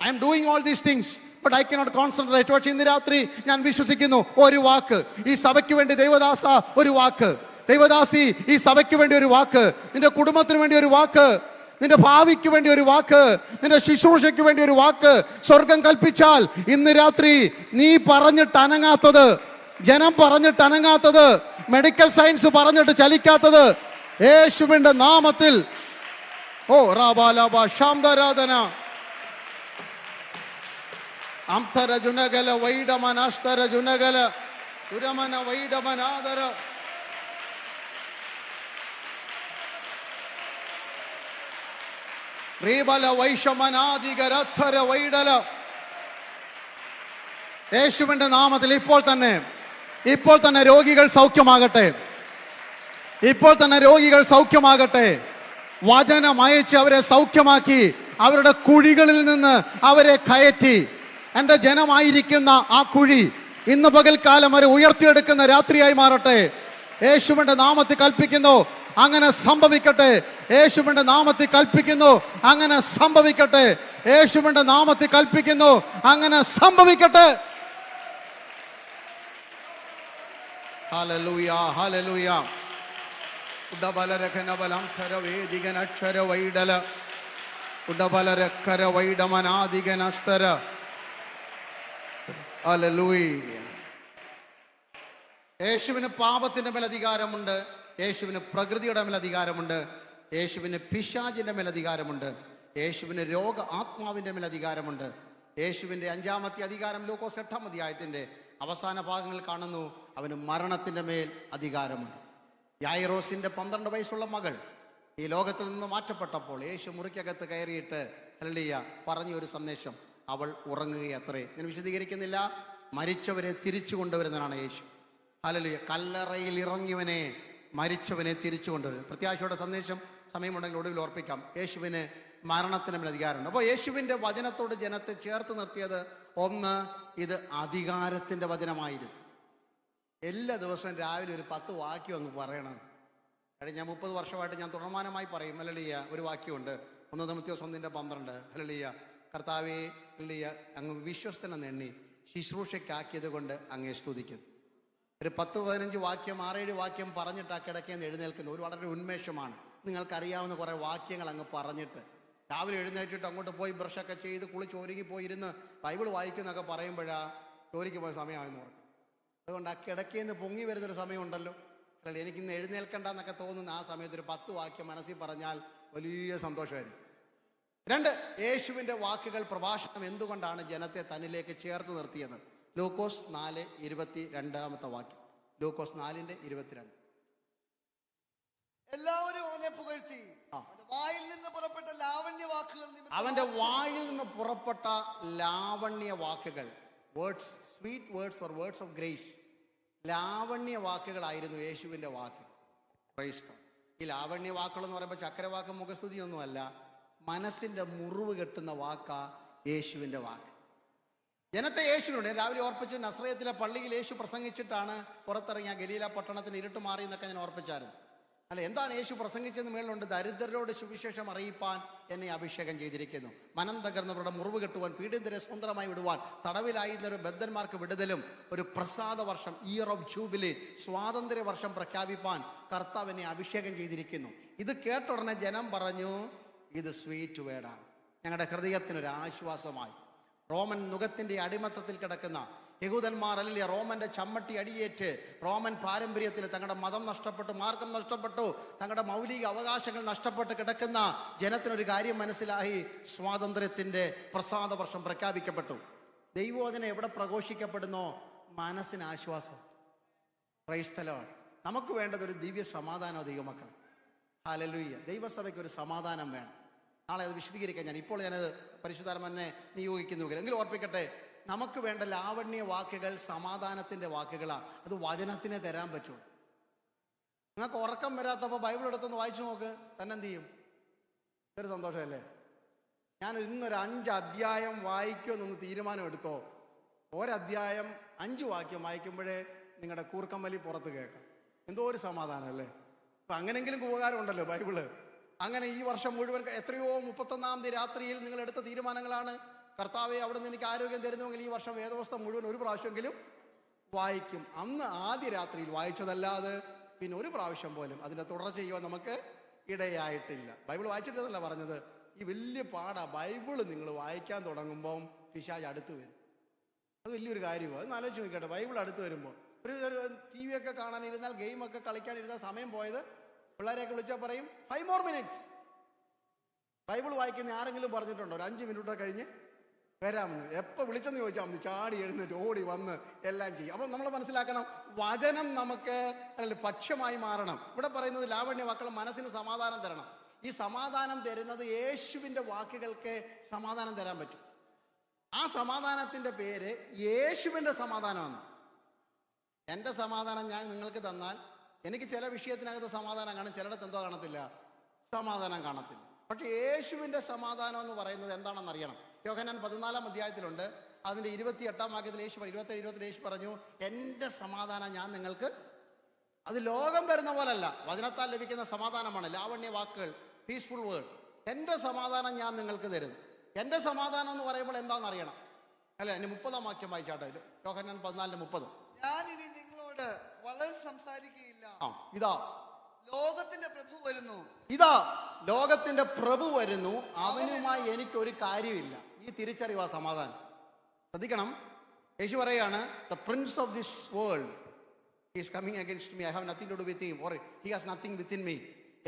I am doing all these things but I cannot concentrate. പക്ഷേ ഇന്ന് രാത്രി ഞാൻ വിശ്വസിക്കുന്നു ഒരു വാക്ക്. ഈ സഭയ്ക്ക് വേണ്ടി ദൈവദാസ ഒരു വാക്ക്, ദൈവദാസി ഈ സഭയ്ക്ക് വേണ്ടി ഒരു വാക്ക്, നിന്റെ കുടുംബത്തിന് വേണ്ടി ഒരു വാക്ക്, നിന്റെ ഭാവിക്ക് വേണ്ടി ഒരു വാക്ക്, നിന്റെ ശുശ്രൂഷയ്ക്ക് വേണ്ടി ഒരു വാക്ക് സ്വർഗം കൽപ്പിച്ചാൽ ഇന്ന് രാത്രി നീ പറഞ്ഞിട്ട് അനങ്ങാത്തത്, ജനം പറഞ്ഞിട്ട് അനങ്ങാത്തത്, മെഡിക്കൽ സയൻസ് പറഞ്ഞിട്ട് ചലിക്കാത്തത്, യേശുവിന്റെ നാമത്തിൽ ഓ റാബാലാബ ശാംദരാധന അംതര ജുനഗല വൈഡമനാസ്തര ജുനഗല ഉരമന വൈഡമനാദര റീബല വൈഷമനാദികരഥര വൈഡല. യേശുവിന്റെ നാമത്തിൽ ഇപ്പോൾ തന്നെ രോഗികൾ സൗഖ്യമാകട്ടെ. ഇപ്പോൾ തന്നെ രോഗികൾ സൗഖ്യമാകട്ടെ. വചനം അയച്ച് അവരെ സൗഖ്യമാക്കി അവരുടെ കുഴികളിൽ നിന്ന് അവരെ കയറ്റി. എൻ്റെ ജനമായിരിക്കുന്ന ആ കുഴി ഇന്ന് പകൽക്കാലം വരെ ഉയർത്തിയെടുക്കുന്ന രാത്രിയായി മാറട്ടെ. യേശുവിന്റെ നാമത്തിൽ കൽപ്പിക്കുന്നു, അങ്ങനെ സംഭവിക്കട്ടെ. യേശുവിന്റെ നാമത്തിൽ കൽപ്പിക്കുന്നു, അങ്ങനെ സംഭവിക്കട്ടെ. യേശുവിന്റെ നാമത്തിൽ കൽപ്പിക്കുന്നു, അങ്ങനെ സംഭവിക്കട്ടെ. Hallelujah, hallelujah. ഉടബലരഖനബലംഖര വേദികനക്ഷര വൈഡല ഉടബലരക്കര വൈഡമനാദികനസ്തര. ഹല്ലേലൂയ. യേശുവിന് പാപത്തിന്റെ മേൽ അധികാരമുണ്ട്. യേശുവിന് പ്രകൃതിയുടെ മേൽ അധികാരമുണ്ട്. യേശുവിന് പിശാചിന്റെ മേൽ അധികാരമുണ്ട്. യേശുവിന് രോഗ ആത്മാവിന്റെ മേൽ അധികാരമുണ്ട്. യേശുവിന്റെ 5-ാമത്തെ അധികാരം ലൂക്കോസ് 8-ാം അധ്യായത്തിന്റെ അവസാന ഭാഗങ്ങളിൽ കാണുന്നു. അവന് മരണത്തിന്റെ മേൽ അധികാരമുണ്ട്. യായിറോസിന്റെ 12 വയസ്സുള്ള മകൾ ഈ ലോകത്തിൽ നിന്ന് മാറ്റപ്പെട്ടപ്പോൾ യേശു മുറിക്കകത്ത് കയറിയിട്ട് ഹല്ലേലൂയ പറഞ്ഞൊരു സന്ദേശം, അവൾ ഉറങ്ങുകയത്രേ. ഞാൻ വിശദീകരിക്കുന്നില്ല. മരിച്ചവരെ തിരിച്ചു കൊണ്ടുവരുന്നതാണ് യേശു. ഹല്ലേലൂയ. കല്ലറയിൽ ഇറങ്ങിയവനെ, മരിച്ചവനെ തിരിച്ചു കൊണ്ടുവരുന്നത്. പ്രത്യാശയുടെ സന്ദേശം സമയമുണ്ടെങ്കിൽ ഒടുവിൽ ഓർപ്പിക്കാം. യേശുവിന് മരണത്തിന് മേൽ അധികാരമുണ്ട്. അപ്പോൾ യേശുവിൻ്റെ വചനത്തോട് ജനത്തെ ചേർത്ത് നിർത്തിയത് ഒന്ന്, ഇത് അധികാരത്തിൻ്റെ വചനമായിരുന്നു. എല്ലാ ദിവസവും രാവിലെ ഒരു 10 വാക്യം അങ്ങ് പറയണം. കഴിഞ്ഞ 30 വർഷമായിട്ട് ഞാൻ തുടർമാനമായി പറയും. ഹല്ലേലൂയ. ഒരു വാക്യമുണ്ട്, 1 തിമോഥെയോസ് 1:12. ഹല്ലേലൂയ. കർത്താവേ ഹല്ലേലൂയ, അങ്ങ് വിശ്വസ്തനെന്ന് എണ്ണി ശുശ്രൂഷയ്ക്കാക്കിയത് കൊണ്ട് അങ്ങേ സ്തുതിക്കുന്നു. ഒരു 10-15 വാക്യം 6-7 വാക്യം പറഞ്ഞിട്ട് ആ കിടക്കേന്ന് എഴുന്നേൽക്കുന്നു. ഒരു വളരെ ഉന്മേഷമാണ്. നിങ്ങൾക്കറിയാവുന്ന കുറേ വാക്യങ്ങൾ അങ്ങ് പറഞ്ഞിട്ട് രാവിലെ എഴുന്നേറ്റിട്ട് അങ്ങോട്ട് പോയി ബ്രഷൊക്കെ ചെയ്ത് കുളിച്ച് ഒരുങ്ങി പോയിരുന്ന് ബൈബിൾ വായിക്കുന്നൊക്കെ പറയുമ്പോഴാ ജോലിക്ക് പോയ സമയമായെന്ന് ഓർക്കും. അതുകൊണ്ട് ആ കിടക്കേന്ന് പൊങ്ങി വരുന്നൊരു സമയമുണ്ടല്ലോ, അല്ല എനിക്കിന്ന് എഴുന്നേൽക്കണ്ട എന്നൊക്കെ തോന്നുന്ന ആ സമയത്ത് ഒരു 10 വാക്യം മനസ്സിൽ പറഞ്ഞാൽ വലിയ സന്തോഷമായിരിക്കും. 2, യേശുവിൻ്റെ വാക്കുകൾ പ്രഭാഷണം എന്തുകൊണ്ടാണ് ജനത്തെ തന്നിലേക്ക് ചേർത്ത് നിർത്തിയത്? ലൂക്കോസ് 4:22 വാക്യം. ലൂക്കോസ് 4:22. എല്ലാവരും അവനെ പുകഴ്ത്തി. വായിൽ നിന്ന് പുറപ്പെട്ട ലാവണ്യ വാക്കുകൾ, അവന്റെ വായിൽ നിന്ന് പുറപ്പെട്ട ലാവണ്യ വാക്കുകൾ, words, sweet words or words of grace, ലാവണ്യ വാക്കുകളായിരുന്നു യേശുവിൻ്റെ വാക്ക്. Praise God. ഈ ലാവണ്യ വാക്കുകൾ എന്ന് പറയുമ്പോൾ ചക്കരവാക്ക് മുഖസ്തുതിയൊന്നുമല്ല, മനസ്സിൻ്റെ മുറിവ് കെട്ടുന്ന വാക്കാ യേശുവിൻ്റെ വാക്ക്. ജനത്തെ യേശുവിനുണ്ട്. രാവിലെ ഓർപ്പിച്ചു, നസ്രയത്തിലെ പള്ളിയിൽ യേശു പ്രസംഗിച്ചിട്ടാണ് പുറത്തിറങ്ങിയ ഗലീല പട്ടണത്തിന് ഇരുട്ട് മാറി എന്നൊക്കെ ഞാൻ ഓർപ്പിച്ചായിരുന്നു. അല്ല, എന്താണ് യേശു പ്രസംഗിച്ചെന്ന് മേളിലുണ്ട്? ദരിദ്രരോട് സുവിശേഷം അറിയിപ്പാൻ എന്നെ അഭിഷേകം ചെയ്തിരിക്കുന്നു. മനം തകർന്നവരുടെ മുറിവ് കെട്ടുവാൻ, പീഡിതരെ സ്വതന്ത്രമായി വിടുവാൻ, തടവിലായിരുന്നവരുടെ ബദ്ധന്മാർക്ക് വിടുതലും, ഒരു പ്രസാദ വർഷം, ഇയർ ഓഫ് ജൂബിലി, സ്വാതന്ത്ര്യ വർഷം പ്രഖ്യാപിപ്പാൻ കർത്താവ് എന്നെ അഭിഷേകം ചെയ്തിരിക്കുന്നു. ഇത് കേട്ട ഉടനെ ജനം പറഞ്ഞു, ഇത് സ്വീറ്റ് വേർഡാണ്, ഞങ്ങളുടെ ഹൃദയത്തിനൊരു ആശ്വാസമായി. റോമൻ നുഖത്തിന്റെ അടിമത്തത്തിൽ കിടക്കുന്ന യഹൂദന്മാർ, അല്ലെങ്കിൽ റോമന്റെ ചമ്മട്ടി അടിയേറ്റ് റോമൻ പാരമ്പര്യത്തിൽ തങ്ങളുടെ മതം നഷ്ടപ്പെട്ടു, മാർഗം നഷ്ടപ്പെട്ടു, തങ്ങളുടെ മൗലിക അവകാശങ്ങൾ നഷ്ടപ്പെട്ട് കിടക്കുന്ന ജനത്തിനൊരു കാര്യം മനസ്സിലായി. സ്വാതന്ത്ര്യത്തിന്റെ പ്രസാദ വർഷം പ്രഖ്യാപിക്കപ്പെട്ടു. ദൈവവചനം എവിടെ പ്രഘോഷിക്കപ്പെടുന്നോ മനസ്സിന് ആശ്വാസം. Price the Lord. നമുക്ക് വേണ്ടത് ഒരു ദിവ്യ സമാധാനോ ദൈവമക്കൾ. ഹല്ലേലൂയ. ദൈവസഭയ്ക്ക് ഒരു സമാധാനം വേണം. നാളെ അത് വിശദീകരിക്കാൻ ഞാനത് പരിശുദ്ധാത്മാവിനെ നിയോഗിക്കുന്നു. എങ്കിലും ഓർപ്പിക്കട്ടെ, നമുക്ക് വേണ്ട ലാവണ്യ വാക്കുകൾ സമാധാനത്തിന്റെ വാക്കുകളാണ്. അത് വചനത്തിനെ തരാൻ പറ്റുള്ളൂ. നിങ്ങൾക്ക് ഉറക്കം വരാത്തപ്പോൾ ബൈബിൾ എടുത്തൊന്ന് വായിച്ചു നോക്ക്, തന്നെ എന്ത് ചെയ്യും? ഒരു സന്തോഷമല്ലേ? ഞാൻ ഇന്നൊരു 5 അധ്യായം വായിക്കുമെന്നൊന്ന് തീരുമാനം എടുത്തോ. ഒരധ്യായം 5 വാക്യം വായിക്കുമ്പോഴേ നിങ്ങളുടെ കൂർക്കമ്മലി പുറത്ത് കേൾക്കാം. എന്തോ ഒരു സമാധാനം അല്ലേ? അപ്പൊ അങ്ങനെങ്കിലും ഉപകാരം ഉണ്ടല്ലോ ബൈബിള്. അങ്ങനെ ഈ വർഷം മുഴുവൻ എത്രയോ 31-ാം തീയതി രാത്രിയിൽ നിങ്ങൾ എടുത്ത തീരുമാനങ്ങളാണ്. കർത്താവെ, അവിടെ നിന്ന് എനിക്ക് ആരോഗ്യം തരുന്നുവെങ്കിൽ ഈ വർഷം വേദപുസ്തകം മുഴുവൻ ഒരു പ്രാവശ്യമെങ്കിലും വായിക്കും. അന്ന് ആദ്യ രാത്രിയിൽ വായിച്ചതല്ലാതെ പിന്നെ ഒരു പ്രാവശ്യം പോലും അതിൻ്റെ തുടർച്ച ചെയ്യുവാൻ നമുക്ക് ഇടയായിട്ടില്ല. ബൈബിൾ വായിച്ചിട്ടെന്നല്ല പറഞ്ഞത്, ഈ വലിയ പാടാ. ബൈബിള് നിങ്ങൾ വായിക്കാൻ തുടങ്ങുമ്പം പിശാച് അടുത്ത് വരും. അത് വലിയൊരു കാര്യമാണ്. അത് ആലോചിച്ച് നോക്കട്ടെ. ബൈബിൾ അടുത്ത് വരുമ്പോൾ ഒരു ടി വി ഒക്കെ കാണാനിരുന്നാൽ, ഗെയിമൊക്കെ കളിക്കാനിരുന്നാൽ സമയം പോയത് പിള്ളേരെയൊക്കെ വിളിച്ചാൽ പറയും 5 more minutes. ബൈബിൾ വായിക്കുന്ന ആരെങ്കിലും പറഞ്ഞിട്ടുണ്ടോ ഒരു 5 മിനിറ്റ് കഴിഞ്ഞ് വരാമെന്ന്? എപ്പോൾ വിളിച്ചെന്ന് ചോദിച്ചാൽ മതി, ചാടി എഴുന്നേറ്റ് ഓടി വന്ന് എല്ലാം ചെയ്യും. അപ്പം നമ്മൾ മനസ്സിലാക്കണം, വചനം നമുക്ക് പക്ഷമായി മാറണം. ഇവിടെ പറയുന്നത് ലാവണ്യ വാക്കുകൾ മനസ്സിന് സമാധാനം തരണം. ഈ സമാധാനം തരുന്നത് യേശുവിൻ്റെ വാക്കുകൾക്ക് സമാധാനം തരാൻ പറ്റും. ആ സമാധാനത്തിൻ്റെ പേര് യേശുവിൻ്റെ സമാധാനമാണ്. എൻ്റെ സമാധാനം ഞാൻ നിങ്ങൾക്ക് തന്നാൽ എനിക്ക് ചില വിഷയത്തിനകത്ത് സമാധാനം കാണും, ചിലയിടത്ത് എന്തോ കാണത്തില്ല, സമാധാനം കാണത്തില്ല. പക്ഷെ യേശുവിൻ്റെ സമാധാനം എന്ന് പറയുന്നത് എന്താണെന്ന് അറിയണം. യോഹന്നാൻ 14-ാം അധ്യായത്തിലുണ്ട്. അതിൻ്റെ 28-ാം വാക്യത്തിൽ യേശു 27 യേശു പറഞ്ഞു, എൻ്റെ സമാധാനം ഞാൻ നിങ്ങൾക്ക്, അത് ലോകം തരുന്ന പോലല്ല, വചനത്താൽ ലഭിക്കുന്ന സമാധാനമാണ്. ലാവണ്യ വാക്കുകൾ, പീസ്ഫുൾ വേർഡ്. എൻ്റെ സമാധാനം ഞാൻ നിങ്ങൾക്ക് തരുന്നു. എൻ്റെ സമാധാനം എന്ന് പറയുമ്പോൾ എന്താണെന്ന് അറിയണം അല്ലെ? എൻ്റെ 30-ാം വാക്യം വായിച്ചാട്ടെ, യോഹന്നാൻ 14:30. ഞാൻ ഇനി നിങ്ങളോട് വളരെ സംസാരിക്കുകയില്ല, ഇതാ ലോകത്തിന്റെ പ്രഭു വരുന്നു. ഇതാ ലോകത്തിന്റെ പ്രഭു വരുന്നു, അവനുമായി എനിക്കൊരു കാര്യമില്ല. ഈ തിരിച്ചറിവാ സമാധാനം. ശ്രദ്ധിക്കണം, യേശു പറയാണ്, the prince of this world is coming against me, I have nothing to do with him, or he has nothing within me.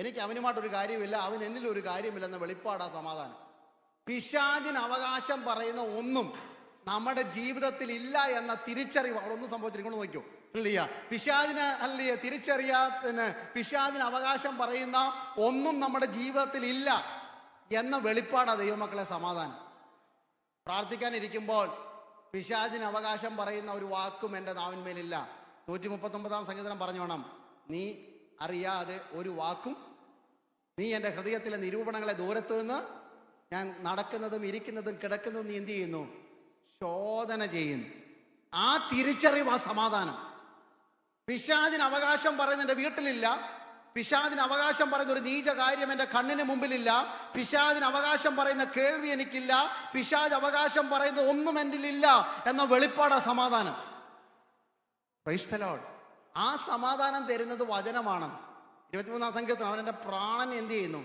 എനിക്ക് അവനുമായിട്ടൊരു കാര്യമില്ല, അവൻ എന്നിൽ ഒരു കാര്യമില്ലെന്ന വെളിപ്പാടാ സമാധാനം. പിശാചിന് അവകാശം പറയുന്ന ഒന്നും നമ്മുടെ ജീവിതത്തിൽ ഇല്ല എന്ന തിരിച്ചറിവ് അവിടെ ഒന്നും സംഭവിച്ചിരിക്കുന്നു. നോക്കൂ, അല്ലയ്യ, പിശാചിന് അല്ലയ്യ തിരിച്ചറിയാത്തിന്, പിശാചിന് അവകാശം പറയുന്ന ഒന്നും നമ്മുടെ ജീവിതത്തിൽ ഇല്ല എന്ന വെളിപ്പാടാ ദൈവമക്കളെ സമാധാനം. പ്രാർത്ഥിക്കാനിരിക്കുമ്പോൾ പിശാചിന് അവകാശം പറയുന്ന ഒരു വാക്കും എൻ്റെ നാവിന്മേലില്ല. 139-ാം സങ്കീർത്തനം പറഞ്ഞോണം, നീ അറിയാതെ ഒരു വാക്കും, നീ എൻ്റെ ഹൃദയത്തിലെ നിരൂപണങ്ങളെ ദൂരത്ത് നിന്ന്, ഞാൻ നടക്കുന്നതും ഇരിക്കുന്നതും കിടക്കുന്നതും നീ എന്ത് ചെയ്യുന്നു? ശോധന ചെയ്യുന്നു. ആ തിരിച്ചറിവ്, ആ സമാധാനം. പിശാചിന് അവകാശം പറയുന്ന എൻ്റെ വീട്ടിലില്ല, പിശാചിന് അവകാശം പറയുന്ന ഒരു നീച കാര്യം എൻ്റെ കണ്ണിന് മുമ്പിലില്ല, പിശാചിന് അവകാശം പറയുന്ന കേൾവി എനിക്കില്ല, പിശാച് അവകാശം പറയുന്ന ഒന്നും എന്നിലില്ല എന്ന വെളിപ്പാടാ സമാധാനം. Price the Lord. ആ സമാധാനം തരുന്നത് വചനമാണ്. 23-ാം സങ്കീർത്തനം, അവൻ എൻ്റെ പ്രാണൻ എന്ത് ചെയ്യുന്നു?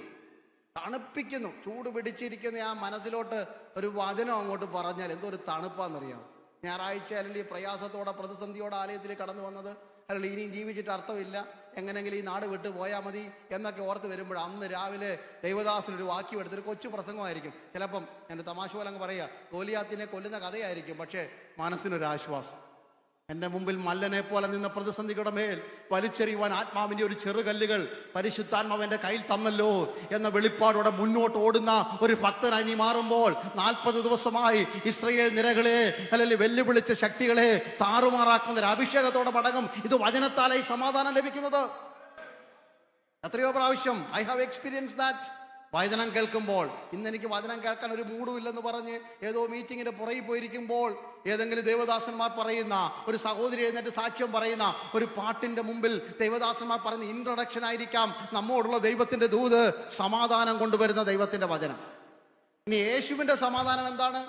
തണുപ്പിക്കുന്നു. ചൂട് പിടിച്ചിരിക്കുന്ന ആ മനസ്സിലോട്ട് ഒരു വചനം അങ്ങോട്ട് പറഞ്ഞാൽ എന്തോ ഒരു തണുപ്പാന്നറിയാം. ഞായറാഴ്ച അല്ലെങ്കിൽ പ്രയാസത്തോടെ പ്രതിസന്ധിയോടെ ആലയത്തിൽ കടന്നു വന്നത്, അല്ലെങ്കിൽ ഇനിയും ജീവിച്ചിട്ട് അർത്ഥമില്ല, എങ്ങനെങ്കിലും ഈ നാട് വിട്ട് പോയാൽ മതി എന്നൊക്കെ ഓർത്ത് വരുമ്പോൾ അന്ന് രാവിലെ ദൈവദാസനൊരു വാക്യം എടുത്തൊരു കൊച്ചു പ്രസംഗമായിരിക്കും. ചിലപ്പം എൻ്റെ തമാശ പോലെ അങ്ങ് പറയുക, ഗോലിയാത്തിനെ കൊല്ലുന്ന കഥയായിരിക്കും. പക്ഷേ മനസ്സിനൊരാശ്വാസം. എൻ്റെ മുമ്പിൽ മല്ലനെ പോലെ നിന്ന പ്രതിസന്ധികളുടെ മേൽ വലിച്ചെറിയുവാൻ ആത്മാവിൻ്റെ ഒരു ചെറുകല്ലുകൾ പരിശുദ്ധാത്മാവിൻ്റെ കയ്യിൽ തന്നല്ലോ എന്ന വെളിപ്പാടോടെ മുന്നോട്ട് ഓടുന്ന ഒരു ഭക്തനായി നീ മാറുമ്പോൾ 40 ദിവസമായി ഇസ്രായേൽ നിരകളെ അല്ലെങ്കിൽ വെല്ലുവിളിച്ച ശക്തികളെ താറുമാറാക്കുന്ന ഒരു അഭിഷേകത്തോടെ മടങ്ങും. ഇത് വചനത്താലായി സമാധാനം ലഭിക്കുന്നത്. എത്രയോ പ്രാവശ്യം ഐ ഹാവ് എക്സ്പീരിയൻസ് ദാറ്റ്. വചനം കേൾക്കുമ്പോൾ, ഇന്ന് എനിക്ക് വചനം കേൾക്കാൻ ഒരു മൂഡും ഇല്ലെന്ന് പറഞ്ഞ് ഏതോ മീറ്റിങ്ങിന്റെ പുറകിൽ പോയിരിക്കുമ്പോൾ ഏതെങ്കിലും ദേവദാസന്മാർ പറയുന്ന, ഒരു സഹോദരി എഴുന്നേറ്റ് സാക്ഷ്യം പറയുന്ന ഒരു പാട്ടിന്റെ മുമ്പിൽ ദേവദാസന്മാർ പറയുന്ന ഇൻട്രൊഡക്ഷൻ ആയിരിക്കാം നമ്മോടുള്ള ദൈവത്തിന്റെ ദൂത്, സമാധാനം കൊണ്ടുവരുന്ന ദൈവത്തിന്റെ വചനം. ഇനി യേശുവിന്റെ സമാധാനം എന്താണ്?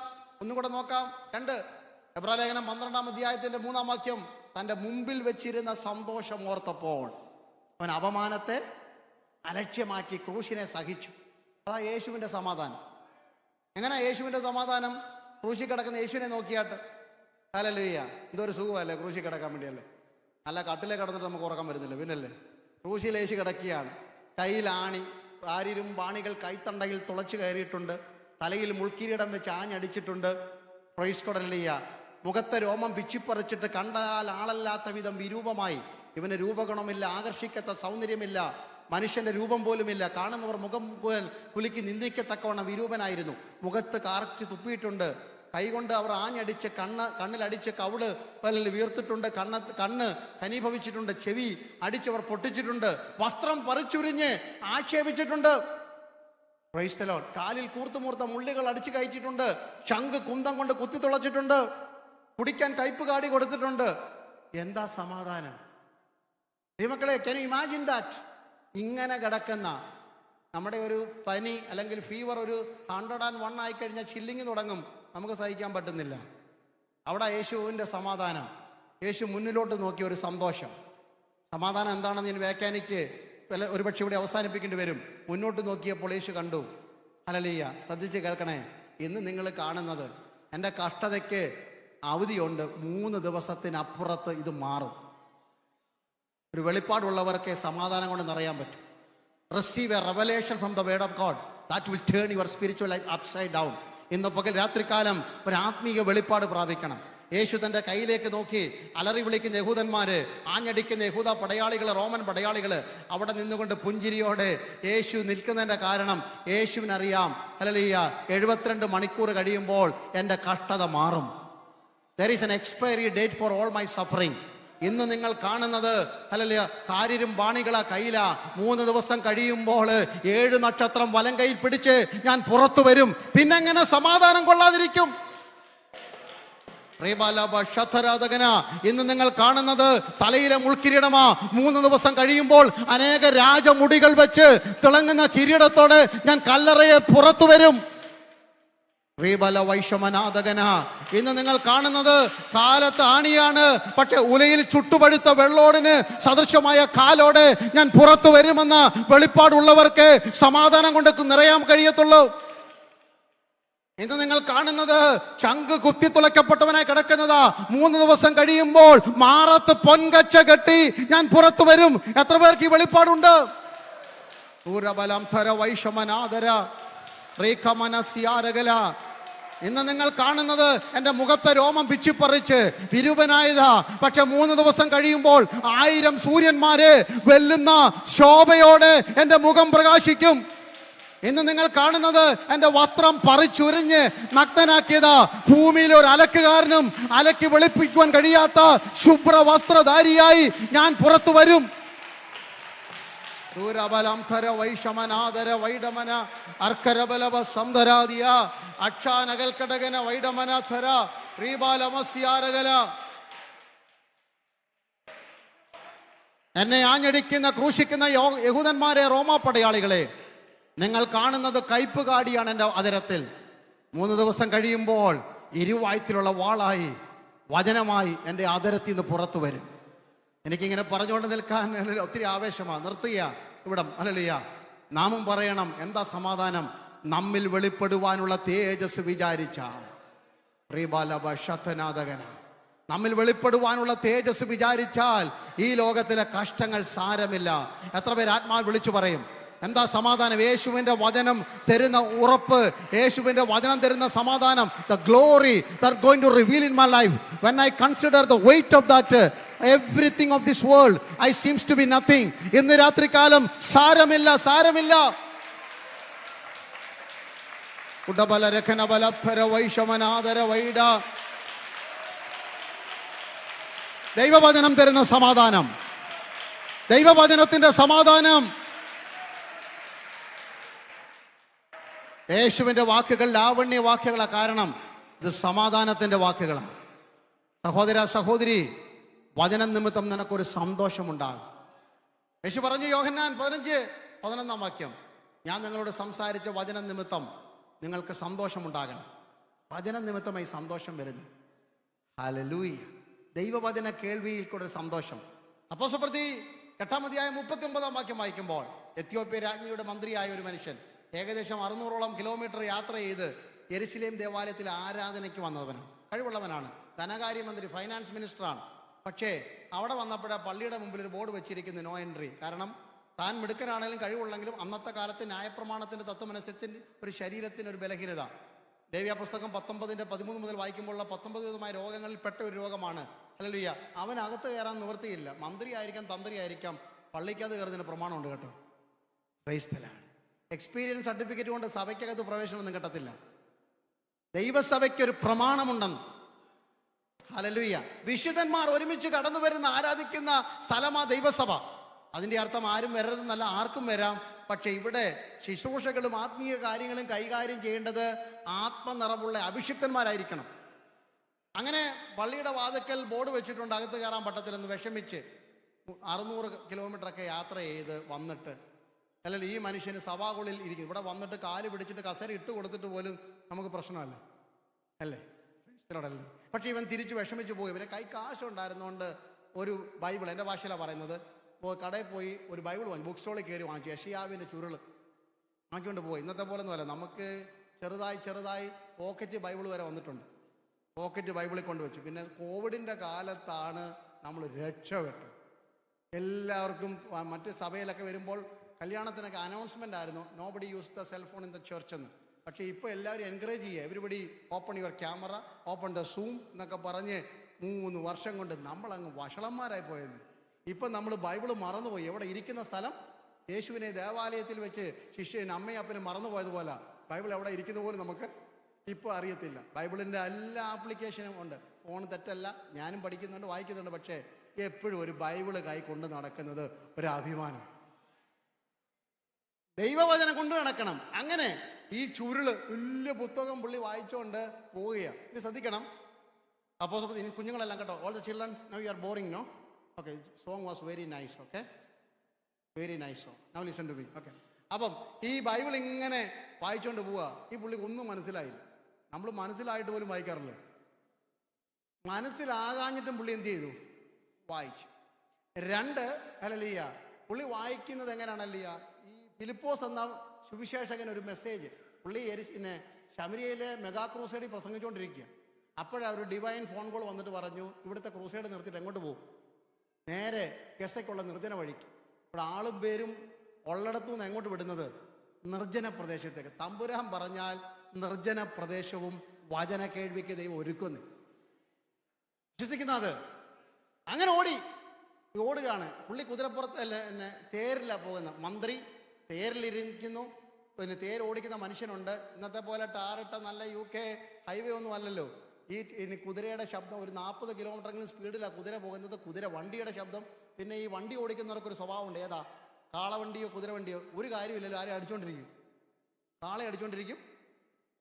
ഒന്നും കൂടെ നോക്കാം. 2 എബ്രായലേഖനം 12-ാം അധ്യായത്തിന്റെ 3-ാം വാക്യം. തൻ്റെ മുമ്പിൽ വെച്ചിരുന്ന സന്തോഷം ഓർത്തപ്പോൾ അവൻ അപമാനത്തെ അലക്ഷ്യമാക്കി ക്രൂശിനെ സഹിച്ചു. അതാ യേശുവിൻ്റെ സമാധാനം. എങ്ങനെ യേശുവിൻ്റെ സമാധാനം? ക്രൂശി കിടക്കുന്ന യേശുവിനെ നോക്കിയാട്ട്. ഹല്ലേലൂയ. എന്തൊരു സുഖമല്ലേ ക്രൂശി കിടക്കാൻ വേണ്ടിയല്ലേ. നല്ല കട്ടിലെ കിടന്നിട്ട് നമുക്ക് ഉറക്കം വരുന്നില്ല, പിന്നല്ലേ. ക്രൂശിൽ യേശു കിടക്കുകയാണ്. കയ്യിലാണി, ആരിരും ബാണികൾ കൈത്തണ്ടയിൽ തുളച്ചു കയറിയിട്ടുണ്ട്. തലയിൽ മുൾക്കിരീടം വെച്ച് ആഞ്ഞടിച്ചിട്ടുണ്ട്. Price God, hallelujah. മുഖത്തെ രോമം പിച്ചിപ്പറിച്ചിട്ട് കണ്ടാൽ ആളല്ലാത്ത വിധം വിരൂപമായി. ഇവന് രൂപഗുണമില്ല, ആകർഷിക്കത്ത സൗന്ദര്യമില്ല, മനുഷ്യന്റെ രൂപം പോലുമില്ല. കാണുന്നവർ മുഖം കുലുക്കി നിന്ദിക്കത്തക്കവണ്ണം വിരൂപനായിരുന്നു. മുഖത്ത് കാർച്ച് തുപ്പിയിട്ടുണ്ട്. കൈകൊണ്ട് അവർ ആഞ്ഞടിച്ച് കണ്ണിലടിച്ച് കവിള് വീർത്തിട്ടുണ്ട്. കണ്ണ് ഘനീഭവിച്ചിട്ടുണ്ട്. ചെവി അടിച്ചവർ പൊട്ടിച്ചിട്ടുണ്ട്. വസ്ത്രം പറിച്ചുരിഞ്ഞ് ആക്ഷേപിച്ചിട്ടുണ്ട്. Praise the lord. കാലിൽ കൂർത്തുമൂർത്ത മുള്ളികൾ അടിച്ചു കയറ്റിയിട്ടുണ്ട്. ചങ്ക് കുന്തം കൊണ്ട് കുത്തി തുളച്ചിട്ടുണ്ട്. കുടിക്കാൻ കയ്പ് കാടി കൊടുത്തിട്ടുണ്ട്. എന്താ സമാധാനം ദൈവമക്കളെ? Can you imagine that? ഇങ്ങനെ കിടക്കുന്ന നമ്മുടെ ഒരു പനി അല്ലെങ്കിൽ ഫീവർ ഒരു 101 ആയിക്കഴിഞ്ഞാൽ ചില്ലിങ് തുടങ്ങും, നമുക്ക് സഹിക്കാൻ പറ്റുന്നില്ല. അവിടെ യേശുവിൻ്റെ സമാധാനം, യേശു മുന്നിലോട്ട് നോക്കിയ ഒരു സന്തോഷം. സമാധാനം എന്താണെന്ന് ഞാൻ വ്യാഖ്യാനിക്ക് ഒരുപക്ഷെ ഇവിടെ അവസാനിപ്പിക്കേണ്ടി വരും. മുന്നോട്ട് നോക്കിയപ്പോൾ യേശു കണ്ടു. ഹല്ലേലൂയ. ശ്രദ്ധിച്ച് കേൾക്കണേ. ഇന്ന് നിങ്ങൾ കാണുന്നത്, എൻ്റെ കഷ്ടതയ്ക്ക് അവധിയുണ്ട്, 3 ദിവസത്തിനപ്പുറത്ത് ഇത് മാറും. ഒരു വെളിപ്പാടുള്ളവർക്ക് സമാധാനം കൊണ്ട് നിറയാൻ പറ്റും. Receive a revelation from the word of God that will turn your spiritual life upside down. ഇന്ന് പകൽ രാത്രികാലം ഒരു ആത്മീയ വെളിപ്പാട് പ്രാപിക്കണം. യേശു തൻ്റെ കയ്യിലേക്ക് നോക്കി അലറി വിളിക്കുന്ന യഹൂദന്മാര്, ആഞ്ഞടിക്കുന്ന യഹൂദ പടയാളികൾ, റോമൻ പടയാളികൾ അവിടെ നിന്നുകൊണ്ട് പുഞ്ചിരിയോടെ യേശു നിൽക്കുന്നതിൻ്റെ കാരണം യേശുവിനറിയാം. ഹല്ലേലൂയ. 72 മണിക്കൂർ കഴിയുമ്പോൾ എൻ്റെ കഷ്ടത മാറും. There is an expiry date for all my suffering. ഇന്ന് നിങ്ങൾ കാണുന്നത് ഹല്ലേലൂയ കാരിരും ബാണികളാ കയ്യില. 3 ദിവസം കഴിയുമ്പോൾ 7 നക്ഷത്രം വലം കയ്യിൽ പിടിച്ച് ഞാൻ പുറത്തു വരും. പിന്നെങ്ങനെ സമാധാനം കൊള്ളാതിരിക്കും? ഇന്ന് നിങ്ങൾ കാണുന്നത് തലയിലെ മുൾക്കിരീടമാ. 3 ദിവസം കഴിയുമ്പോൾ അനേക രാജമുടികൾ വെച്ച് തിളങ്ങുന്ന കിരീടത്തോടെ ഞാൻ കല്ലറയെ പുറത്തു വരും. ഇന്ന് നിങ്ങൾ കാണുന്നത് കാലത്ത് ആണിയാണ്, പക്ഷെ ഉലയിൽ ചുട്ടുപഴുത്ത വെള്ളോടിന് സദൃശമായ കാലോടെ ഞാൻ പുറത്തു വരുമെന്ന് വെളിപ്പാടുള്ളവർക്ക് സമാധാനം കൊണ്ട് നിറയാൻ കഴിയത്തുള്ളൂ. ഇന്ന് നിങ്ങൾ കാണുന്നത് ചങ്ക് കുത്തി തുളയ്ക്കപ്പെട്ടവനായി കിടക്കുന്നതാ. 3 ദിവസം കഴിയുമ്പോൾ മാറത്ത് പൊൻകച്ച കെട്ടി ഞാൻ പുറത്തു വരും. എത്ര പേർക്ക് ഈ വെളിപ്പാടുണ്ട്? ഇന്ന് നിങ്ങൾ കാണുന്നത് എൻ്റെ മുഖത്തെ രോമം പിച്ചിപ്പറിച്ച് വിരൂപനായതാ. പക്ഷെ 3 ദിവസം കഴിയുമ്പോൾ 1000 സൂര്യന്മാരെ വെല്ലുന്ന ശോഭയോടെ എൻ്റെ മുഖം പ്രകാശിക്കും. ഇന്ന് നിങ്ങൾ കാണുന്നത് എൻ്റെ വസ്ത്രം പറിച്ചുരിഞ്ഞ് നഗ്നനാക്കിയതാ. ഭൂമിയിൽ ഒരു അലക്കുകാരനും അലക്കി വെളുപ്പിക്കുവാൻ കഴിയാത്ത ശുഭ്ര വസ്ത്രധാരിയായി ഞാൻ പുറത്തു വരും. എന്നെ ആഞ്ഞടിക്കുന്ന ക്രൂശിക്കുന്ന യഹൂദന്മാരെ, റോമാ പടയാളികളെ, നിങ്ങൾ കാണുന്നത് കയ്പ് കാടിയാണ് എൻ്റെ അതിരത്തിൽ. 3 ദിവസം കഴിയുമ്പോൾ ഇരുവായത്തിലുള്ള വാളായി വചനമായി എൻ്റെ അതിരത്തിൽ നിന്ന് പുറത്തു വരും. എനിക്കിങ്ങനെ പറഞ്ഞുകൊണ്ട് നിൽക്കാൻ ഒത്തിരി ആവേശമാണ്. നിർത്തുക ഇവിടം. ഹല്ലേലൂയ. നാമും പറയണം എന്താ സമാധാനം? നമ്മിൽ വെളിപ്പെടുവാനുള്ള തേജസ് വിചാരിച്ചാൽ, നമ്മിൽ വെളിപ്പെടുവാനുള്ള തേജസ് വിചാരിച്ചാൽ ഈ ലോകത്തിലെ കഷ്ടങ്ങൾ സാരമില്ല. എത്ര പേര് ആത്മാവ് വിളിച്ചു പറയും എന്താ സമാധാനം? യേശുവിൻ്റെ വചനം തരുന്ന ഉറപ്പ്, യേശുവിൻ്റെ വചനം തരുന്ന സമാധാനം. The glory that going to reveal in my life, when I consider the weight of that, everything of this world, I seems to be nothing. ഇന്ന് രാത്രികാലം സാരമില്ല, സാരമില്ല. ദൈവവചനം തരുന്ന സമാധാനം, ദൈവവചനത്തിന്റെ സമാധാനം. യേശുവിന്റെ വാക്കുകൾ ലാവണ്യ വാക്കുകളാണ്. കാരണം ഇത് സമാധാനത്തിന്റെ വാക്കുകളാണ്. സഹോദര സഹോദരി, വചനം നിമിത്തം നിനക്കൊരു സന്തോഷമുണ്ടാകും. യേശു പറഞ്ഞു, യോഹന്നാൻ 15:11 വാക്യം, ഞാൻ നിങ്ങളോട് സംസാരിച്ച വചനം നിമിത്തം നിങ്ങൾക്ക് സന്തോഷമുണ്ടാകണം. വചനം നിമിത്തമായി സന്തോഷം വരുന്നു. ഹല്ലേലൂയ. ദൈവവചന കേൾവിയിൽ കൂടെ സന്തോഷം. അപ്പോസ്തലപ്രവൃത്തി 8-39 വാക്യം വായിക്കുമ്പോൾ, എത്യോപ്യ രാജ്ഞിയുടെ മന്ത്രിയായ ഒരു മനുഷ്യൻ ഏകദേശം 600ഓളം കിലോമീറ്റർ യാത്ര ചെയ്ത് യെരുശലേം ദേവാലയത്തിൽ ആരാധനയ്ക്ക് വന്നവനാണ്. കഴിവുള്ളവനാണ്. ധനകാര്യമന്ത്രി, ഫൈനാൻസ് മിനിസ്റ്ററാണ്. പക്ഷേ അവിടെ വന്നപ്പോഴാണ് പള്ളിയുടെ മുമ്പിൽ ഒരു ബോർഡ് വെച്ചിരിക്കുന്നു, നോ എൻട്രി. കാരണം താൻ മിടുക്കനാണെങ്കിലും കഴിവുള്ളെങ്കിലും അന്നത്തെ കാലത്ത് ന്യായപ്രമാണത്തിന്റെ തത്വമനുസരിച്ച് ഒരു ശരീരത്തിന് ഒരു ബലഹീനത. ലേവ്യ പുസ്തകം 19:13 മുതൽ വായിക്കുമ്പോൾ 19 വിധമായ രോഗങ്ങളിൽ പെട്ട ഒരു രോഗമാണ്. ഹല്ലേലൂയ. അവനകത്ത് കയറാൻ നിവൃത്തിയില്ല. മന്ത്രി ആയിരിക്കാം, തന്ത്രി ആയിരിക്കാം, പള്ളിക്കകത്ത് കയറുന്നതിന് പ്രമാണമുണ്ട് കേട്ടോ. Price the Lord. Experience certificate കൊണ്ട് സഭയ്ക്കകത്ത് പ്രവേശനമൊന്നും കിട്ടത്തില്ല. ദൈവസഭയ്ക്കൊരു പ്രമാണമുണ്ടെന്ന്. ഹല്ലേലൂയ. വിശുദ്ധന്മാർ ഒരുമിച്ച് കടന്നു വരുന്ന ആരാധിക്കുന്ന സ്ഥലമാ ദൈവസഭ. അതിൻ്റെ അർത്ഥം ആരും വരരുതെന്നല്ല, ആർക്കും വരാം. പക്ഷെ ഇവിടെ ശുശ്രൂഷകളും ആത്മീയ കാര്യങ്ങളും കൈകാര്യം ചെയ്യേണ്ടത് ആത്മനിറവുള്ള അഭിഷിക്തന്മാരായിരിക്കണം. അങ്ങനെ പള്ളിയുടെ വാതിക്കൽ ബോർഡ് വെച്ചിട്ടുണ്ട്, അകത്ത് കയറാൻ പറ്റത്തില്ലെന്ന് വിഷമിച്ച് 600 കിലോമീറ്ററൊക്കെ യാത്ര ചെയ്ത് വന്നിട്ട്, അല്ലെങ്കിൽ ഈ മനുഷ്യന് സഭാകുള്ളിൽ ഇരിക്കും. ഇവിടെ വന്നിട്ട് കാല് പിടിച്ചിട്ട് കസേര ഇട്ട് കൊടുത്തിട്ട് പോലും നമുക്ക് പ്രശ്നമല്ല, അല്ലേ? പക്ഷെ ഇവൻ തിരിച്ച് വിഷമിച്ച് പോയി. ഇവനെ കൈ കാശുണ്ടായിരുന്നുകൊണ്ട് ഒരു ബൈബിൾ, എൻ്റെ ഭാഷയിലാണ് പറയുന്നത്, കടയിൽ പോയി ഒരു ബൈബിൾ വാങ്ങി, ബുക്ക് സ്റ്റോളിൽ കയറി വാങ്ങിച്ചു. യെശയ്യാവിൻ്റെ ചുരുള് വാങ്ങിക്കൊണ്ട് പോയി. ഇന്നത്തെ പോലെ ഒന്നുമല്ല, നമുക്ക് ചെറുതായി പോക്കറ്റ് ബൈബിൾ വരെ വന്നിട്ടുണ്ട്. പോക്കറ്റ് ബൈബിളിൽ കൊണ്ടുവച്ചു. പിന്നെ കോവിഡിൻ്റെ കാലത്താണ് നമ്മൾ രക്ഷപ്പെട്ടത്. എല്ലാവർക്കും മറ്റ് സഭയിലൊക്കെ വരുമ്പോൾ കല്യാണത്തിനൊക്കെ അനൗൺസ്മെൻ്റ് ആയിരുന്നു, nobody use the cellphone in the church എന്ന്. പക്ഷേ ഇപ്പോൾ എല്ലാവരും എൻകറേജ് ചെയ്യുക, everybody open your camera, open the zoom എന്നൊക്കെ പറഞ്ഞ് 3 വർഷം കൊണ്ട് നമ്മളങ്ങ് വഷളന്മാരായി പോയത്. ഇപ്പം നമ്മൾ ബൈബിള് മറന്നുപോയി. എവിടെ ഇരിക്കുന്ന സ്ഥലം, യേശുവിനെ ദേവാലയത്തിൽ വെച്ച് ശിഷ്യൻ അമ്മയും അപ്പനും മറന്നുപോയതുപോലെ ബൈബിൾ എവിടെ ഇരിക്കുന്ന പോലും നമുക്ക് ഇപ്പോൾ അറിയത്തില്ല. ബൈബിളിൻ്റെ എല്ലാ ആപ്ലിക്കേഷനും ഉണ്ട്. ഫോൺ തെറ്റല്ല, ഞാനും പഠിക്കുന്നുണ്ട്, വായിക്കുന്നുണ്ട്. പക്ഷേ എപ്പോഴും ഒരു ബൈബിള് കൈ കൊണ്ട് നടക്കുന്നത് ഒരു അഭിമാനം. ദൈവവചനം കൊണ്ട് നടക്കണം. അങ്ങനെ ഈ ചുരുള് വലിയ പുസ്തകം പുള്ളി വായിച്ചുകൊണ്ട് പോവുകയാണ്. ഇത് ശ്രദ്ധിക്കണം. അപ്പോൾ ഇനി കുഞ്ഞുങ്ങളെല്ലാം കേട്ടോ, all the children, now you are boring, no? Okay, song was very nice. Okay, very nice song. Now listen to me. Okay, അപ്പം ഈ ബൈബിൾ ഇങ്ങനെ വായിച്ചുകൊണ്ട് പോവുക. ഈ പുള്ളിക്ക് ഒന്നും മനസ്സിലായില്ല. നമ്മൾ മനസ്സിലായിട്ട് പോലും വായിക്കാറില്ല. മനസ്സിലാകാഞ്ഞിട്ടും പുള്ളി എന്ത് ചെയ്തു? വായിച്ചു. 2 ഹല്ലേലൂയ. പുള്ളി വായിക്കുന്നത് എങ്ങനെയാണല്ലിയ? ഈ ഫിലിപ്പോസ് എന്ന സുവിശേഷകൻ ഒരു മെസ്സേജ്, പുള്ളി ശമരിയയിലെ മെഗാ ക്രൂസൈഡിൽ പ്രസംഗിച്ചുകൊണ്ടിരിക്കുക. അപ്പോഴാ ഒരു ഡിവൈൻ ഫോൺ കോൾ വന്നിട്ട് പറഞ്ഞു, ഇവിടുത്തെ ക്രൂസൈഡ് നിർത്തിയിട്ട് എങ്ങോട്ട് പോകും? നേരെ ഗസയ്ക്കുള്ള നിർജ്ജന വഴിക്ക്. ഇവിടെ ആളും പേരും ഉള്ളിടത്തു നിന്ന് എങ്ങോട്ട് വിടുന്നത്? നിർജ്ജന പ്രദേശത്തേക്ക്. തമ്പുരാൻ പറഞ്ഞാൽ നിർജ്ജന പ്രദേശവും വചന കേൾവിക്ക് ദൈവം ഒരുക്കുന്നു. വിശ്വസിക്കുന്നത് അങ്ങനെ ഓടുകയാണ്. പുള്ളി കുതിരപ്പുറത്ത് തേരില്ല പോകുന്ന മന്ത്രി, തേരിലിരിക്കുന്നു. പിന്നെ തേര് ഓടിക്കുന്ന മനുഷ്യനുണ്ട്. ഇന്നത്തെ പോലെ ടാറിട്ട നല്ല UK ഹൈവേ ഒന്നും അല്ലല്ലോ. ഇനി കുതിരയുടെ ശബ്ദം, ഒരു 40 കിലോമീറ്ററെങ്കിലും സ്പീഡിലാണ് കുതിര പോകുന്നത്. കുതിര വണ്ടിയുടെ ശബ്ദം. പിന്നെ ഈ വണ്ടി ഓടിക്കുന്നവർക്കൊരു സ്വഭാവമുണ്ട്. ഏതാ? കാളവണ്ടിയോ കുതിരവണ്ടിയോ ഒരു കാര്യമില്ലല്ലോ, ആരും അടിച്ചുകൊണ്ടിരിക്കും. കാളെ അടിച്ചുകൊണ്ടിരിക്കും,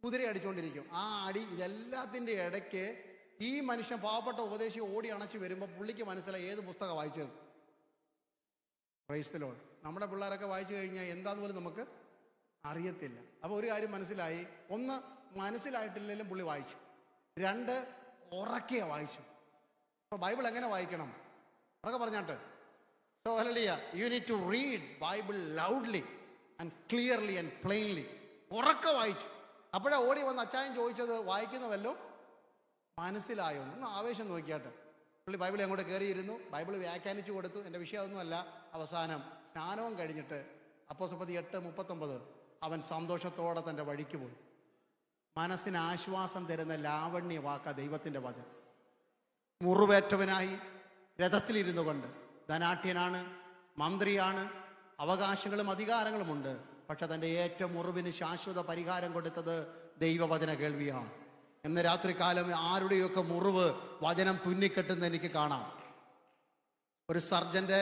കുതിര അടിച്ചുകൊണ്ടിരിക്കും. ആ അടി ഇതെല്ലാത്തിൻ്റെ ഇടയ്ക്ക് ഈ മനുഷ്യൻ, പാവപ്പെട്ട ഉപദേശി, ഓടി അണച്ച് വരുമ്പോൾ പുള്ളിക്ക് മനസ്സിലായി ഏത് പുസ്തകം വായിച്ചത്. Price the Lord. നമ്മുടെ പിള്ളേരൊക്കെ വായിച്ചു കഴിഞ്ഞാൽ എന്താന്ന് പോലും നമുക്ക് അറിയത്തില്ല. അപ്പോൾ ഒരു കാര്യം മനസ്സിലായി. 1, മനസ്സിലായിട്ടില്ലെങ്കിലും പുള്ളി വായിച്ചു. 2, ഉറക്കെയാണ് വായിച്ചു. അപ്പോൾ ബൈബിൾ എങ്ങനെ വായിക്കണം? ഉറക്കെ പറഞ്ഞാട്ട്. So hallelujah, you need to read Bible loudly and clearly and plainly. ഉറക്കെ വായിച്ചു. അപ്പോഴാ ഓടി വന്ന് അച്ചായൻ ചോദിച്ചത്, വായിക്കുന്നവല്ലോ മനസ്സിലായോ? ഒന്ന് ആവേശം നോക്കിയാട്ടെ. പുള്ളി ബൈബിൾ അങ്ങോട്ട് കയറിയിരുന്നു, ബൈബിൾ വ്യാഖ്യാനിച്ചു കൊടുത്തു. എൻ്റെ വിഷയമൊന്നുമല്ല. അവസാനം സ്നാനവും കഴിഞ്ഞിട്ട് അപ്പോസ്തലപ്രവൃത്തി 8:39 അവൻ സന്തോഷത്തോടെ തൻ്റെ വഴിക്ക് പോയി. മനസ്സിന് ആശ്വാസം തരുന്ന ലാവണ്യ വാക്ക ദൈവത്തിൻ്റെ വചനം. മുറിവേറ്റവനായി രഥത്തിലിരുന്നു കൊണ്ട്, ധനാഢ്യനാണ്, മന്ത്രിയാണ്, അവകാശങ്ങളും അധികാരങ്ങളുമുണ്ട്. പക്ഷെ തൻ്റെ ഏറ്റവും മുറിവിന് ശാശ്വത പരിഹാരം കൊടുത്തത് ദൈവവചന കേൾവിയാണ്. ഇന്ന് രാത്രികാലം ആരുടെയൊക്കെ മുറിവ് വചനം തുന്നിക്കെട്ടുന്ന എനിക്ക് കാണാം. ഒരു സർജൻ്റെ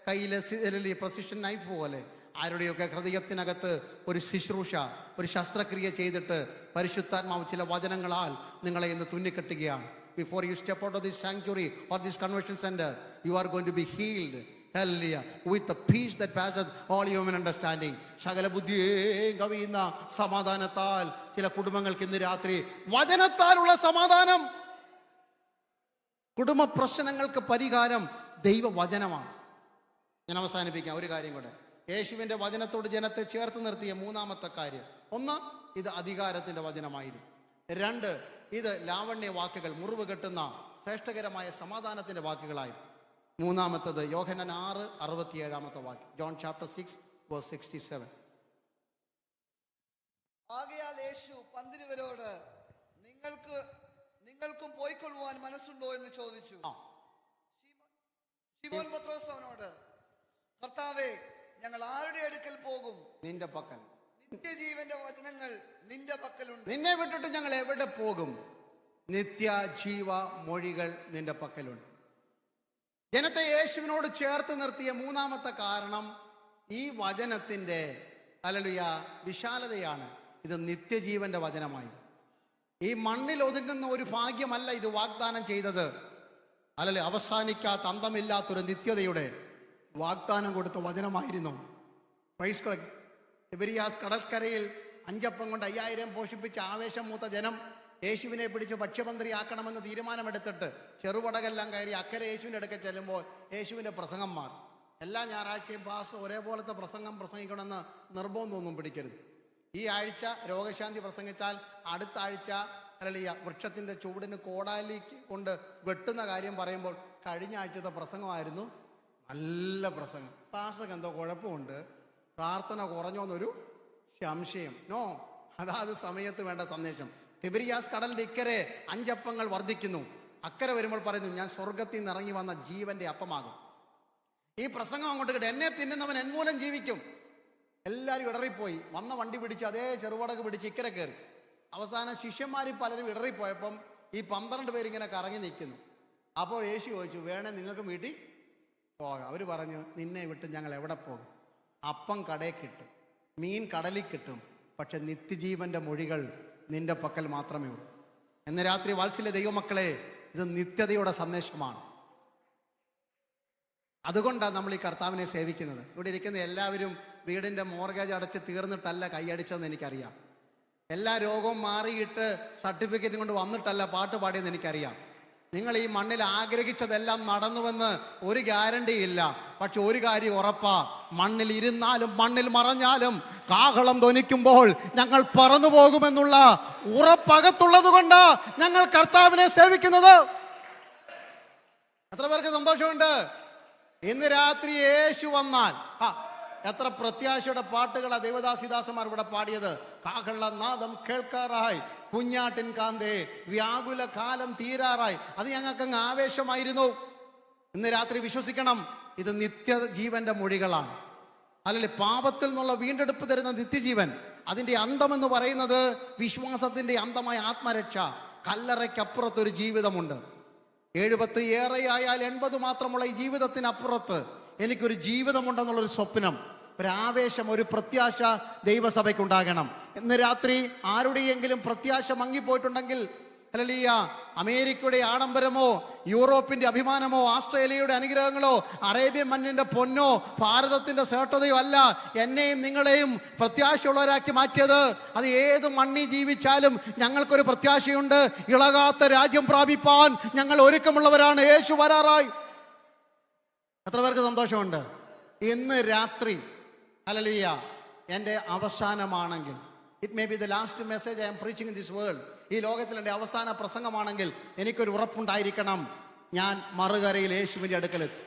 കയ്യിലെ പ്രസിഷൻ നൈഫ് പോലെ ആരുടെയൊക്കെ ഹൃദയത്തിനകത്ത് ഒരു ശുശ്രൂഷ, ഒരു ശസ്ത്രക്രിയ ചെയ്തിട്ട് പരിശുദ്ധാത്മാവ് ചില വചനങ്ങളാൽ നിങ്ങളെ ഇന്ന് തുന്നിക്കെട്ടുകയാണ്. Before you step out of this sanctuary or this convention center, you are going to be healed. Hallelujah. With the peace that passeth all human understanding. സകല ബുദ്ധിയെ കവിയുന്ന സമാധാനത്താൽ ചില കുടുംബങ്ങൾക്ക് ഇന്ന് രാത്രി വചനത്താലുള്ള സമാധാനം. കുടുംബ പ്രശ്നങ്ങൾക്ക് പരിഹാരം ദൈവവചനമാണ്. ഞാൻ അവസാനിപ്പിക്കാം ഒരു കാര്യം കൂടെ. യേശുവിൻ്റെ വചനത്തോട് ജനത്തെ ചേർത്ത് നിർത്തിയ മൂന്നാമത്തെ കാര്യം, ഒന്ന്, ഇത് അധികാരത്തിൻ്റെ വചനമായിരുന്നു. രണ്ട്, ഇത് ലാവണ്യ വാക്കുകൾ, മുറിവ് കെട്ടുന്ന ശ്രേഷ്ഠകരമായ സമാധാനത്തിൻ്റെ വാക്കുകളായിരുന്നു. മൂന്നാമത്തത് യോഹന്നാൻ 6:67 വാക്യം. John chapter 6:67. ആകയാൽ യേശു പന്തിരുവരോട് നിങ്ങൾക്കും പോയിക്കൊള്ളുവാൻ മനസ്സുണ്ടോ എന്ന് ചോദിച്ചു. ശിമോൻ പത്രോസ് അവനോട്, കർത്താവേ, ഞങ്ങൾ ആരുടെ അടുക്കൽ പോകും? നിന്റെ പക്കൽ. നിത്യജീവന്റെ വചനങ്ങൾ നിന്റെ പക്കലുണ്ട്. നിന്നെ വിട്ടിട്ട് ഞങ്ങൾ എവിടെ പോകും? നിത്യജീവ മൊഴികൾ നിന്റെ പക്കലുണ്ട്. ജനത്തെ യേശുവിനോട് ചേർത്ത് നിർത്തിയ മൂന്നാമത്തെ കാരണം ഈ വചനത്തിൻ്റെ ഹല്ലേലൂയ വിശാലതയാണ്. ഇത് നിത്യജീവന്റെ വചനമായി. ഈ മണ്ണിൽ ഒതുങ്ങുന്ന ഒരു ഭാഗ്യമല്ല ഇത് വാഗ്ദാനം ചെയ്തത്. അല്ലല്ലേ, അവസാനിക്കാത്ത അന്തമില്ലാത്തൊരു നിത്യതയുടെ വാഗ്ദാനം കൊടുത്ത വചനമായിരുന്നു. Praise God. തിബരിയാസ് കടൽക്കരയിൽ 5 അപ്പം കൊണ്ട് 5000 പോഷിപ്പിച്ച ആവേശം മൂത്ത ജനം യേശുവിനെ പിടിച്ച് ഭക്ഷ്യമന്ത്രിയാക്കണമെന്ന് തീരുമാനമെടുത്തിട്ട് ചെറുപടകെല്ലാം കയറി അക്കരെ യേശുവിൻ്റെ അടുക്കൽ ചെല്ലുമ്പോൾ യേശുവിൻ്റെ പ്രസംഗം മാറി. എല്ലാ ഞായറാഴ്ചയും പാസ് ഒരേപോലത്തെ പ്രസംഗം പ്രസംഗിക്കണമെന്ന് നിർബന്ധമൊന്നും പിടിക്കരുത്. ഈ ആഴ്ച രോഗശാന്തി പ്രസംഗിച്ചാൽ അടുത്ത ആഴ്ച ഹല്ലേലൂയ വൃക്ഷത്തിൻ്റെ ചൂടിന് കോടാലിക്ക് കൊണ്ട് വെട്ടുന്ന കാര്യം പറയുമ്പോൾ കഴിഞ്ഞ ആഴ്ചത്തെ പ്രസംഗമായിരുന്നു നല്ല പ്രസംഗം. പാസ്റ്റർക്ക് എന്തോ കുഴപ്പമുണ്ട്, പ്രാർത്ഥന കുറഞ്ഞോന്നൊരു സംശയം. നോ, അതാത് സമയത്ത് വേണ്ട സന്ദേശം. തിബരിയാസ് കടലിൻ്റെ ഇക്കരെ 5 അപ്പങ്ങൾ വർദ്ധിക്കുന്നു. അക്കരെ വരുമ്പോൾ പറയുന്നു, ഞാൻ സ്വർഗത്തിൽ നിന്ന് ഇറങ്ങി വന്ന ജീവന്റെ അപ്പമാകും. ഈ പ്രസംഗം അങ്ങോട്ട് കേട്ട്, എന്നെ തിന്നുന്നവൻ എന്മൂലം ജീവിക്കും. എല്ലാവരും ഇടറിപ്പോയി. വന്ന വണ്ടി പിടിച്ച് അതേ ചെറുപടക് പിടിച്ച് ഇക്കരെ കയറി. അവസാനം ശിഷ്യന്മാരിൽ പലരും ഇടറിപ്പോയപ്പം ഈ 12 പേരിങ്ങനെ കറങ്ങി നിൽക്കുന്നു. അപ്പോൾ യേശു ചോദിച്ചു, വേണേ നിങ്ങൾക്ക് വീട്ടിൽ പോകാം. അവർ പറഞ്ഞു, നിന്നെ വിട്ട് ഞങ്ങൾ എവിടെ പോകും? അപ്പം കടയിൽ കിട്ടും, മീൻ കടലിൽ കിട്ടും, പക്ഷെ നിത്യജീവന്റെ മൊഴികൾ നിന്റെ പക്കൽ മാത്രമേ ഉള്ളൂ. ഇന്ന് രാത്രി വാത്സല്യ ദൈവമക്കളെ, ഇത് നിത്യതയുടെ സന്ദേശമാണ്. അതുകൊണ്ടാണ് നമ്മൾ ഈ കർത്താവിനെ സേവിക്കുന്നത്. ഇവിടെ ഇരിക്കുന്ന എല്ലാവരും വീടിൻ്റെ മോർഗേജ് അടച്ച് തീർന്നിട്ടല്ല കൈയടിച്ചതെന്ന് എനിക്കറിയാം. എല്ലാ രോഗവും മാറിയിട്ട് സർട്ടിഫിക്കറ്റും കൊണ്ട് വന്നിട്ടല്ല പാട്ട് പാടിയെന്ന് എനിക്കറിയാം. നിങ്ങൾ ഈ മണ്ണിൽ ആഗ്രഹിച്ചതെല്ലാം നടന്നുവെന്ന് ഒരു ഗ്യാരണ്ടി ഇല്ല. പക്ഷെ ഒരു കാര്യം ഉറപ്പാ, മണ്ണിൽ ഇരുന്നാലും മണ്ണിൽ മറഞ്ഞാലും കാഹളം ധ്വനിക്കുമ്പോൾ ഞങ്ങൾ പറന്നു പോകുമെന്നുള്ള ഉറപ്പകത്തുള്ളത് കൊണ്ട് ഞങ്ങൾ കർത്താവിനെ സേവിക്കുന്നത്. എത്ര പേർക്ക് സന്തോഷമുണ്ട്? ഇന്ന് രാത്രി യേശു വന്നാൽ എത്ര പ്രത്യാശയുടെ പാട്ടുകളാ ദേവദാസിദാസന്മാർ ഇവിടെ പാടിയത്. കാഹളനാദം കേൾക്കാറായി, കുഞ്ഞാട്ടിൻ കാന്തേ, വ്യാകുല കാലം തീരാറായി. അത് ഞങ്ങൾക്കങ്ങ് ആവേശമായിരുന്നു. ഇന്ന് രാത്രി വിശ്വസിക്കണം, ഇത് നിത്യജീവന്റെ മൊഴികളാണ്. അല്ലല്ലേ, പാപത്തിൽ നിന്നുള്ള വീണ്ടെടുപ്പ് തരുന്ന നിത്യജീവൻ. അതിൻ്റെ അന്തമെന്ന് പറയുന്നത് വിശ്വാസത്തിന്റെ അന്തമായ ആത്മരക്ഷ. കല്ലറയ്ക്കപ്പുറത്തൊരു ജീവിതമുണ്ട്. 70 ഏറെയായാൽ 80 മാത്രമുള്ള ഈ ജീവിതത്തിനപ്പുറത്ത് എനിക്കൊരു ജീവിതമുണ്ടെന്നുള്ളൊരു സ്വപ്നം, ഒരു ആവേശം, ഒരു പ്രത്യാശ ദൈവസഭയ്ക്കുണ്ടാകണം. ഇന്ന് രാത്രി ആരുടെയെങ്കിലും പ്രത്യാശ മങ്ങിപ്പോയിട്ടുണ്ടെങ്കിൽ, ഹല്ലേലൂയ, അമേരിക്കയുടെ ആഡംബരമോ യൂറോപ്പിന്റെ അഭിമാനമോ ആസ്ട്രേലിയയുടെ അനുഗ്രഹങ്ങളോ അറേബ്യൻ മണ്ണിന്റെ പൊന്നോ ഭാരതത്തിന്റെ ശ്രേഷ്ഠതയോ അല്ല എന്നെയും നിങ്ങളെയും പ്രത്യാശയുള്ളവരാക്കി മാറ്റിയത്. അത് ഏത് മണ്ണി ജീവിച്ചാലും ഞങ്ങൾക്കൊരു പ്രത്യാശയുണ്ട്. ഇളകാത്ത രാജ്യം പ്രാപിപ്പാൻ ഞങ്ങൾ ഒരുക്കമുള്ളവരാണ്. യേശു വരാറായി. എത്ര പേർക്ക് സന്തോഷമുണ്ട്? ഇന്ന് രാത്രി ഹല്ലേലൂയ എൻ്റെ അവസാനമാണെങ്കിൽ, it may be the last message I'm preaching in this world, ഈ ലോകത്തിൽ എൻ്റെ അവസാന പ്രസംഗമാണെങ്കിൽ എനിക്കൊരു ഉറപ്പുണ്ടായിരിക്കണം, ഞാൻ മറുകരയിൽ യേശുവിൻ്റെ അടുക്കലെത്തും.